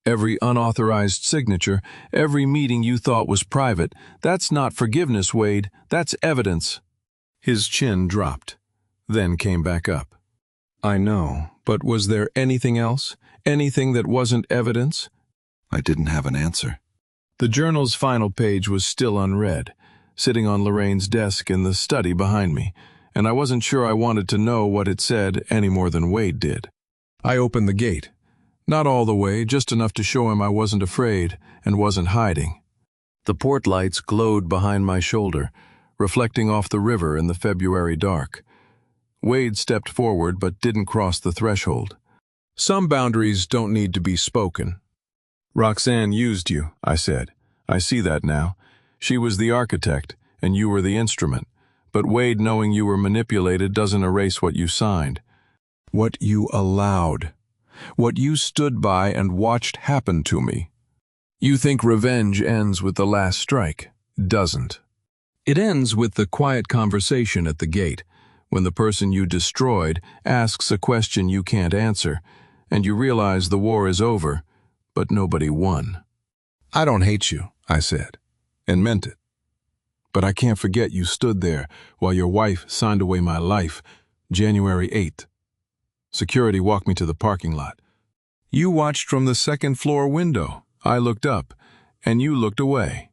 Every unauthorized signature, every meeting you thought was private. That's not forgiveness, Wade. That's evidence. His chin dropped, then came back up. I know, but was there anything else? Anything that wasn't evidence? I didn't have an answer. The journal's final page was still unread, sitting on Lorraine's desk in the study behind me, and I wasn't sure I wanted to know what it said any more than Wade did. I opened the gate. Not all the way, just enough to show him I wasn't afraid and wasn't hiding. The port lights glowed behind my shoulder, reflecting off the river in the February dark. Wade stepped forward but didn't cross the threshold. Some boundaries don't need to be spoken. Roxanne used you, I said. I see that now. She was the architect, and you were the instrument. But Wade knowing you were manipulated doesn't erase what you signed. What you allowed. What you stood by and watched happen to me. You think revenge ends with the last strike. Doesn't. It ends with the quiet conversation at the gate, when the person you destroyed asks a question you can't answer, and you realize the war is over, but nobody won. I don't hate you, I said, and meant it. But I can't forget you stood there while your wife signed away my life, January 8th. Security walked me to the parking lot. You watched from the second-floor window. I looked up, and you looked away.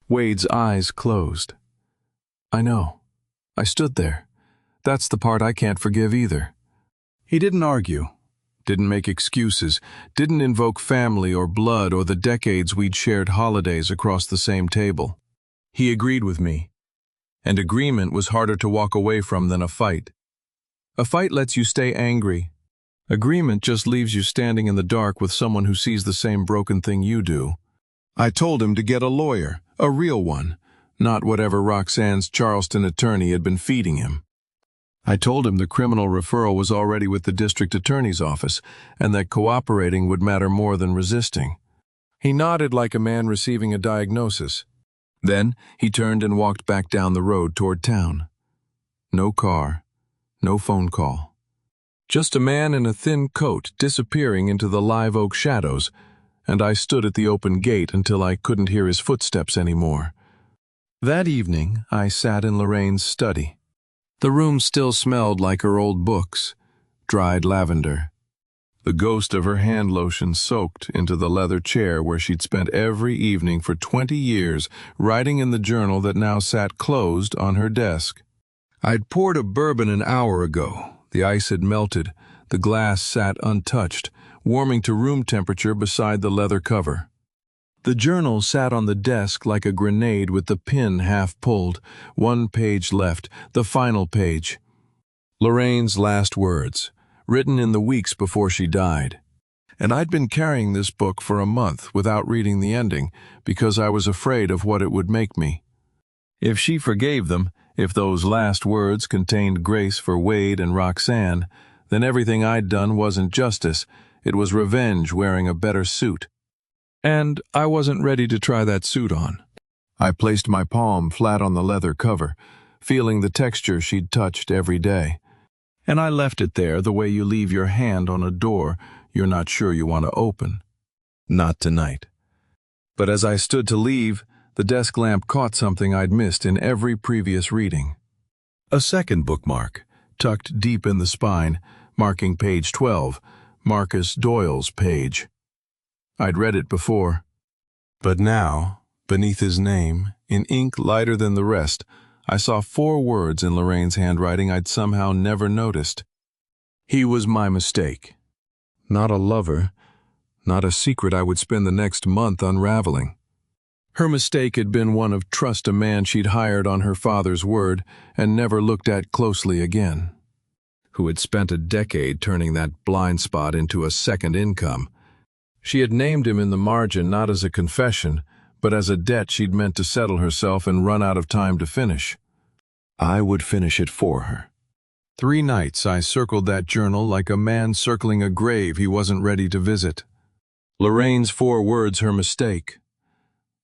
Wade's eyes closed. I know. I stood there. That's the part I can't forgive either. He didn't argue, didn't make excuses, didn't invoke family or blood or the decades we'd shared holidays across the same table. He agreed with me, and agreement was harder to walk away from than a fight. A fight lets you stay angry. Agreement just leaves you standing in the dark with someone who sees the same broken thing you do. I told him to get a lawyer, a real one, not whatever Roxanne's Charleston attorney had been feeding him. I told him the criminal referral was already with the district attorney's office, and that cooperating would matter more than resisting. He nodded like a man receiving a diagnosis. Then he turned and walked back down the road toward town. No car, no phone call. Just a man in a thin coat disappearing into the live oak shadows, and I stood at the open gate until I couldn't hear his footsteps anymore. That evening, I sat in Lorraine's study. The room still smelled like her old books, dried lavender. The ghost of her hand lotion soaked into the leather chair where she'd spent every evening for 20 years writing in the journal that now sat closed on her desk. I'd poured a bourbon an hour ago. The ice had melted. The glass sat untouched, warming to room temperature beside the leather cover. The journal sat on the desk like a grenade with the pin half pulled, one page left, the final page. Lorraine's last words, written in the weeks before she died. And I'd been carrying this book for a month without reading the ending because I was afraid of what it would make me. If she forgave them, if those last words contained grace for Wade and Roxanne, then everything I'd done wasn't justice, it was revenge wearing a better suit. And I wasn't ready to try that suit on. I placed my palm flat on the leather cover, feeling the texture she'd touched every day. And I left it there the way you leave your hand on a door you're not sure you want to open. Not tonight. But as I stood to leave, the desk lamp caught something I'd missed in every previous reading. A second bookmark, tucked deep in the spine, marking page 12, Marcus Doyle's page. I'd read it before. But now, beneath his name, in ink lighter than the rest, I saw 4 words in Lorraine's handwriting I'd somehow never noticed. He was my mistake. Not a lover, not a secret I would spend the next month unraveling. Her mistake had been one of trust a man she'd hired on her father's word and never looked at closely again, who had spent a decade turning that blind spot into a second income. She had named him in the margin not as a confession, but as a debt she'd meant to settle herself and run out of time to finish. I would finish it for her. 3 nights I circled that journal like a man circling a grave he wasn't ready to visit. Lorraine's 4 words, her mistake.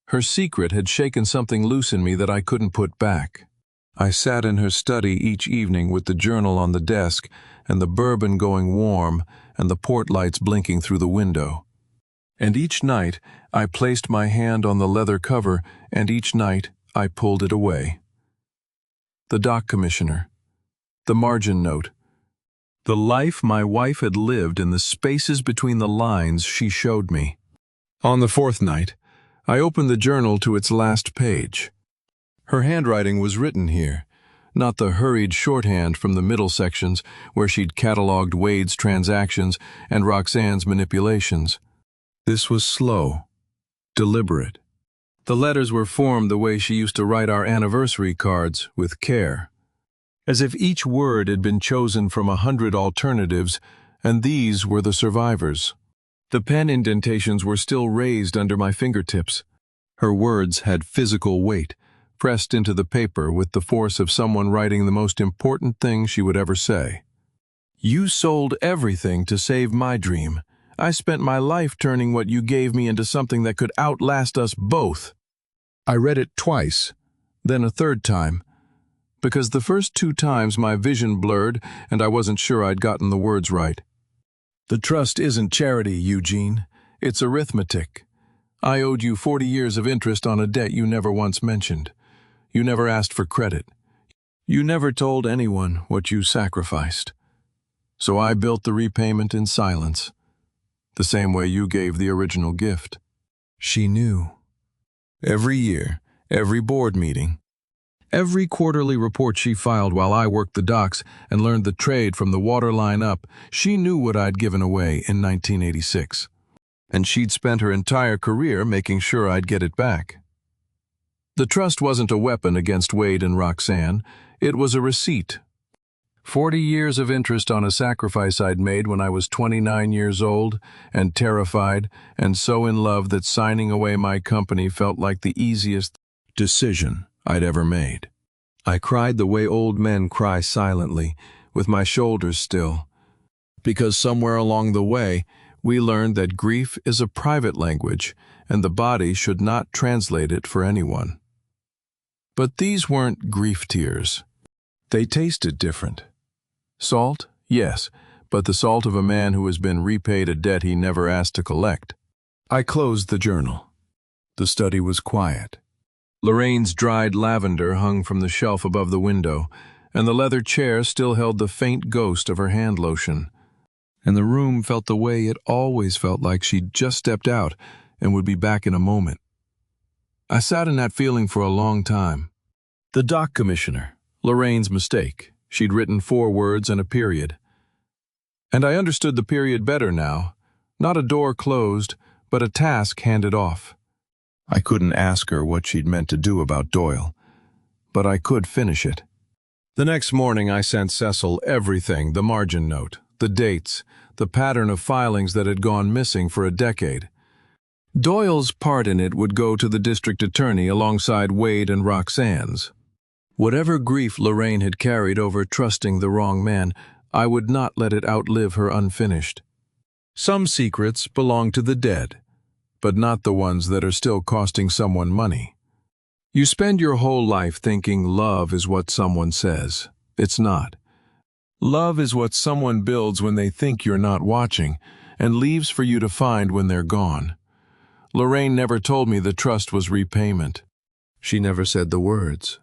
Her secret had shaken something loose in me that I couldn't put back. I sat in her study each evening with the journal on the desk and the bourbon going warm and the port lights blinking through the window. And each night I placed my hand on the leather cover, and each night I pulled it away. The dock commissioner, the margin note, the life my wife had lived in the spaces between the lines she showed me. On the 4th night, I opened the journal to its last page. Her handwriting was written here, not the hurried shorthand from the middle sections where she'd catalogued Wade's transactions and Roxanne's manipulations. This was slow, deliberate. The letters were formed the way she used to write our anniversary cards, with care, as if each word had been chosen from 100 alternatives, and these were the survivors. The pen indentations were still raised under my fingertips. Her words had physical weight, pressed into the paper with the force of someone writing the most important thing she would ever say. You sold everything to save my dream. I spent my life turning what you gave me into something that could outlast us both. I read it twice, then a 3rd time, because the first 2 times my vision blurred and I wasn't sure I'd gotten the words right. The trust isn't charity, Eugene. It's arithmetic. I owed you 40 years of interest on a debt you never once mentioned. You never asked for credit. You never told anyone what you sacrificed. So I built the repayment in silence, the same way you gave the original gift. She knew. Every year, every board meeting, every quarterly report she filed while I worked the docks and learned the trade from the waterline up, she knew what I'd given away in 1986. And she'd spent her entire career making sure I'd get it back. The trust wasn't a weapon against Wade and Roxanne. It was a receipt. 40 years of interest on a sacrifice I'd made when I was 29 years old and terrified and so in love that signing away my company felt like the easiest decision I'd ever made. I cried the way old men cry silently, with my shoulders still, because somewhere along the way we learned that grief is a private language and the body should not translate it for anyone. But these weren't grief tears. They tasted different. Salt, yes, but the salt of a man who has been repaid a debt he never asked to collect. I closed the journal. The study was quiet. Lorraine's dried lavender hung from the shelf above the window, and the leather chair still held the faint ghost of her hand lotion. And the room felt the way it always felt, like she'd just stepped out and would be back in a moment. I sat in that feeling for a long time. The dock commissioner, Lorraine's mistake. She'd written 4 words and a period. And I understood the period better now. Not a door closed, but a task handed off. I couldn't ask her what she'd meant to do about Doyle, but I could finish it. The next morning I sent Cecil everything, the margin note, the dates, the pattern of filings that had gone missing for a decade. Doyle's part in it would go to the district attorney alongside Wade and Roxanne's. Whatever grief Lorraine had carried over trusting the wrong man, I would not let it outlive her unfinished. Some secrets belong to the dead, but not the ones that are still costing someone money. You spend your whole life thinking love is what someone says. It's not. Love is what someone builds when they think you're not watching, and leaves for you to find when they're gone. Lorraine never told me the trust was repayment. She never said the words.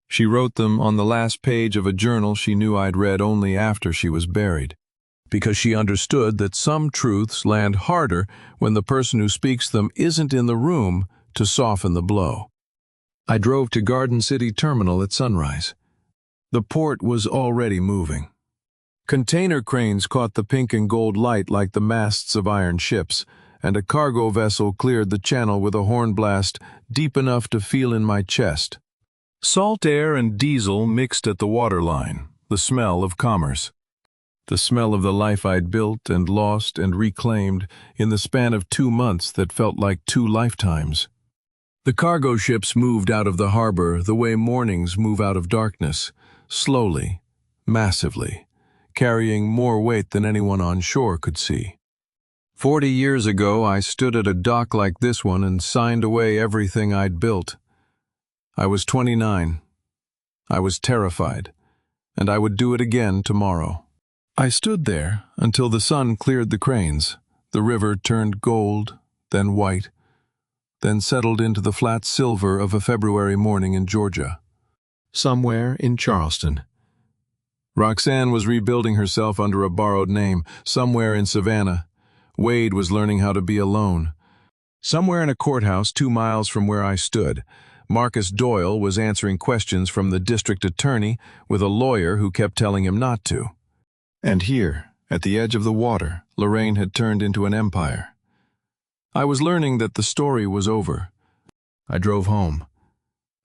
She wrote them on the last page of a journal she knew I'd read only after she was buried. because she understood that some truths land harder when the person who speaks them isn't in the room to soften the blow. I drove to Garden City Terminal at sunrise. The port was already moving. Container cranes caught the pink and gold light like the masts of iron ships, and a cargo vessel cleared the channel with a horn blast deep enough to feel in my chest. Salt air and diesel mixed at the waterline, the smell of commerce. The smell of the life I'd built and lost and reclaimed in the span of 2 months that felt like 2 lifetimes. The cargo ships moved out of the harbor the way mornings move out of darkness, slowly, massively, carrying more weight than anyone on shore could see. 40 years ago, I stood at a dock like this one and signed away everything I'd built. I was 29. I was terrified, and I would do it again tomorrow. I stood there until the sun cleared the cranes. The river turned gold, then white, then settled into the flat silver of a February morning in Georgia. Somewhere in Charleston. Roxanne was rebuilding herself under a borrowed name. Somewhere in Savannah, Wade was learning how to be alone. Somewhere in a courthouse 2 miles from where I stood, Marcus Doyle was answering questions from the district attorney with a lawyer who kept telling him not to. And here, at the edge of the water, Lorraine had turned into an empire. I was learning that the story was over. I drove home.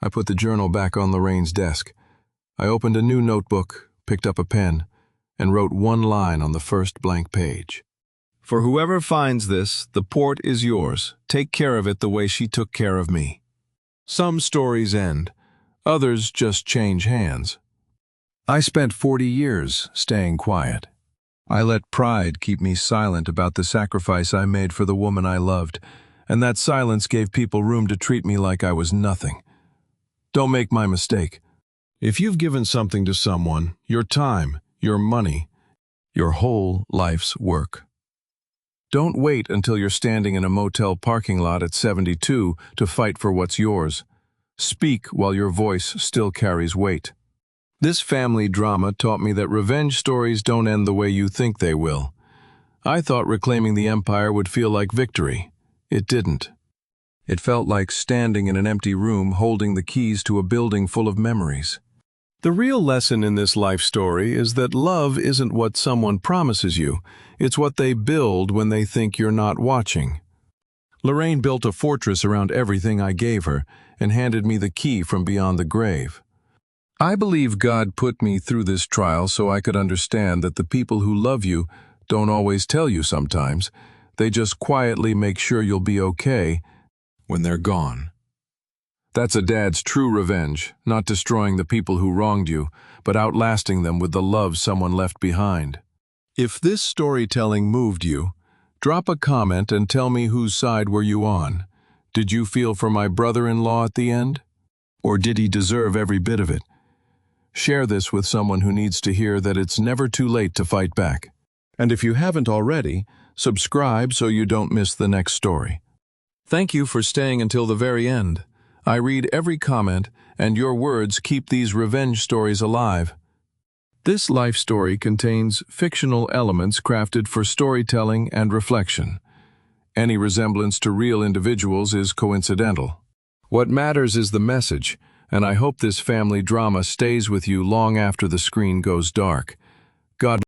I put the journal back on Lorraine's desk. I opened a new notebook, picked up a pen, and wrote 1 line on the first blank page. For whoever finds this, the port is yours. Take care of it the way she took care of me. Some stories end. Others just change hands. I spent 40 years staying quiet. I let pride keep me silent about the sacrifice I made for the woman I loved, and that silence gave people room to treat me like I was nothing. Don't make my mistake. If you've given something to someone, your time, your money, your whole life's work, don't wait until you're standing in a motel parking lot at 72 to fight for what's yours. Speak while your voice still carries weight. This family drama taught me that revenge stories don't end the way you think they will. I thought reclaiming the empire would feel like victory. It didn't. It felt like standing in an empty room holding the keys to a building full of memories. The real lesson in this life story is that love isn't what someone promises you. It's what they build when they think you're not watching. Lorraine built a fortress around everything I gave her and handed me the key from beyond the grave. I believe God put me through this trial so I could understand that the people who love you don't always tell you sometimes. They just quietly make sure you'll be okay when they're gone. That's a dad's true revenge, not destroying the people who wronged you, but outlasting them with the love someone left behind. If this storytelling moved you, drop a comment and tell me whose side were you on. Did you feel for my brother-in-law at the end? Or did he deserve every bit of it? Share this with someone who needs to hear that it's never too late to fight back. And if you haven't already, subscribe so you don't miss the next story. Thank you for staying until the very end. I read every comment, and your words keep these revenge stories alive. This life story contains fictional elements crafted for storytelling and reflection. Any resemblance to real individuals is coincidental. What matters is the message, and I hope this family drama stays with you long after the screen goes dark. God